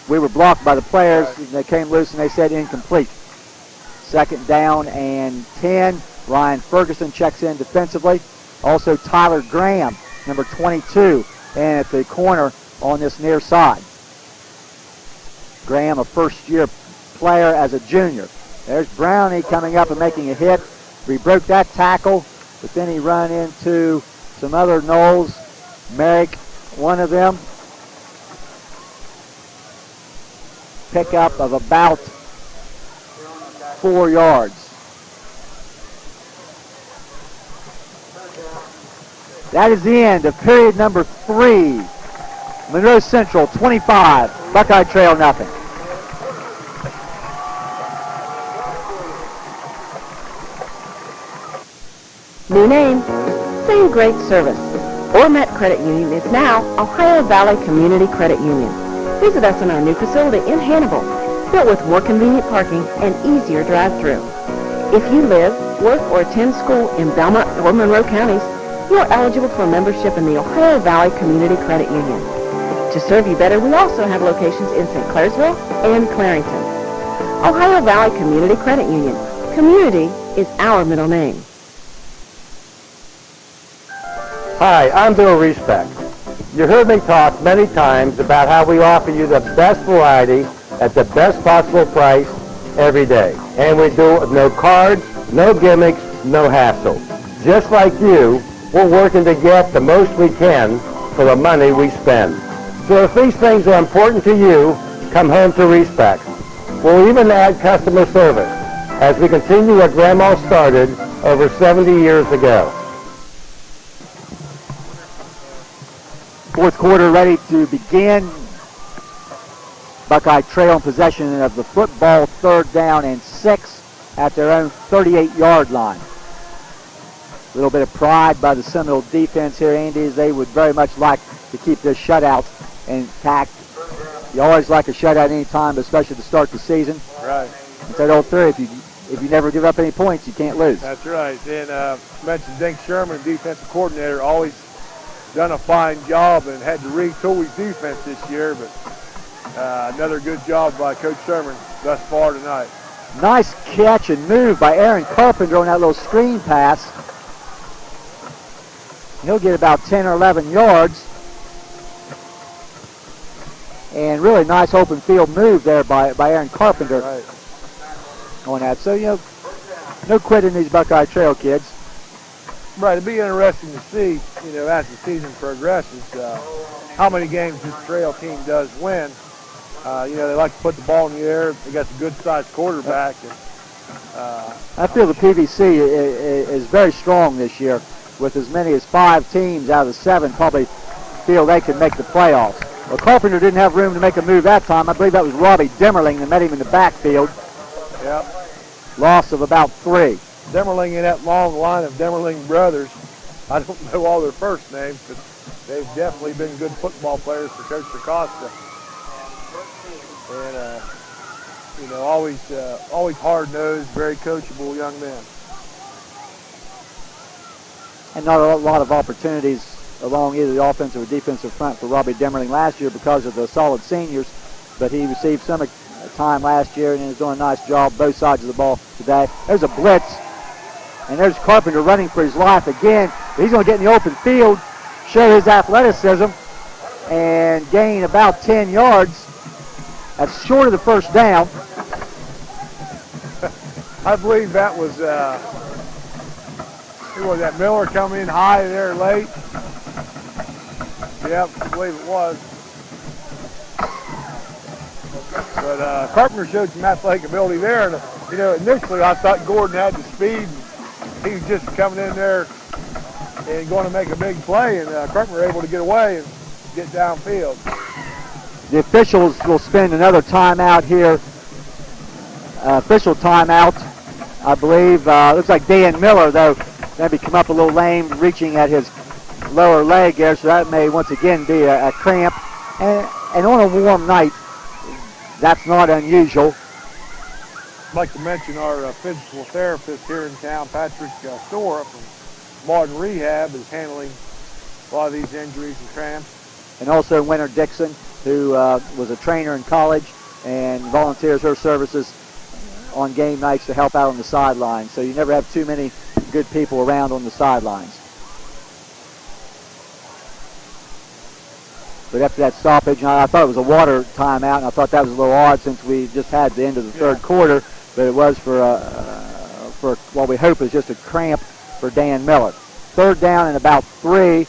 we were blocked by the players, and they came loose and they said incomplete. Second down and 10. Ryan Ferguson checks in defensively. Also Tyler Graham, number 22, and at the corner on this near side. Graham, a first-year player as a junior. There's Brownie coming up and making a hit. We broke that tackle, but then he run into some other Knowles. Merrick, one of them. Pickup of about 4 yards. That is the end of period number 3. Monroe Central 25, Buckeye Trail nothing. New name, same great service. Ormet Credit Union is now Ohio Valley Community Credit Union. Visit us in our new facility in Hannibal, built with more convenient parking and easier drive-through. If you live, work, or attend school in Belmont or Monroe counties, you are eligible for membership in the Ohio Valley Community Credit Union. To serve you better, we also have locations in St. Clairsville and Clarington. Ohio Valley Community Credit Union. Community is our middle name. Hi, I'm Bill Respect. You heard me talk many times about how we offer you the best variety at the best possible price every day. And we do no cards, no gimmicks, no hassle. Just like you, we're working to get the most we can for the money we spend. So if these things are important to you, come home to Respect. We'll even add customer service as we continue what Grandma started over 70 years ago. Fourth quarter ready to begin. Buckeye Trail in possession of the football, 3rd down and 6 at their own 38-yard line. A little bit of pride by the Seminole defense here, Andy, as they would very much like to keep this shutout intact. You always like a shutout any time, especially to start the season. Right. It's that old theory, if you never give up any points, you can't lose. That's right. And mentioned Dink Sherman, defensive coordinator, always done a fine job and had to retool his defense this year, but another good job by Coach Sherman thus far tonight. Nice catch and move by Aaron Carpenter on that little screen pass. He'll get about 10 or 11 yards. And really nice open field move there by Aaron Carpenter on that. So, no quitting these Buckeye Trail kids. Right, it'd be interesting to see, as the season progresses, how many games this Trail team does win. They like to put the ball in the air. They got a good-sized quarterback. And, I feel the PVC is very strong this year, with as many as 5 teams out of the 7 probably feel they can make the playoffs. Well, Carpenter didn't have room to make a move that time. I believe that was Robbie Demmerling that met him in the backfield. Yep. Loss of about 3. Demmerling in that long line of Demmerling brothers. I don't know all their first names, but they've definitely been good football players for Coach DeCosta. And, always hard-nosed, very coachable young men. And not a lot of opportunities along either the offensive or defensive front for Robbie Demmerling last year because of the solid seniors, but he received some time last year and is doing a nice job both sides of the ball today. There's a blitz And there's Carpenter running for his life again. He's going to get in the open field, show his athleticism, and gain about 10 yards. That's short of the first down. I believe that was, who was that, Miller coming in high there late? Yep, I believe it was. But Carpenter showed some athletic ability there. And, you know, initially I thought Gordon had the speed. He was just coming in there and going to make a big play, and Carpenter able to get away and get downfield. The officials will spend another timeout here. Official timeout, I believe. Looks like Dan Miller, though, maybe come up a little lame, reaching at his lower leg there, so that may once again be a cramp. And on a warm night, that's not unusual. I'd like to mention our physical therapist here in town, Patrick Storer from Modern Rehab, is handling a lot of these injuries and cramps. And also Winter Dixon, who was a trainer in college and volunteers her services on game nights to help out on the sidelines. So you never have too many good people around on the sidelines. But after that stoppage, I thought it was a water timeout, and I thought that was a little odd since we just had the end of the third quarter. But it was for what we hope is just a cramp for Dan Miller. Third down and about 3.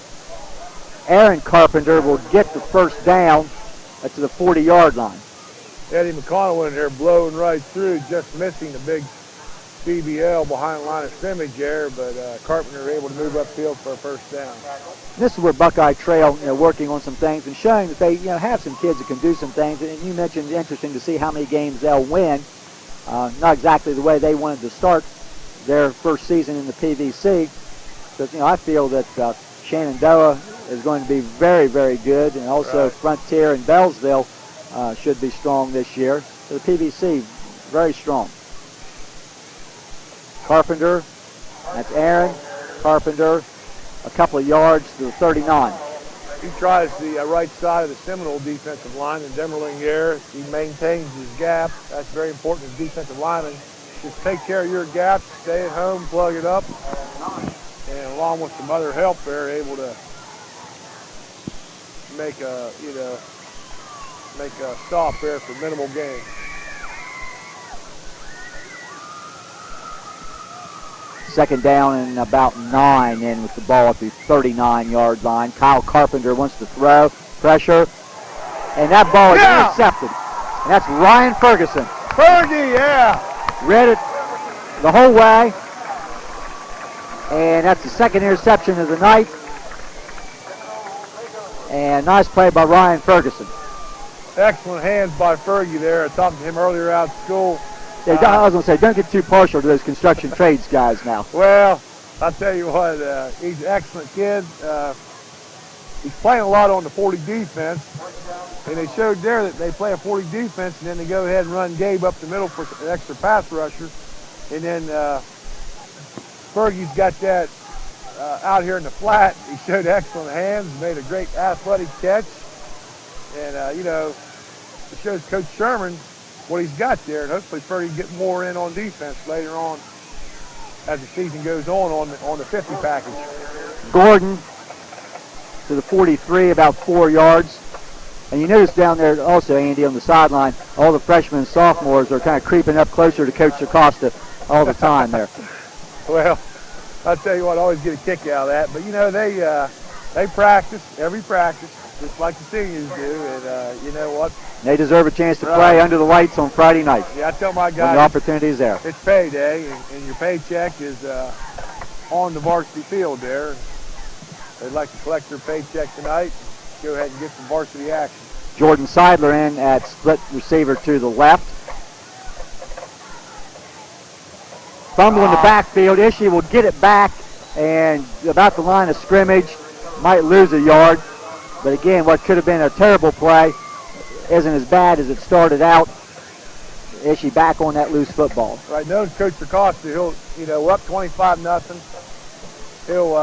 Aaron Carpenter will get the first down to the 40-yard line. Eddie McConnell went in there blowing right through, just missing the big BBL behind the line of scrimmage there, but Carpenter able to move upfield for a first down. This is where Buckeye Trail, working on some things and showing that they, have some kids that can do some things. And you mentioned interesting to see how many games they'll win. Not exactly the way they wanted to start their first season in the PVC. But, I feel that Shenandoah is going to be very, very good. And also Frontier and Bellsville should be strong this year. So the PVC, very strong. Carpenter, that's Aaron Carpenter, a couple of yards to the 39. He tries the right side of the Seminole defensive line, and Demmerling there, he maintains his gap. That's very important as defensive lineman. Just take care of your gaps, stay at home, plug it up, and along with some other help there, able to make a stop there for minimal gain. Second down and about 9 in with the ball at the 39-yard line. Kyle Carpenter wants to throw. Pressure. And that ball is intercepted. And that's Ryan Ferguson. Fergie, yeah. Read it the whole way. And that's the second interception of the night. And nice play by Ryan Ferguson. Excellent hands by Fergie there. I talked to him earlier out of school. I was going to say, don't get too partial to those construction trades guys now. Well, I'll tell you what, he's an excellent kid. He's playing a lot on the 40 defense, and they showed there that they play a 40 defense, and then they go ahead and run Gabe up the middle for an extra pass rusher. And then Fergie's got that out here in the flat. He showed excellent hands, made a great athletic catch. And, it shows Coach Sherman what he's got there, and hopefully Fergie get more in on defense later on as the season goes on the 50 package. Gordon to the 43, about 4 yards. And you notice down there also, Andy, on the sideline, all the freshmen and sophomores are kind of creeping up closer to Coach Acosta all the time there. Well, I'll tell you what, I always get a kick out of that. But, they practice, every practice, just like the seniors do. And you know what? They deserve a chance to play under the lights on Friday night. Yeah, I tell my guys, when the opportunity is there. It's payday, and your paycheck is on the varsity field there. They'd like to collect their paycheck tonight. Go ahead and get some varsity action. Jordan Seidler in at split receiver to the left. Fumble in the backfield. Ishii will get it back, and about the line of scrimmage, might lose a yard. But again, what could have been a terrible play isn't as bad as it started out. Ishii back on that loose football. Right, knows Coach Acosta, he'll, we're up 25-0. He'll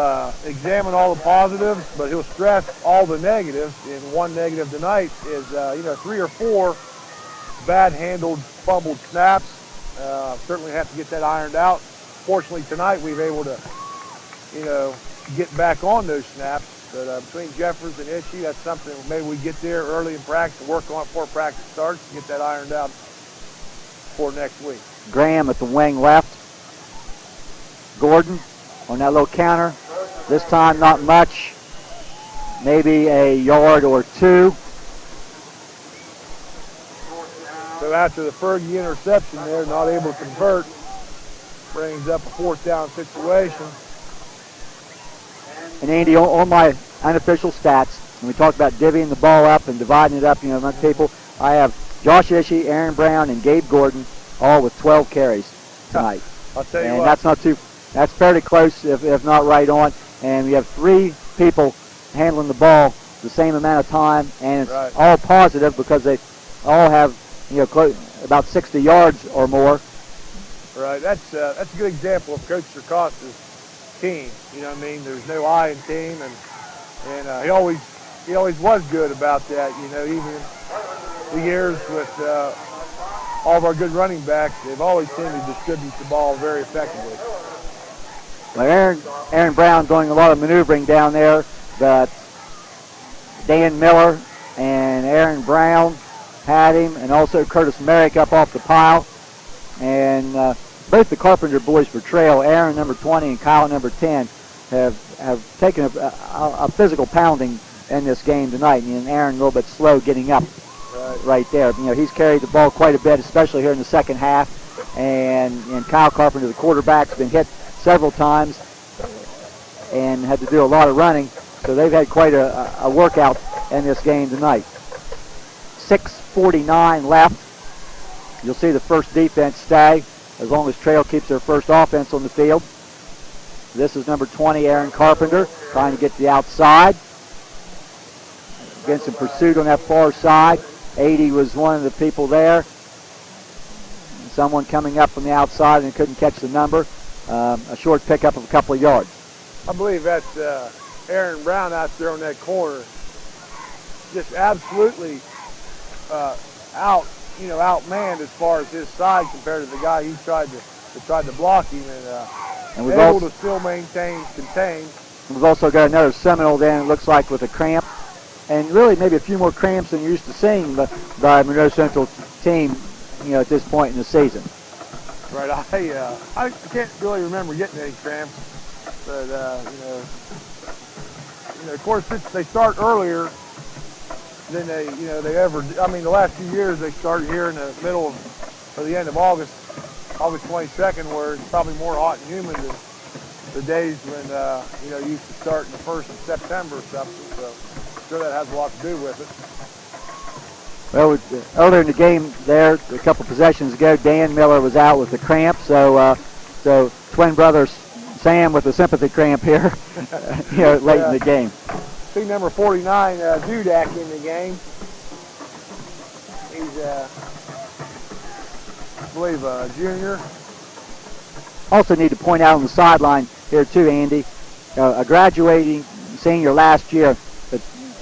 examine all the positives, but he'll stress all the negatives. And one negative tonight is, 3 or 4 bad-handled, fumbled snaps. Certainly have to get that ironed out. fortunately tonight we've able to, get back on those snaps. But between Jeffers and Ishii, that's something maybe we get there early in practice and work on it before practice starts and get that ironed out for next week. Graham at the wing left. Gordon on that little counter. This time not much. Maybe a yard or two. So after the Fergie interception there, not able to convert, brings up a 4th down situation. And Andy, on my unofficial stats, when we talk about divvying the ball up and dividing it up, among people, I have Josh Ishii, Aaron Brown, and Gabe Gordon all with 12 carries tonight. I'll tell you and what. that's fairly close, if not right on. And we have 3 people handling the ball the same amount of time, and it's right. all positive because they all have, about 60 yards or more. Right, that's a good example of Coach Circosta's team. You know what I mean? There's no I in team, and he always was good about that. Even the years with all of our good running backs, they've always seemed to distribute the ball very effectively. Well, Aaron Brown doing a lot of maneuvering down there, but Dan Miller and Aaron Brown had him, and also Curtis Merrick up off the pile. And both the Carpenter boys for Trail, Aaron number 20 and Kyle number 10, have taken a physical pounding in this game tonight. And Aaron a little bit slow getting up right there. He's carried the ball quite a bit, especially here in the second half. And Kyle Carpenter, the quarterback, has been hit several times and had to do a lot of running. So they've had quite a workout in this game tonight. 6:49 left. You'll see the first defense stay as long as Trail keeps their first offense on the field. This is number 20, Aaron Carpenter, trying to get to the outside. Getting some pursuit on that far side. 80 was one of the people there. Someone coming up from the outside and couldn't catch the number. A short pickup of a couple of yards. I believe that's Aaron Brown out there on that corner. Just absolutely outmanned as far as his side compared to the guy he tried to block him, and we've able to still contain. We've also got another Seminole then, it looks like, with a cramp, and really maybe a few more cramps than you're used to seeing by Monroe Central team, at this point in the season. Right, I can't really remember getting any cramps, but of course since they start earlier than they ever. I mean, the last few years they started here in the middle of, or the end of August 22nd, where it's probably more hot and humid than the days when you used to start in the 1st of September or something. So I'm sure that has a lot to do with it. Well, earlier in the game there, a couple possessions ago, Dan Miller was out with a cramp, so twin brothers Sam with a sympathy cramp here, late in the game. See number 49, Dudak in the game. He's, I believe, a junior. Also need to point out on the sideline here too, Andy, a graduating senior last year,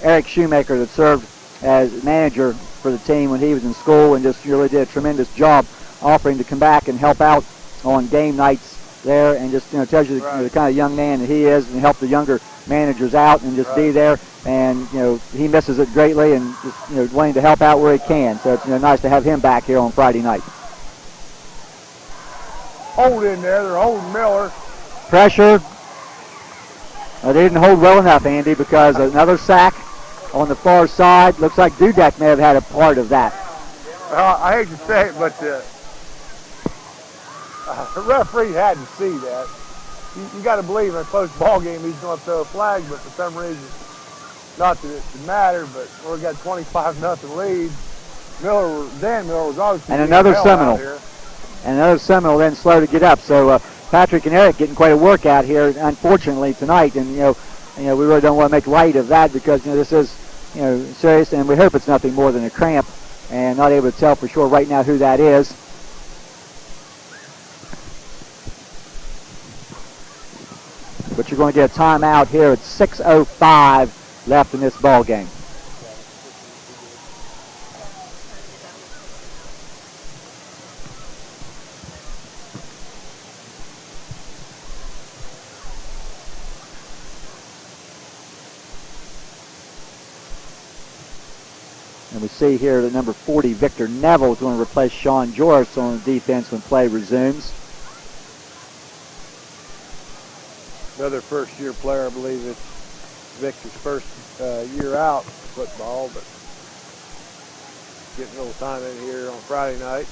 Eric Shoemaker, that served as manager for the team when he was in school and just really did a tremendous job offering to come back and help out on game nights there, and just tells you the kind of young man that he is, and help the younger managers out and just be there. And he misses it greatly, and just wanting to help out where he can. So it's nice to have him back here on Friday night. Hold in there. They're holding Miller. Pressure. They didn't hold well enough, Andy, because another sack on the far side. Looks like Dudak may have had a part of that. I hate to say it, but the referee had to see that. You got to believe in a close ball game he's going to throw a flag, but for some reason, not that it should matter, but we got 25-0 lead. Dan Miller was obviously and another Seminole. And another Seminole then slow to get up. So Patrick and Eric getting quite a workout here, unfortunately, tonight. And we really don't want to make light of that because this is serious, and we hope it's nothing more than a cramp. And not able to tell for sure right now who that is. But you're going to get a timeout here at 6:05 left in this ball game. And we see here that number 40, Victor Neville, is going to replace Sean Joris on the defense when play resumes. Another first-year player, I believe it's Victor's first year out football, but getting a little time in here on Friday night.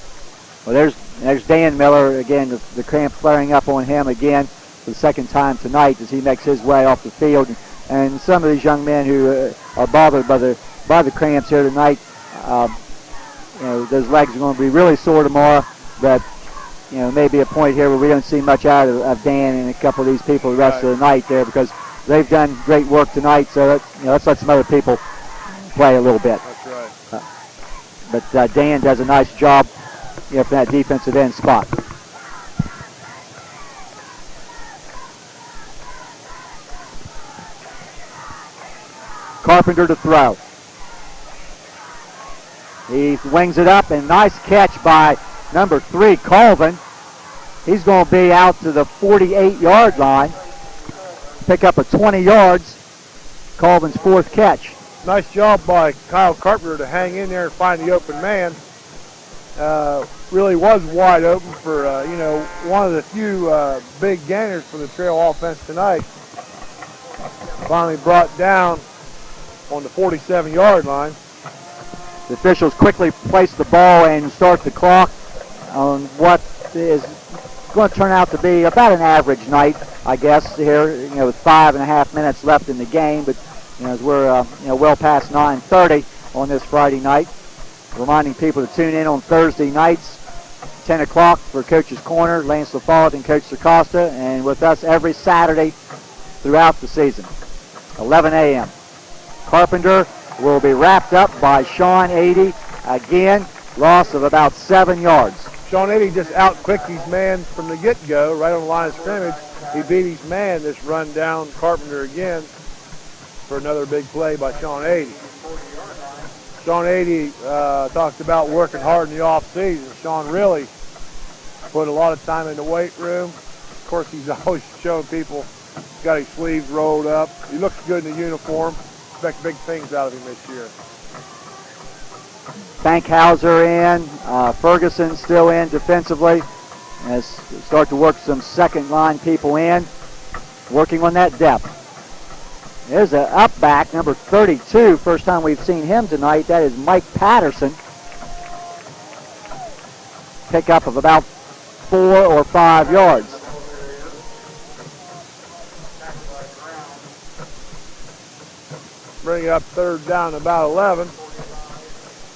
Well, there's Dan Miller again. The cramp flaring up on him again for the second time tonight as he makes his way off the field. And some of these young men who are bothered by the cramps here tonight, those legs are going to be really sore tomorrow. But maybe a point here where we don't see much out of Dan and a couple of these people the rest of the night there, because they've done great work tonight. So let's let some other people play a little bit. That's right. But Dan does a nice job for that defensive end spot. Carpenter to throw. He wings it up, and nice catch by number 3, Colvin. He's going to be out to the 48-yard line. Pick up a 20 yards. Colvin's 4th catch. Nice job by Kyle Carpenter to hang in there and find the open man. Really was wide open for, one of the few big gainers for the Trail offense tonight. Finally brought down on the 47-yard line. The officials quickly place the ball and start the clock on what is going to turn out to be about an average night, I guess, here, with 5.5 minutes left in the game. But, as we're, well past 9:30 on this Friday night, reminding people to tune in on Thursday nights, 10 o'clock for Coach's Corner, Lance LaFollette and Coach Sacosta, and with us every Saturday throughout the season, 11 a.m. Carpenter will be wrapped up by Sean 80. Again, loss of about 7 yards. Sean 80 just out-quicked his man from the get-go, right on the line of scrimmage. He beat his man, this run down Carpenter again for another big play by Sean 80. Sean 80 talked about working hard in the off-season. Sean really put a lot of time in the weight room. Of course, he's always showing people he's got his sleeves rolled up. He looks good in the uniform. Expect big things out of him this year. Bankhauser in, Ferguson still in defensively. As start to work some second line people in, working on that depth. There's an up back, number 32. First time we've seen him tonight. That is Mike Patterson. Pickup of about 4 or 5 yards. Bring it up third down, about 11.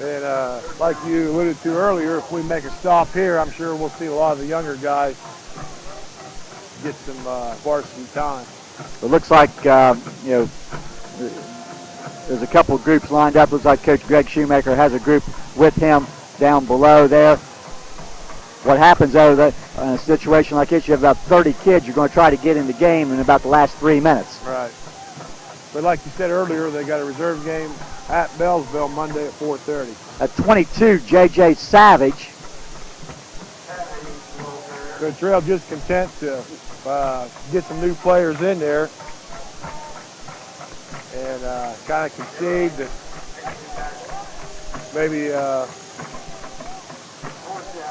And like you alluded to earlier, if we make a stop here, I'm sure we'll see a lot of the younger guys get some varsity time. It looks like, there's a couple of groups lined up. Looks like Coach Greg Shoemaker has a group with him down below there. What happens, though, that in a situation like this, you have about 30 kids you're going to try to get in the game in about the last 3 minutes. Right. But like you said earlier, they got a reserve game at Bellsville Monday at 4:30. At 22, J.J. Savage. The Trail just content to get some new players in there and kind of concede that maybe,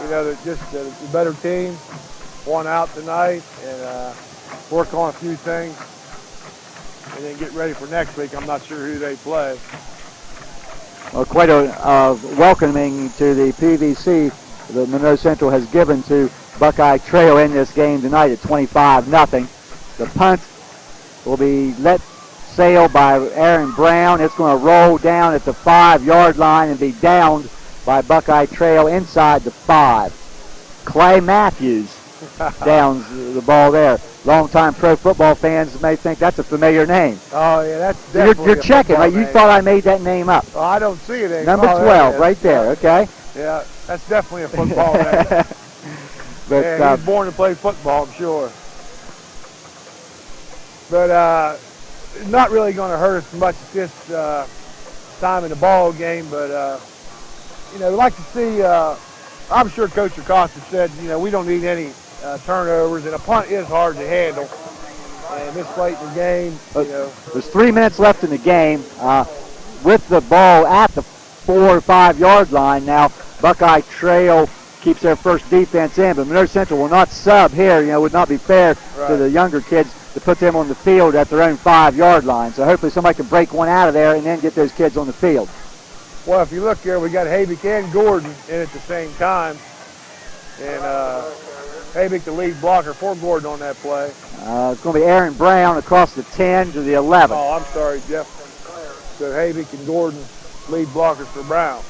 that just the better team won out tonight and work on a few things and then get ready for next week. I'm not sure who they play. Well, quite a welcoming to the PVC that Monroe Central has given to Buckeye Trail in this game tonight at 25-0. The punt will be let sail by Aaron Brown. It's going to roll down at the 5-yard line and be downed by Buckeye Trail inside the 5. Clay Matthews downs the ball there. Longtime pro football fans may think that's a familiar name. Oh, yeah, that's definitely You're checking, right? You thought I made that name up. Oh, I don't see it anymore. Number 12, right there, okay? Yeah, that's definitely a football name. But he's born to play football, I'm sure. But not really going to hurt us much this time in the ball game. But, we'd like to see, I'm sure Coach Acosta said, we don't need any turnovers, and a punt is hard to handle. And this late in the game, There's 3 minutes left in the game. With the ball at the 4 or 5 yard line. Now Buckeye Trail keeps their first defense in, but Monroe Central will not sub here. You know, it would not be fair to the younger kids to put them on the field at their own 5 yard line. So hopefully somebody can break one out of there and then get those kids on the field. Well, if you look here, we got Habick and Gordon in at the same time. And Habick, the lead blocker for Gordon on that play. It's going to be Aaron Brown across the 10 to the 11. Oh, I'm sorry, Jeff. So Habick and Gordon, lead blockers for Brown.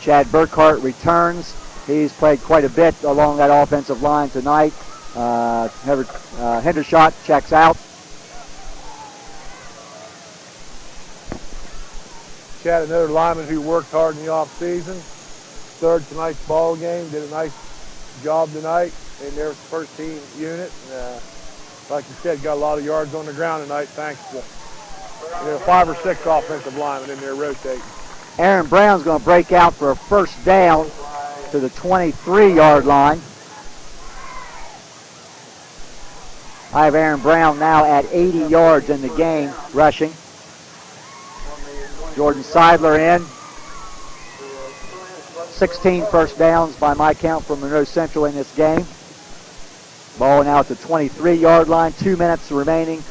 Chad Burkhart returns. He's played quite a bit along that offensive line tonight. Hendershot checks out. Chad, another lineman who worked hard in the offseason. Third tonight's ball game. Did a nice job tonight in their first team unit. Like you said, got a lot of yards on the ground tonight thanks to 5 or 6 offensive linemen in there rotating. Aaron Brown's going to break out for a first down to the 23-yard line. I have Aaron Brown now at 80 yards in the game, rushing. Jordan Seidler in. 16 first downs by my count for Monroe Central in this game. Ball now at the 23-yard line, 2 minutes remaining.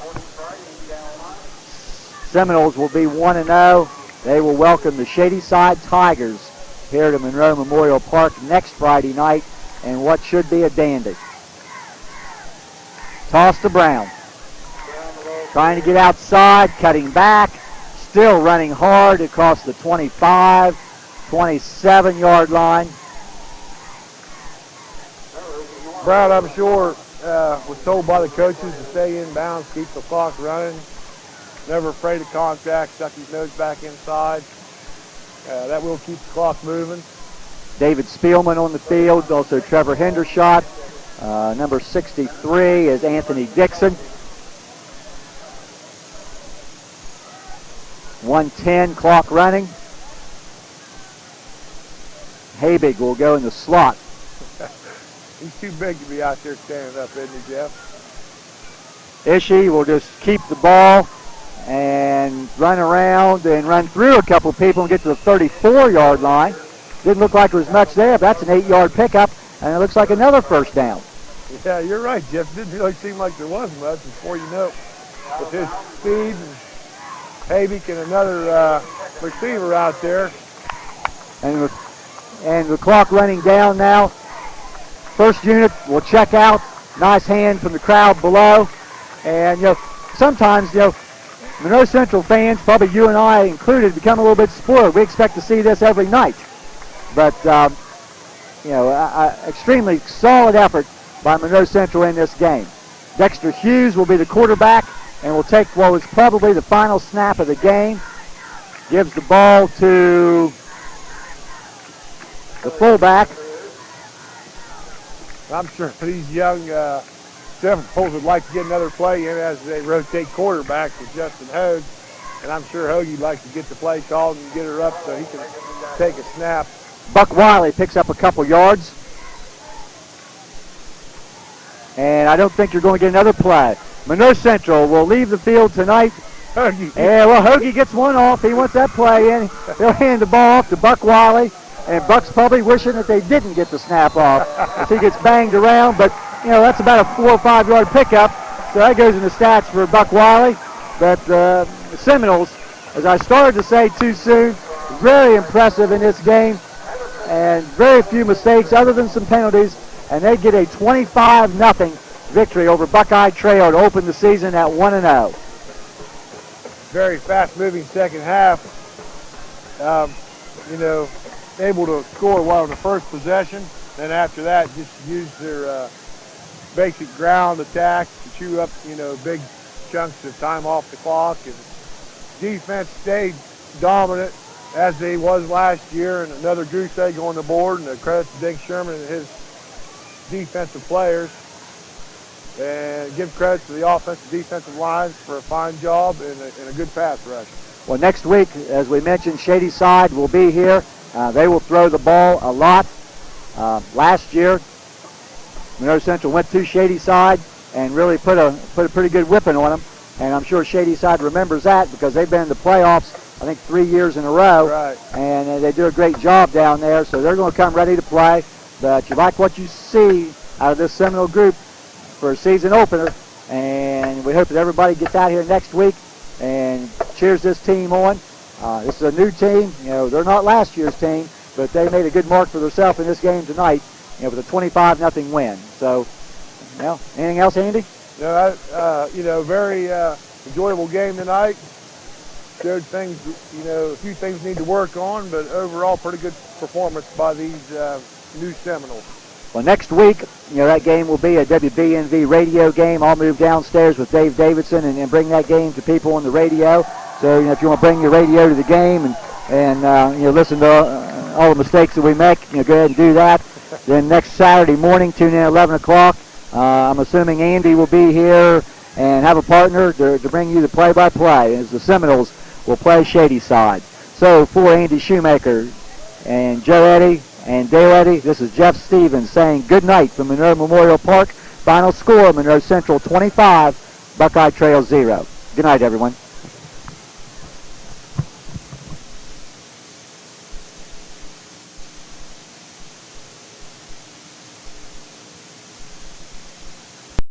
Seminoles will be 1-0. They will welcome the Shadyside Tigers here to Monroe Memorial Park next Friday night in what should be a dandy. Toss to Brown. Trying to get outside, cutting back, still running hard across the 25, 27-yard line. Brown, I'm sure, was told by the coaches to stay in bounds, keep the clock running. Never afraid of contact, stuck his nose back inside. That will keep the clock moving. David Spielman on the field, also Trevor Hendershot. Number 63 is Anthony Dixon. 1:10 clock running. Habig will go in the slot. He's too big to be out there standing up, isn't he, Jeff? Ishii will just keep the ball and run around and run through a couple of people and get to the 34-yard line. Didn't look like there was much there, but that's an 8-yard pickup, and it looks like another first down. Yeah, you're right, Jeff. It didn't really seem like there was much before you know it. With his speed and Habick and another receiver out there. And the clock running down now. First unit will check out. Nice hand from the crowd below. And, sometimes, Monroe Central fans, probably you and I included, become a little bit spoiled. We expect to see this every night. But, extremely solid effort by Monroe Central in this game. Dexter Hughes will be the quarterback and will take what was probably the final snap of the game. Gives the ball to the fullback. I'm sure these young Seminoles would like to get another play in as they rotate quarterbacks with Justin Hogue. And I'm sure Hoagie'd like to get the play called and get her up so he can take a snap. Buck Wiley picks up a couple yards. And I don't think you're going to get another play. Monroe Central will leave the field tonight. Hoagie. Yeah, well, Hoagie gets one off. He wants that play in. He'll hand the ball off to Buck Wiley. And Buck's probably wishing that they didn't get the snap off as he gets banged around. But, that's about a 4 or 5 yard pickup. So that goes in the stats for Buck Wiley. But the Seminoles, as I started to say too soon, very impressive in this game. And very few mistakes other than some penalties. And they get a 25-0 victory over Buckeye Trail to open the season at 1-0. Very fast-moving second half. Able to score on the first possession. Then after that, just use their basic ground attack to chew up, big chunks of time off the clock. And defense stayed dominant as they was last year, and another goose egg on the board. And a credit to Dick Sherman and his defensive players. And give credit to the offensive defensive lines for a fine job and a good pass rush. Well, next week, as we mentioned, Shadyside will be here. They will throw the ball a lot. Last year, Monroe Central went to Shadyside and really put a pretty good whipping on them. and I'm sure Shadyside remembers that because they've been in the playoffs, I think, 3 years in a row. Right. And they do a great job down there, so they're going to come ready to play. But you like what you see out of this Seminole group for a season opener, and we hope that everybody gets out here next week and cheers this team on. This is a new team. You know, they're not last year's team, but they made a good mark for themselves in this game tonight, you know, with a 25-0 win. So, you know, anything else, Andy? No, you know, very enjoyable game tonight. Showed things, you know, a few things need to work on, but overall pretty good performance by these new Seminoles. Well, next week, you know, that game will be a WBNV radio game. I'll move downstairs with Dave Davidson and bring that game to people on the radio. So, you know, if you want to bring your radio to the game and you know, listen to all the mistakes that we make, you know, go ahead and do that. Then next Saturday morning, tune in at 11 o'clock. I'm assuming Andy will be here and have a partner to bring you the play-by-play as the Seminoles will play Shadyside. So, for Andy Shoemaker and Joe Eddy and Dale Eddy, this is Jeff Stevens saying good night from Monroe Memorial Park. Final score, Monroe Central 25, Buckeye Trail 0. Good night, everyone.